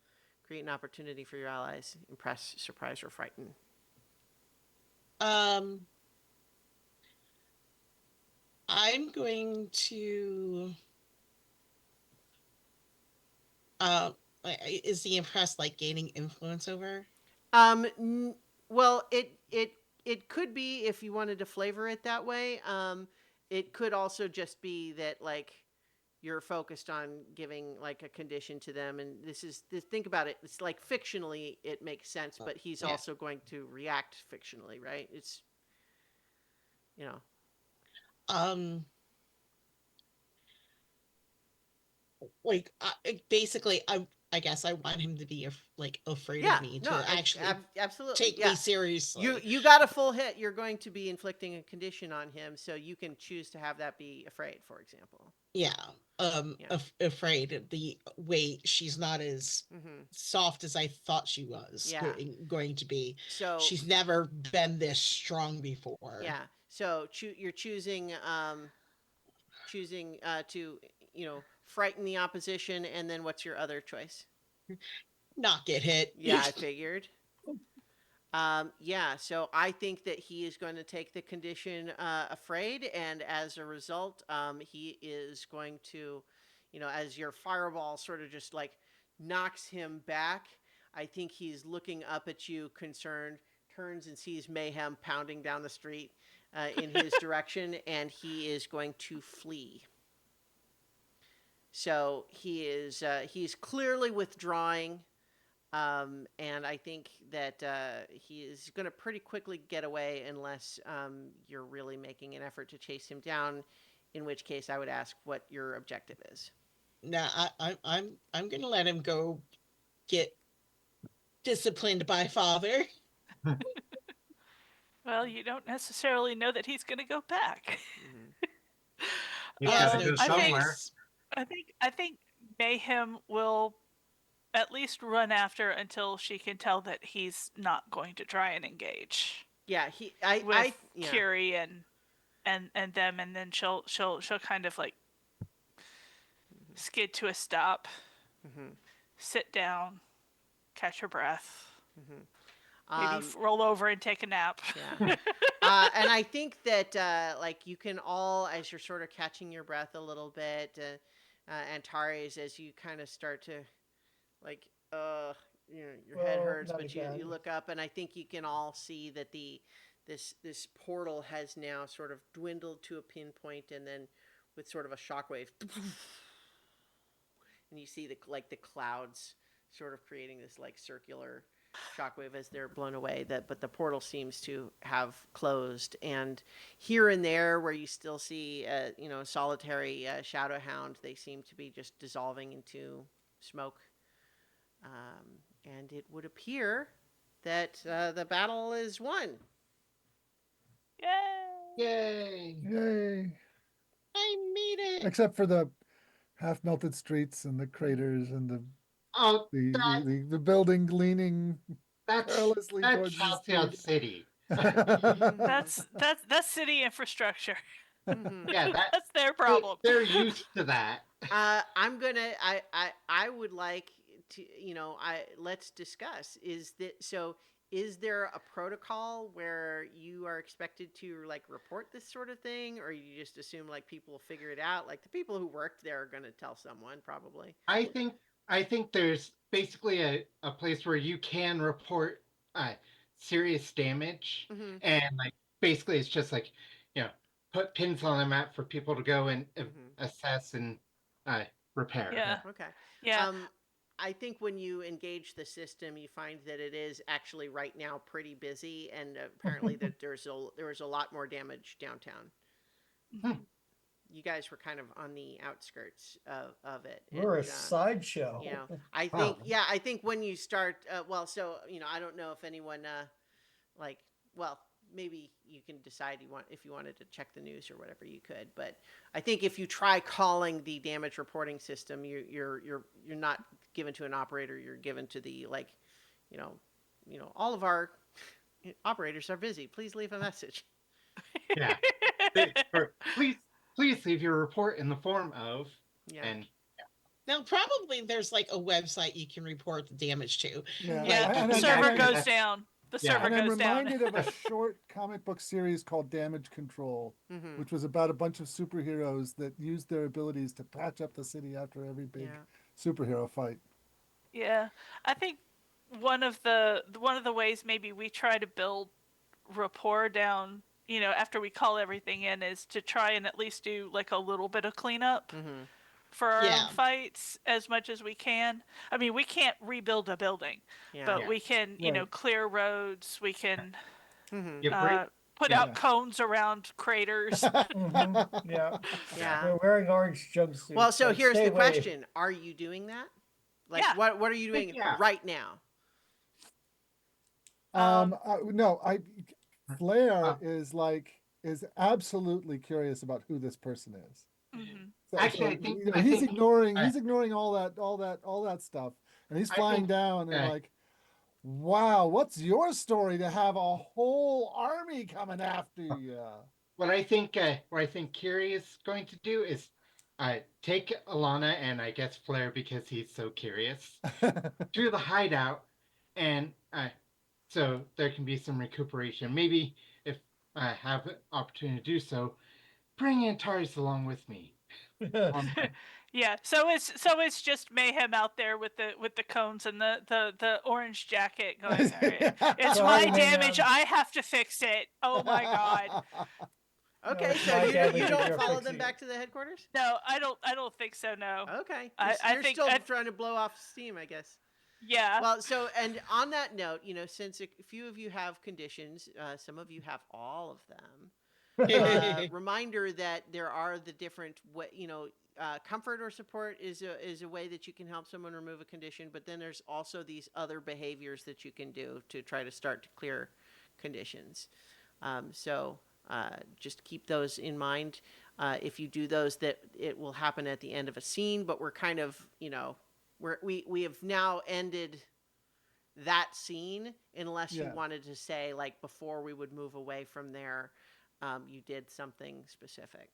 create an opportunity for your allies, impress, surprise, or frighten. I'm going to. Is the impress like gaining influence over? Well, it could be if you wanted to flavor it that way. It could also just be that like you're focused on giving like a condition to them, and think about it. It's like fictionally it makes sense, but he's Yeah. also going to react fictionally, right? It's Um, like basically, I guess I want him to be afraid yeah, of me no, to actually absolutely, take yeah. me seriously. You got a full hit. You're going to be inflicting a condition on him, so you can choose to have that be afraid, for example. Yeah. Yeah. Afraid of the way she's not as Mm-hmm. soft as I thought she was Yeah. going to be. So She's never been this strong before. yeah. So you're choosing to frighten the opposition, and then what's your other choice? Not get hit. Yeah, I figured. Yeah, so I think that he is going to take the condition afraid, and as a result, he is going to, as your fireball sort of just like knocks him back, I think he's looking up at you concerned, turns and sees mayhem pounding down the street in his direction, and he is going to flee. So he's clearly withdrawing. And I think that he is going to pretty quickly get away unless you're really making an effort to chase him down. In which case, I would ask what your objective is. Now I'm gonna let him go get disciplined by father. Well, you don't necessarily know that he's going to go back. He's Yes, gotta no go I think- somewhere. choice. I think Mayhem will at least run after until she can tell that he's not going to try and engage Yeah, with yeah. Curie and them, and then she'll kind of like skid to a stop, Mhm. sit down, catch her breath, maybe Um, roll over and take a nap. Yeah. And I think that like you can all, as you're sort of catching your breath a little bit, Antares, as you kind of start to like, your head Oh, hurts, not but you again. look up, and I think you can all see that this portal has now sort of dwindled to a pinpoint, and then with sort of a shockwave, and you see the clouds sort of creating this like circular shockwave as they're blown away. But the portal seems to have closed, and here and there where you still see solitary shadow hound, they seem to be just dissolving into smoke. And it would appear that the battle is won. Yay! Yay! Yay! I made it. Except for the half melted streets and the craters and Oh, that, the building leaning that's perilously that's towards the Southfield street. City. That's city infrastructure. Mhm. Yeah, That's their problem. they're used to that. I'm gonna. I would like to. Let's discuss. Is there a protocol where you are expected to like report this sort of thing, or you just assume like people will figure it out? Like the people who worked there are gonna tell someone probably. I think there's basically a place where you can report serious damage, Mm-hmm. and like basically it's just like you know put pins on the map for people to go and assess and repair. Yeah. Okay. Yeah. I think when you engage the system, you find that it is actually right now pretty busy, and apparently that there was a lot more damage downtown. You guys were kind of on the outskirts of it. We're a and, sideshow. I think, I think when you start, I don't know if anyone, maybe you can decide if you wanted to check the news or whatever, you could. But I think if you try calling the damage reporting system, you're not given to an operator. You're given to the all of our operators are busy. Please leave a message. Yeah. Or, please leave your report in the form of Yeah. and Now probably there's like a website you can report the damage to. Yeah, Yeah. and The I'm- server and goes that's- down. The yeah. server And I'm goes down. reminded of a short comic book series called Damage Control, Mm-hmm. which was about a bunch of superheroes that used their abilities to patch up the city after every big Yeah. superhero fight. Yeah, I think one of the ways maybe we try to build rapport down, after we call everything in, is to try and at least do like a little bit of cleanup Mm-hmm. for our Yeah. own fights as much as we can. I mean, we can't rebuild a building, Yeah. but Yeah. we can, Right. clear roads. We can Mm-hmm. you put Yeah. out cones around craters. Yeah. Yeah. We're wearing orange jumpsuits. Well, so here's stay the away. question: are you doing that? Like, Yeah. what are you doing Yeah. right now? No, Flair Uh, is absolutely curious about who this person is. Mhm. So, Actually, I think- I he's think- ignoring all that stuff, and he's I flying think- down and like, wow, what's your story to have a whole army coming after you? what I think Kiri is going to do is take Alana and I guess Flair because he's so curious to the hideout, and so there can be some recuperation. Maybe if I have an opportunity to do so, bring Antares along with me. Yeah, so it's just Mayhem out there with the cones and the orange jacket going. "All right, it's Sorry, my Mayhem. damage. I have to fix it. Oh my god. Okay, it's so my you damage, don't you're follow fixing them it. back to the headquarters? No, I don't think so. No. Okay, I you're think- still I- trying to blow off steam, I guess. Yeah. Well, so, and on that note, since a few of you have conditions, some of you have all of them. Reminder that there are the different way, comfort or support is a way that you can help someone remove a condition, but then there's also these other behaviors that you can do to try to start to clear conditions. So just keep those in mind. If you do those, that it will happen at the end of a scene, but we're kind of, we have now ended that scene, unless you Yeah. wanted to say, like, before we would move away from there, you did something specific.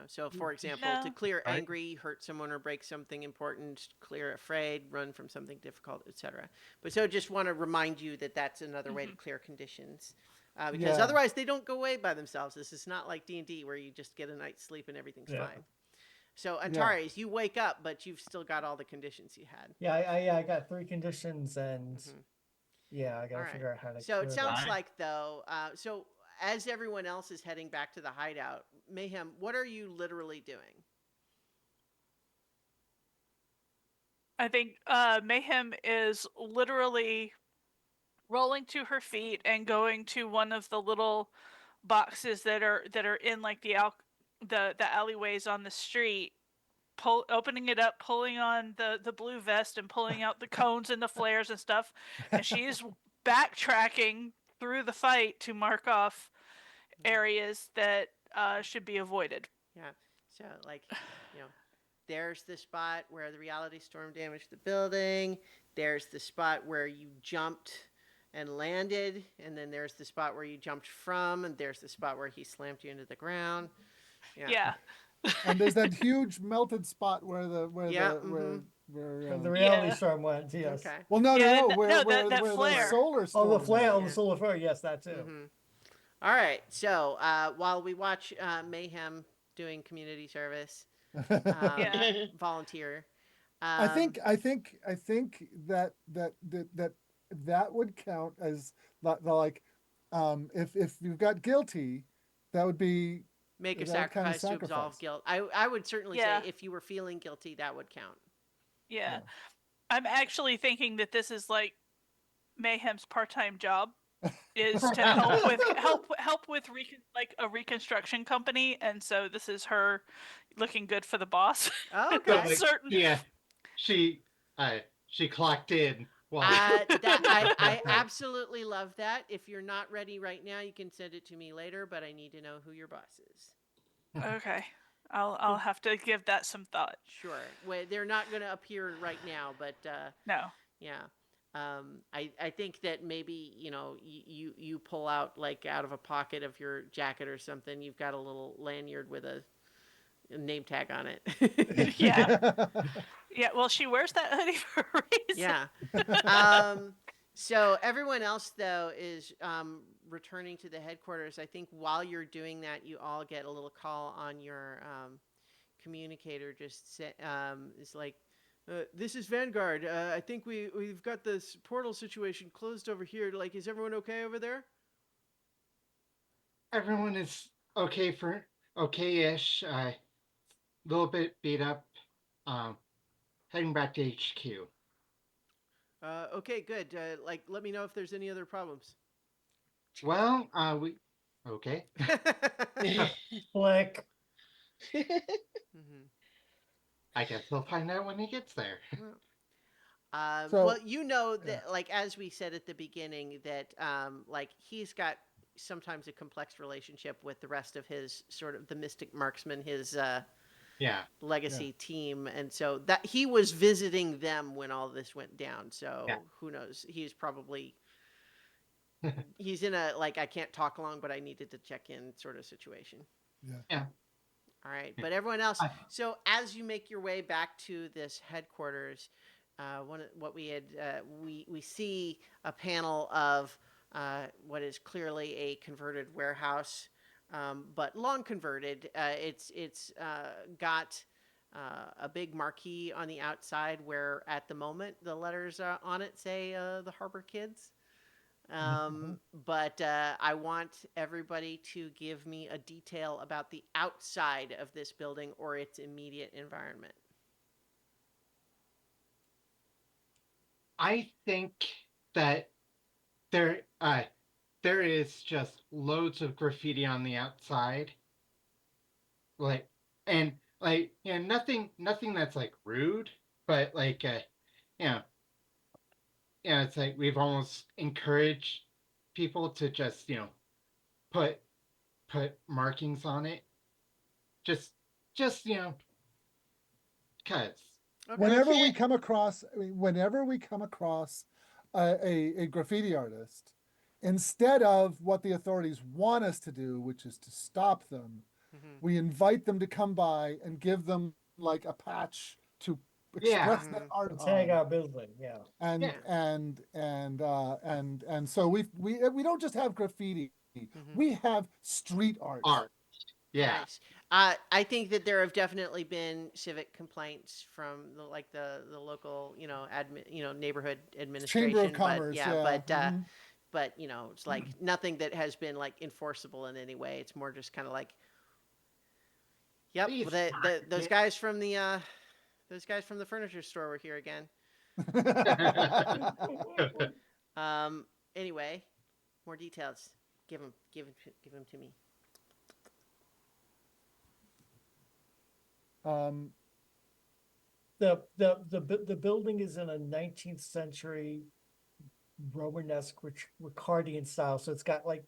So for example, to No. clear Right. angry, hurt someone or break something important, clear afraid, run from something difficult, etc. But so just want to remind you that that's another way to clear conditions. Because Yeah. otherwise they don't go away by themselves. This is not like D&D where you just get a night's sleep and everything's Yeah. fine. So Antares, you wake up, but you've still got all the conditions you had. Yeah, I got 3 conditions, and yeah, I gotta All right. figure out how to. So it clear sounds Right. like, though, so as everyone else is heading back to the hideout, Mayhem, what are you literally doing? I think Mayhem is literally rolling to her feet and going to one of the little boxes that are in like the alleyways on the street, opening it up, pulling on the blue vest and pulling out the cones and the flares and stuff, and she is backtracking through the fight to mark off areas that should be avoided. Yeah. So, like, there's the spot where the reality storm damaged the building. There's the spot where you jumped and landed. And then there's the spot where you jumped from. And there's the spot where he slammed you into the ground. Yeah. And there's that huge melted spot where the where Yeah, the where Where the uh, reality Yeah. storm went, yes. Okay. well no Yeah, no no, where no, where that where the flare. solar storm Oh, the went. flare, oh, Yeah. the solar flare, yes, that too. All right. So while we watch Mayhem doing community service, Yeah. volunteer. I think that would count as like if you've got guilty, that would be Make a that kind of sacrifice to absolve sacrifice. guilt. I would certainly Yeah. say if you were feeling guilty, that would count. Yeah. I'm actually thinking that this is like Mayhem's part-time job is to help with like a reconstruction company, and so this is her looking good for the boss. Oh, So, okay. like, Certain. yeah, she clocked in. Well, I absolutely love that. If you're not ready right now, you can send it to me later, but I need to know who your boss is. Okay. I'll have to give that some thought. Sure. Well, they're not going to appear right now, but No. yeah. I think that maybe, you pull out, like, out of a pocket of your jacket or something, you've got a little lanyard with a name tag on it. Yeah. Yeah, well, she wears that hoodie for a reason. Yeah. So everyone else, though, is returning to the headquarters. I think while you're doing that, you all get a little call on your communicator. Just it's like, this is Vanguard. I think we've got this portal situation closed over here. Like, is everyone okay over there? everyone is okay-ish. A little bit beat up. Heading back to HQ. Okay, good. Like, let me know if there's any other problems. Well, we okay. Flick. Mhm. I guess he'll find out when he gets there. So- Well, you know that, like, as we said at the beginning, that like, he's got sometimes a complex relationship with the rest of his sort of the Mystic Marksman, his Yeah. legacy team, and so that he was visiting them when all this went down. So Yeah. who knows? He's probably he's in a, like, I can't talk long, but I needed to check in sort of situation. Yeah. All right, but everyone else. I- So as you make your way back to this headquarters, what we had, we see a panel of what is clearly a converted warehouse, but long converted. It's got a big marquee on the outside where at the moment the letters on it say the Harbor Kids. But I want everybody to give me a detail about the outside of this building or its immediate environment. I think that there is just loads of graffiti on the outside, like, and like, nothing that's like rude, but like, you know, it's like we've almost encouraged people to just, put markings on it, just just cause. Okay. Whenever Okay. we come across, I mean, whenever we come across a graffiti artist, instead of what the authorities want us to do, which is to stop them, Mhm. we invite them to come by and give them like a patch to Yeah. express their Mhm. art Tag on. our building, yeah. And Yeah. and so we don't just have graffiti, Mhm. we have street art. Art. Yeah. Nice. I think that there have definitely been civic complaints from the local, neighborhood administration. Chamber of But Commerce, yeah, yeah. Mhm. but it's like nothing that has been like enforceable in any way. It's more just kind of like, yep, Please well, market those it. guys from the furniture store were here again. Um. Anyway, more details. Give them to me. um, The building is in a 19th century Romanesque Ricardian style. So it's got like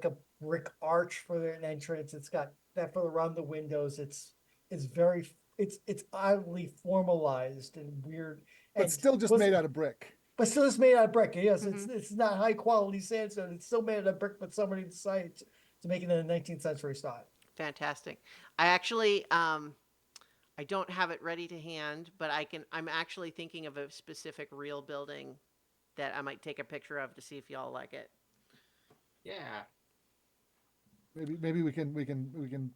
a brick arch for an entrance. It's got that for around the windows. It's very it's oddly formalized and weird but and still just was made out of brick. but still it's made out of brick. Yes, Mhm. it's not high quality sandstone. It's still made out of brick, but somebody decided to make it in the 19th century style. Fantastic. I actually I don't have it ready to hand, but I'm actually thinking of a specific real building that I might take a picture of to see if y'all like it. Yeah. Maybe we can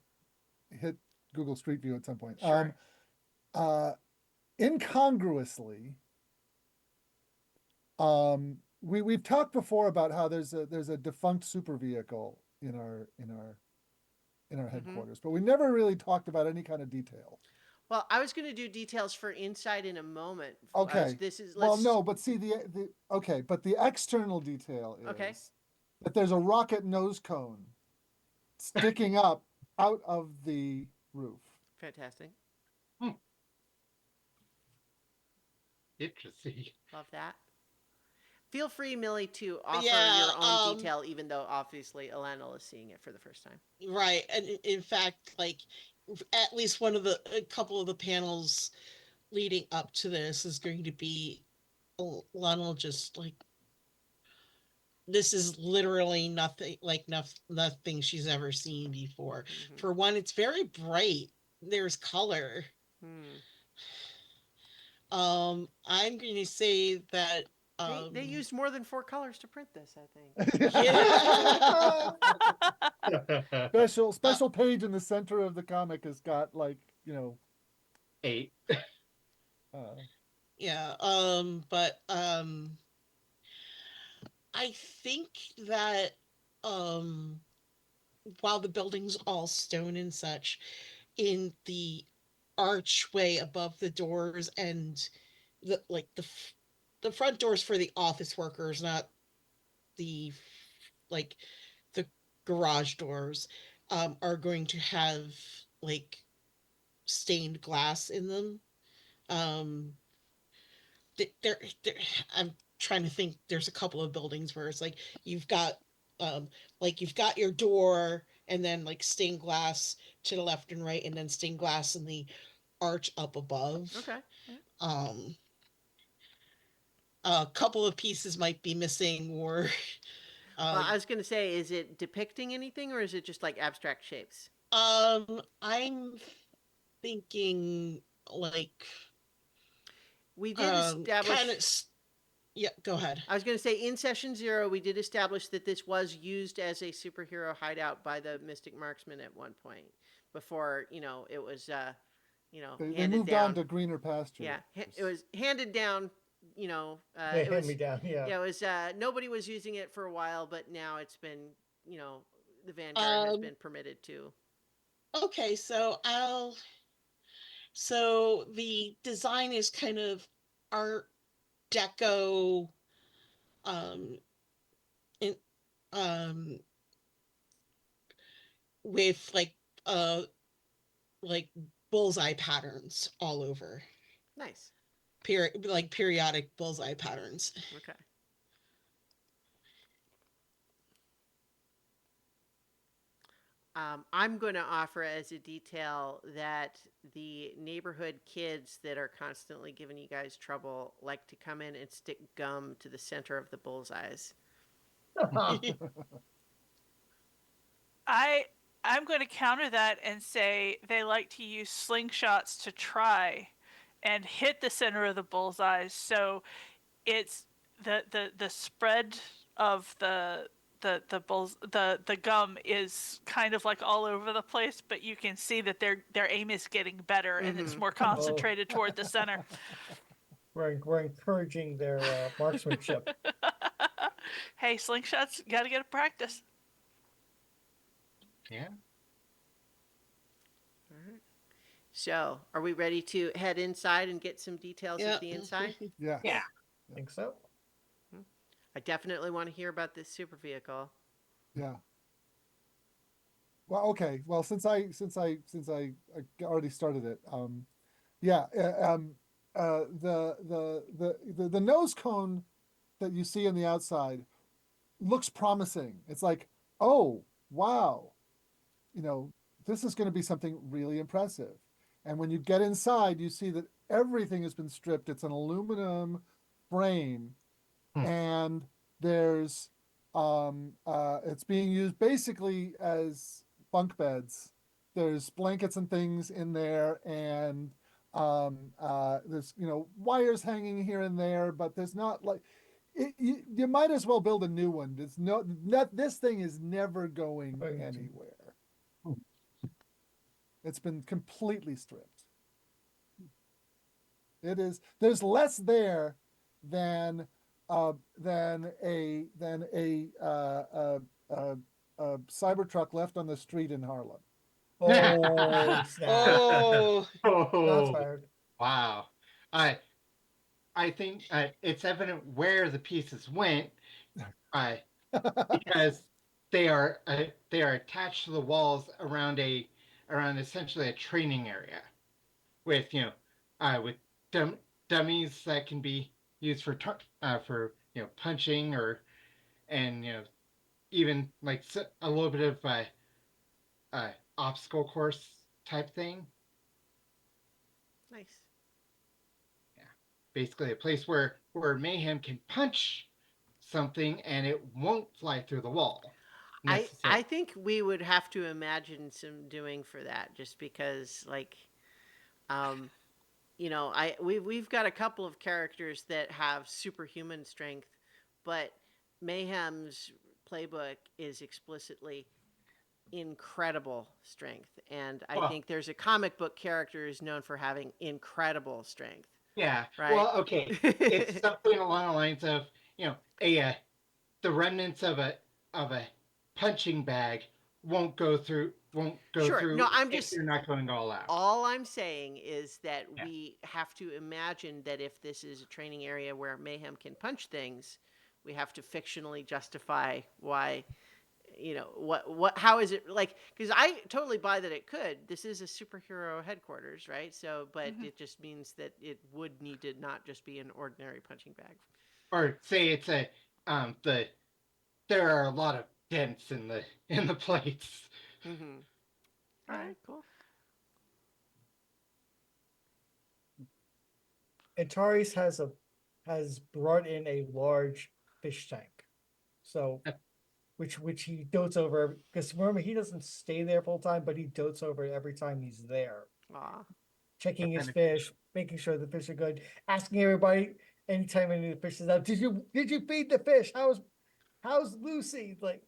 hit Google Street View at some point. Sure. Uh, incongruously, we've talked before about how there's a defunct super vehicle in our headquarters, but we never really talked about any kind of detail. Well, I was going to do details for inside in a moment. Okay. This is Well, let's no, but see the okay, but the external detail Okay. is that there's a rocket nose cone sticking up out of the roof. Fantastic. Interesting. Love that. Feel free, Millie, to offer Yeah, your own detail, even though obviously Elena is seeing it for the first time. right. And in fact, like at least a couple of the panels leading up to this is going to be Lionel just like, this is literally nothing like nothing she's ever seen before. Mhm. For one, it's very bright. There's color. Hmm. I'm going to say that They used more than 4 colors to print this, I think. yeah. Special page in the center of the comic has got like 8. uh, Yeah, but I think that um while the building's all stone and such, in the archway above the doors and the front doors for the office workers, not the like the garage doors, are going to have like stained glass in them. Um, there I'm trying to think. There's a couple of buildings where it's like you've got um you've got your door and then like stained glass to the left and right and then stained glass in the arch up above. Okay. Yeah. um a couple of pieces might be missing or Well, I was going to say, is it depicting anything or is it just like abstract shapes? I'm thinking like We did establish. kind of yeah, go ahead. I was going to say, in session 0, we did establish that this was used as a superhero hideout by the Mystic Marksman at one point before, it was, they handed moved down. on to greener pastures. Yeah, it was handed down. They It hand was. me down, yeah. Yeah, it was. Nobody was using it for a while, but now it's been. The Vanguard has been permitted to. Okay, so the design is kind of art deco, um, in, um, with like bullseye patterns all over. Nice. Periodic bullseye patterns. Okay. I'm going to offer as a detail that the neighborhood kids that are constantly giving you guys trouble like to come in and stick gum to the center of the bullseyes. I'm going to counter that and say they like to use slingshots to try and hit the center of the bullseyes. So it's the spread of the gum is kind of like all over the place, but you can see that their aim is getting better and it's more concentrated toward the center. We're encouraging their marksmanship. Hey, slingshots, got to get a practice. Yeah. All right. So, are we ready to head inside and get some details Yeah. of the inside? Yeah. Yeah. I think so. I definitely want to hear about this super vehicle. Yeah. Well, okay. Well, since I already started it, yeah. The nose cone that you see on the outside looks promising. It's like, oh wow, this is going to be something really impressive. And when you get inside, you see that everything has been stripped. It's an aluminum frame, and there's it's being used basically as bunk beds. There's blankets and things in there, and there's wires hanging here and there, but there's not like you might as well build a new one. It's this thing is never going anywhere. It's been completely stripped. It is. There's less there than a Cybertruck left on the street in Harlem. Oh, snap. Oh, Shots Oh, fired. wow. I think it's evident where the pieces went, because they are attached to the walls around essentially a training area, with with dummies that can be used for punching, and even like a little bit of obstacle course type thing. Nice. Basically a place where Mayhem can punch something and it won't fly through the wall. I think we would have to imagine some doing for that, just because we've got a couple of characters that have superhuman strength, but Mayhem's playbook is explicitly incredible strength, and I think there's a comic book character who's known for having incredible strength. Yeah. Right. Well, okay. It's something along the lines of the remnants of a punching bag won't go through. Sure. No, I'm if just. you're not going all out. All I'm saying is that we have to imagine that if this is a training area where Mayhem can punch things, we have to fictionally justify why. How is it like? Because I totally buy that it could. This is a superhero headquarters, right? So, but it just means that it would need to not just be an ordinary punching bag. Or say it's there are a lot of dents in the plates. Mm-hmm. All right, cool. Antares has brought in a large fish tank, so which he dotes over, because remember, he doesn't stay there full time, but he dotes over it every time he's there, Aw. checking his fish, making sure the fish are good, asking everybody anytime any of the fish is out, did you feed the fish? How's Lucy? Like,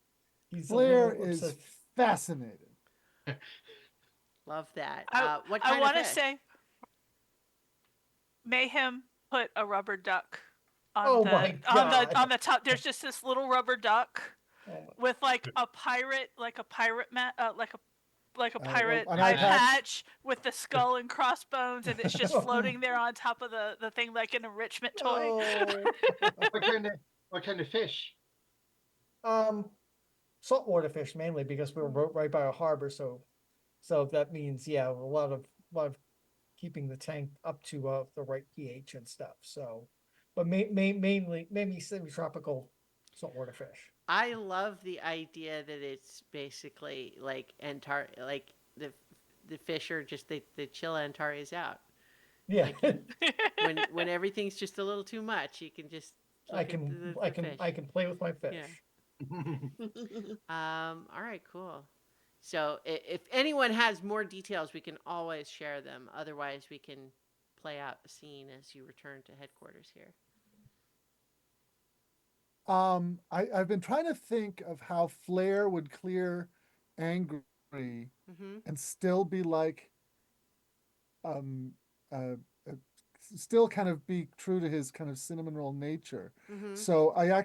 he's Blair is fascinated. Love that. What I kind want of to fish? say, Mayhem put a rubber duck on Oh the my on the top. There's just this little rubber duck Oh my- with like a pirate mat, like a like a Uh, pirate an eye eye patch? patch with the skull and crossbones, and it's just floating there on top of the thing like an enrichment toy. Oh. What kind of what kind of fish? Um, saltwater fish mainly because we're right by a harbor, so that means, yeah, a lot of keeping the tank up to the right pH and stuff. So, but mainly semi-tropical saltwater fish. I love the idea that it's basically like like the fish are just they chill Antares out. Yeah, Like when everything's just a little too much, you can just I look at can the I can fish. I can play with my fish. All right, cool. So if anyone has more details, we can always share them. Otherwise, we can play out the scene as you return to headquarters here. I've been trying to think of how Flair would clear angry Mm-hmm. and still be like, um, uh, uh, still kind of be true to his kind of cinnamon roll nature. Mm-hmm. So I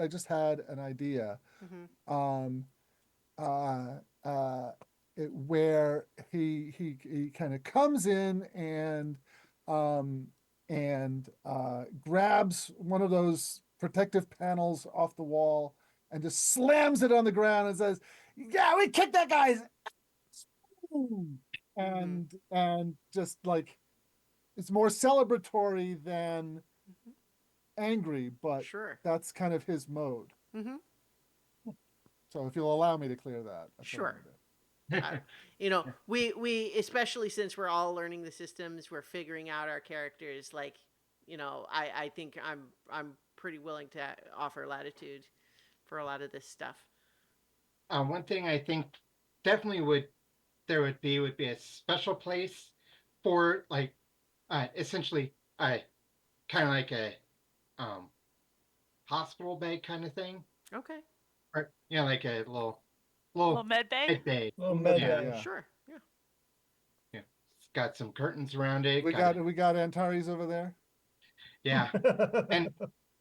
just had an idea. Mm-hmm. Um, uh, uh, where he kind of comes in um, and grabs one of those protective panels off the wall and just slams it on the ground and says, "Yeah, we kicked that guy's ass." And just like it's more celebratory than angry, but Sure. that's kind of his mode. Mm-hmm. So if you'll allow me to clear that, that's what I'm Sure. gonna do. We especially since we're all learning the systems, we're figuring out our characters. Like, I think I'm pretty willing to offer latitude for a lot of this stuff. One thing I think definitely would be a special place for like essentially kind of like a um hospital bed kind of thing, Okay. or like a little Little med bay. bed bay. Little med med bay, bay. yeah. Sure. Yeah. Yeah, it's got some curtains around it. We got Antares over there. Yeah,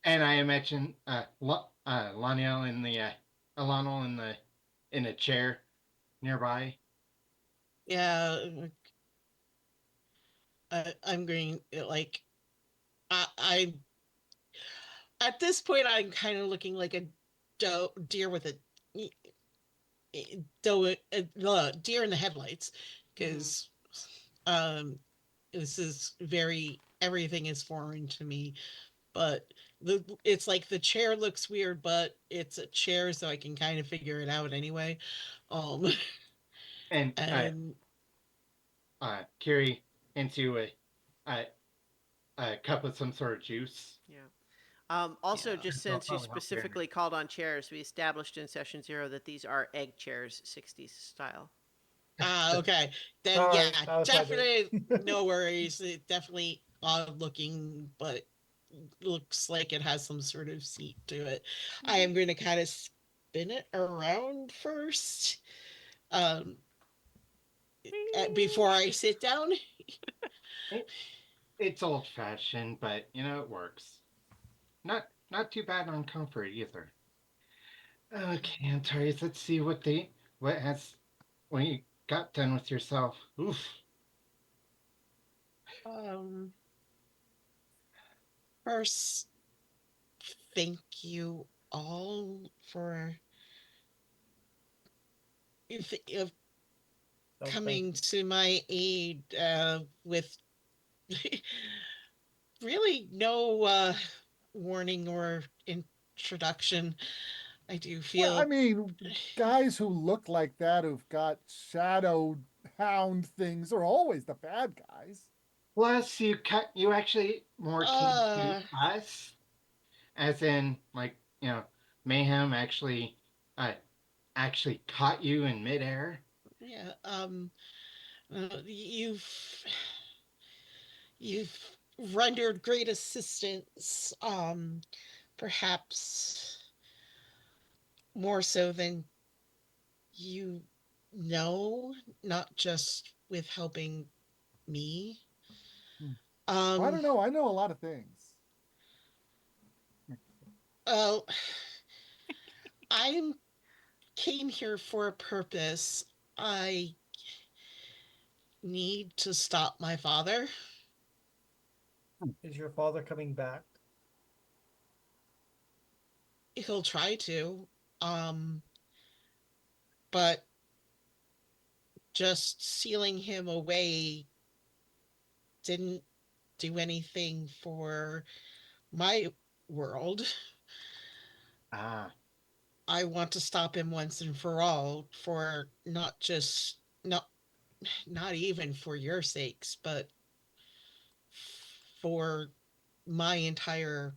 and I imagine Lionel in the Lionel in a chair nearby. Yeah, I'm going like I at this point I'm kind of looking like a deer with a deer in the headlights because this is everything is foreign to me, but it's like the chair looks weird, but it's a chair, so I can kind of figure it out anyway. Um, And and carry into a cup of some sort of juice. Yeah. Also, Yeah. just That'll since you probably help there. specifically called on chairs, we established in session 0 that these are egg chairs, 60s style. Okay, then Sorry, yeah, that was my bad. definitely no worries. It definitely odd looking, but looks like it has some sort of seat to it. I am going to kind of spin it around first, before I sit down. It's old fashioned, but it works. Not too bad on comfort either. Okay, Antares, let's see when you got done with yourself. Oof. Um, First, thank you all for Oh, coming to my aid with really no warning or introduction. I do feel. Well, I mean, guys who look like that who've got shadow hound things are always the bad guys. Plus, you actually more came Uh, to us, as in like mayhem uh actually caught you in midair. yeah. You've rendered great assistance. Perhaps more so than you know, not just with helping me. Well, I don't know. I know a lot of things. Oh, I came here for a purpose. I need to stop my father. Is your father coming back? He'll try to. Um, but just sealing him away didn't do anything for my world. Ah, I want to stop him once and for all, for not just not even for your sakes, but for my entire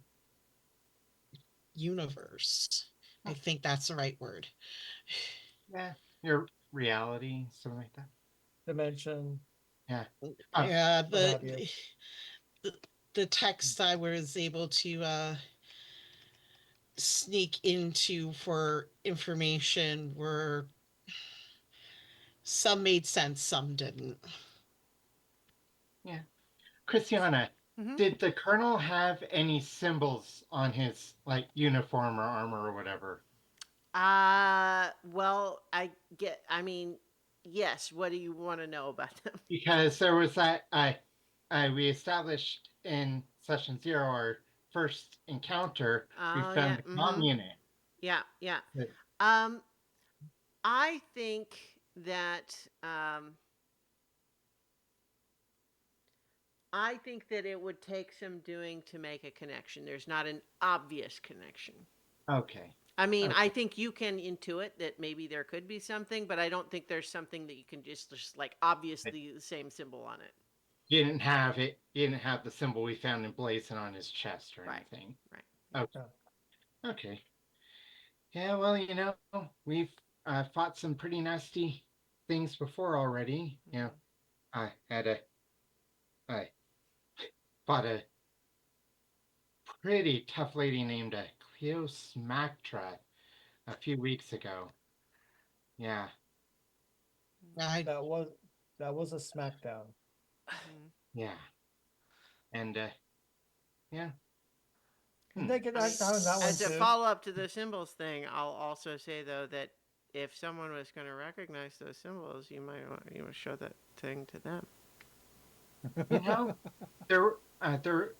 universe. I think that's the right word. yeah, your reality, something like that. Dimension, Yeah. Yeah, what have you? the the text I was able to sneak into for information were some made sense, some didn't. Yeah. Christiana, Mhm. did the colonel have any symbols on his like uniform or armor or whatever? Well, I mean, yes. What do you want to know about them? Because there was that we established in session 0 our first encounter. We Oh, yeah. found the Mm-hmm. communist. Yeah, yeah. That- Um, I think that I think that it would take some doing to make a connection. There's not an obvious connection. Okay. I mean, I Okay. think you can intuit that maybe there could be something, but I don't think there's something that you can just like obviously the same symbol on it. You didn't have it. You didn't have the symbol we found in Blazon on his chest or Right. anything. Right. Okay. Yeah. Okay. Yeah. Well, we've fought some pretty nasty things before already. I had a I fought a pretty tough lady named Cleosmactra a few weeks ago. Yeah. I That was a smackdown. Mhm. Yeah. And yeah. Did Hmm. they get I mean, knocked down in that one as a too? follow up to the symbols thing, I'll also say though that if someone was going to recognize those symbols, you would show that thing to them. You know, there there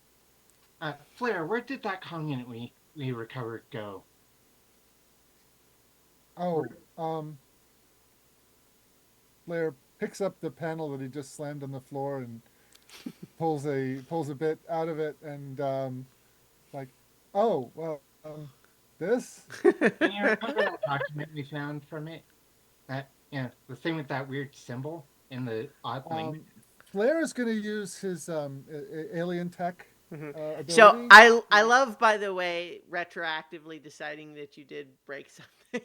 Flair, where did that commune we recovered go? Oh, Blair picks up the panel that he just slammed on the floor and pulls a bit out of it and like, oh well, this. Can you remember that document we found from it? That the thing with that weird symbol in the odd language. Um, Flair is going to use his alien tech Mhm. So ability. I love, by the way, retroactively deciding that you did break something.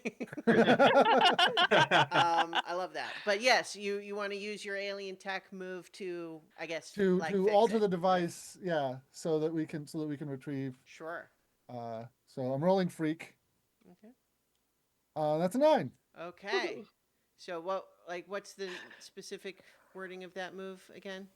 I love that. But yes, you want to use your alien tech move to, I guess, to like to fix alter it, the right? device, yeah, so that we can retrieve. Sure. So I'm rolling freak. Okay. That's a 9. Okay. So what's the specific wording of that move again?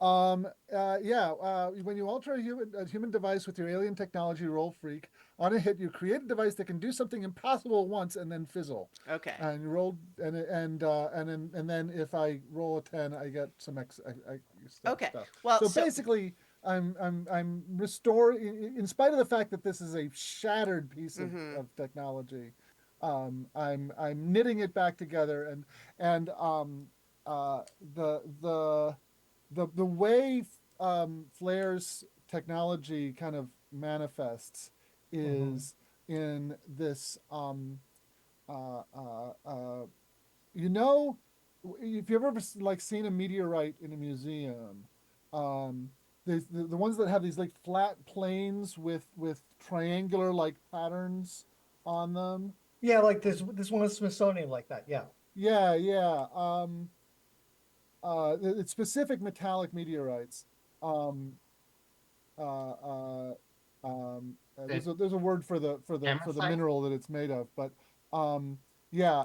Yeah. When you alter a human device with your alien technology, roll freak. On a hit, you create a device that can do something impossible once and then fizzle. Okay. And you roll, and then if I roll a 10, I get some Okay. stuff. Well, So so basically, I'm restoring, in spite of the fact that this is a shattered piece Mhm. of technology. I'm knitting it back together, and uh, the the the way Flair's technology kind of manifests is in this uh, uh, you know, if you've ever like seen a meteorite in a museum, um, the ones that have these like flat planes with triangular like patterns on them. Yeah, like this one is Smithsonian like that. Yeah. Yeah, yeah. It's specific metallic meteorites. Um, uh, uh, The there's a word for the Amosite? mineral that it's made of, but yeah,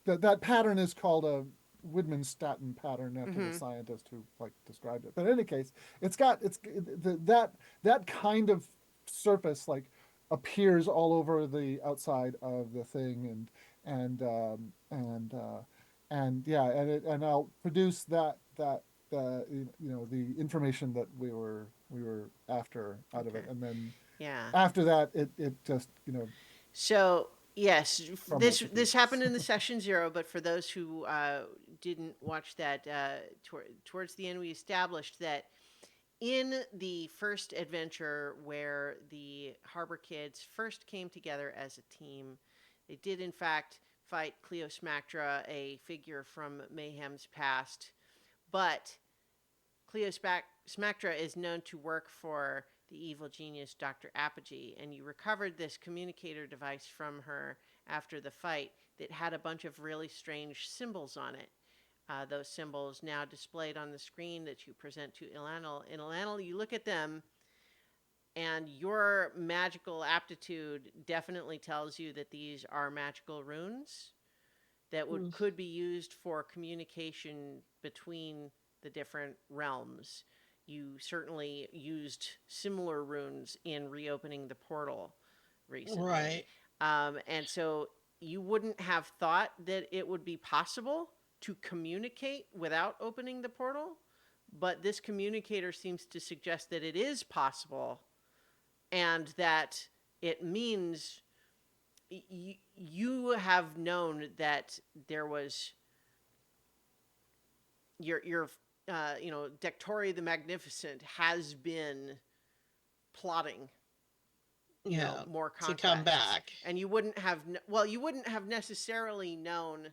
that pattern is called a Widmanstatten pattern after the Mhm. scientist who like described it. But in any case, that kind of surface like appears all over the outside of the thing, and um, and uh, yeah, and I'll produce that the information that we were after out of it, Okay. and then Yeah. after that it just So yes, crumbled this to this pieces. happened in the session zero, but for those who didn't watch that, towards the end, we established that in the first adventure where the Harbor Kids first came together as a team, they did in fact fight Cleosmactra, a figure from Mayhem's past, but Cleosmactra is known to work for the evil genius Dr. Apogee, and you recovered this communicator device from her after the fight that had a bunch of really strange symbols on it. Those symbols now displayed on the screen that you present to Ilanil. In Ilanil, you look at them, and your magical aptitude definitely tells you that these are magical runes that Mm. could be used for communication between the different realms. You certainly used similar runes in reopening the portal recently. Right. And so you wouldn't have thought that it would be possible to communicate without opening the portal, but this communicator seems to suggest that it is possible and that it means you have known that there was your Dectoria the Magnificent has been plotting Yeah. more To come conquests, back. and you wouldn't have necessarily known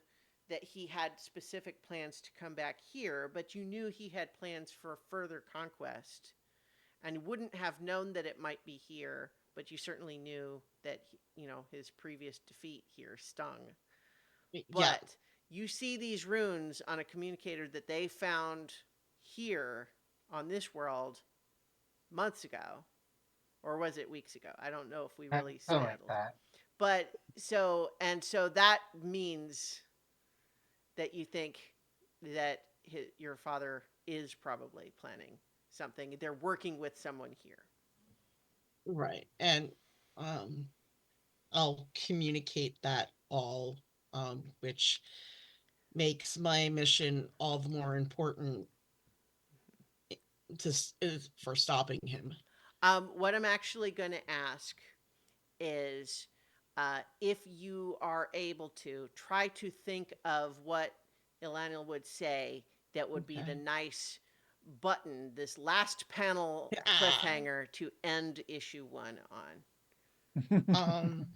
that he had specific plans to come back here, but you knew he had plans for further conquest, and you wouldn't have known that it might be here, but you certainly knew that his previous defeat here stung. Yeah. But you see these runes on a communicator that they found here on this world months ago, or was it weeks ago? I don't know if we really Something like settled. that. But so that means that you think that your father is probably planning something. They're working with someone here. Right. And um I'll communicate that all, which makes my mission all the more important for stopping him. What I'm actually going to ask is if you are able to try to think of what Ilanil would say that would be the Okay. nice button, this last panel cliffhanger to end issue 1 on. Um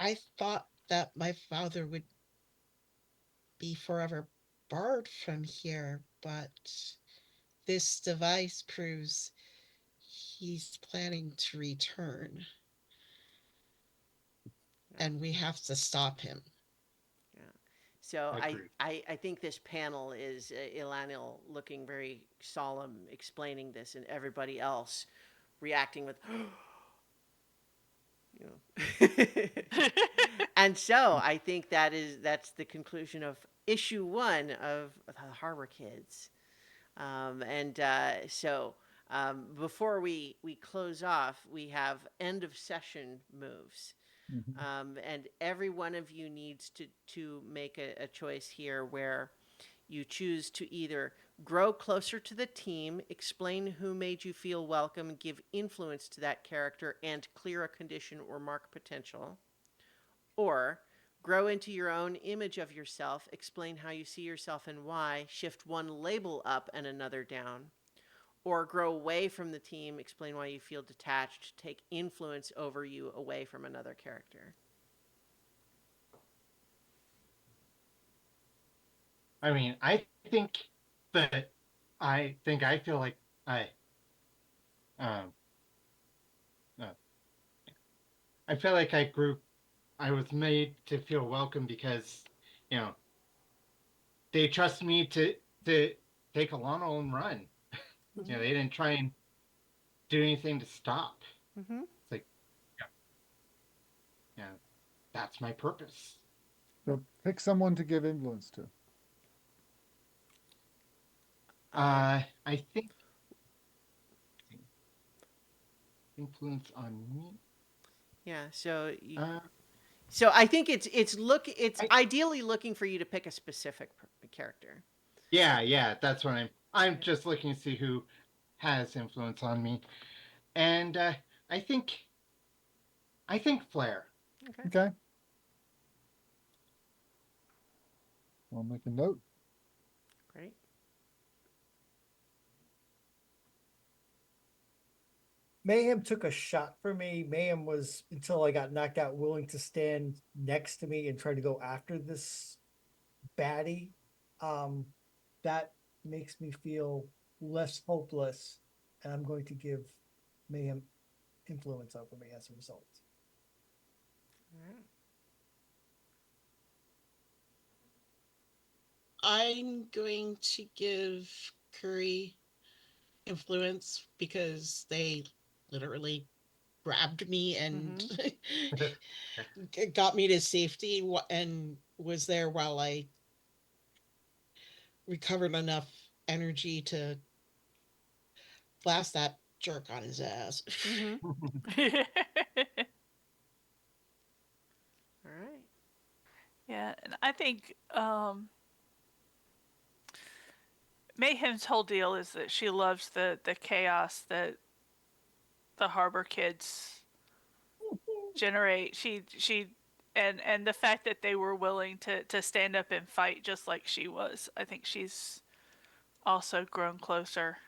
I thought that my father would be forever barred from here, but this device proves he's planning to return, and we have to stop him. Yeah. So Agreed. I think this panel is Ilanil looking very solemn, explaining this, and everybody else reacting with, and so I think that's the conclusion of issue 1 of the Harbor Kids. Before we close off, we have end of session moves. And every one of you needs to make a choice here where you choose to either grow closer to the team, explain who made you feel welcome, give influence to that character, and clear a condition or mark potential, or grow into your own image of yourself, explain how you see yourself and why, shift one label up and another down, or grow away from the team, explain why you feel detached, take influence over you away from another character. I mean, I think I feel like um uh, I feel like I was made to feel welcome because you know they trust me to take Alano and run. You know, they didn't try and do anything to stop. Mm-hmm. It's like, yeah, that's my purpose. So pick someone to give influence to. I think influence on me. Yeah. So you, Uh, so I think it's I- ideally looking for you to pick a specific character. yeah, that's what I'm Yeah. just looking to see who has influence on me, and I think I think Flair. Okay. Okay. I'll make a note. Great. Mayhem took a shot for me. Mayhem was, until I got knocked out, willing to stand next to me and try to go after this baddie. That makes me feel less hopeless, and I'm going to give Mayhem influence over me as a result. All right. I'm going to give Curry influence because they literally grabbed me and got me to safety and was there while I recovered enough energy to blast that jerk on his ass. Mm-hmm. All right. Yeah, and I think Mayhem's whole deal is that she loves the chaos that the harbor kids generate. She and the fact that they were willing to stand up and fight just like she was. I think she's also grown closer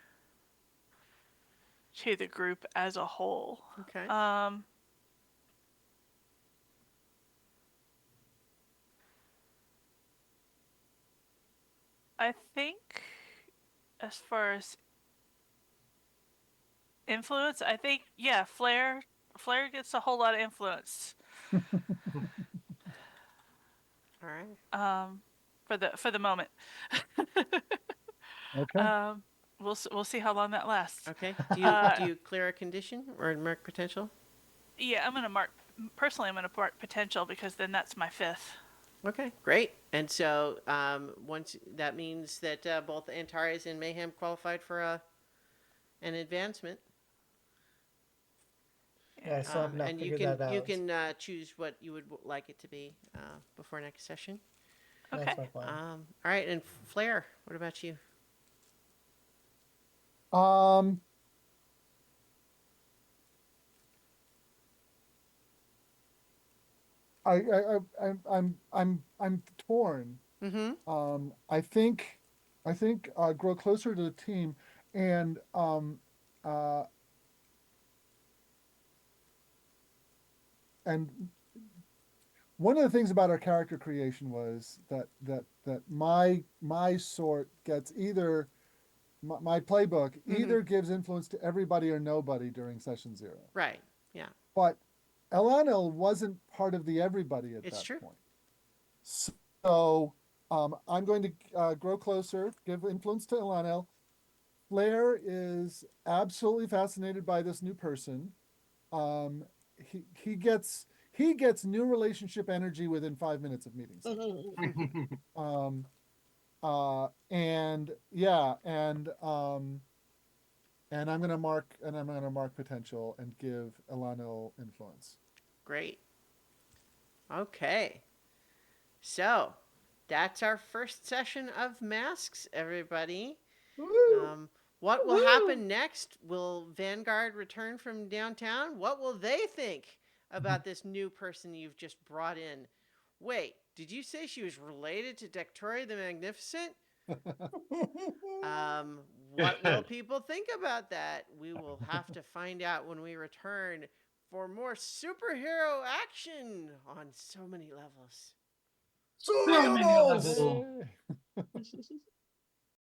to the group as a whole. Okay. I think as far as influence, I think yeah, Flair gets a whole lot of influence. All right. For the moment. Okay. We'll see how long that lasts. Okay. Do you clear a condition or mark potential? Yeah, I'm gonna mark potential because then that's my fifth. Okay, great. And so once that means that both Antares and Mayhem qualified for an advancement. Yeah, I still have not And you figured that you out. can choose what you would like it to be before next session. Okay. That's my plan. All right, and Flair, what about you? Um, I'm torn. Mm-hmm. I think grow closer to the team, and uh, and one of the things about our character creation was that my sort gets either my playbook either gives influence to everybody or nobody during session 0. Right. Yeah. But Elanil wasn't part of the everybody at It's that true. point. So I'm going to grow closer, give influence to Elanil. Flair is absolutely fascinated by this new person. He gets new relationship energy within 5 minutes of meeting someone. And yeah, and I'm gonna mark potential and give Elanil influence. Great. Okay. So that's our first session of masks, everybody. What will happen next? Will Vanguard return from downtown? What will they think about this new person you've just brought in? Wait, did you say she was related to Dectoria the Magnificent? What will people think about that? We will have to find out when we return for more superhero action on so many levels. So many levels! Levels. Yay.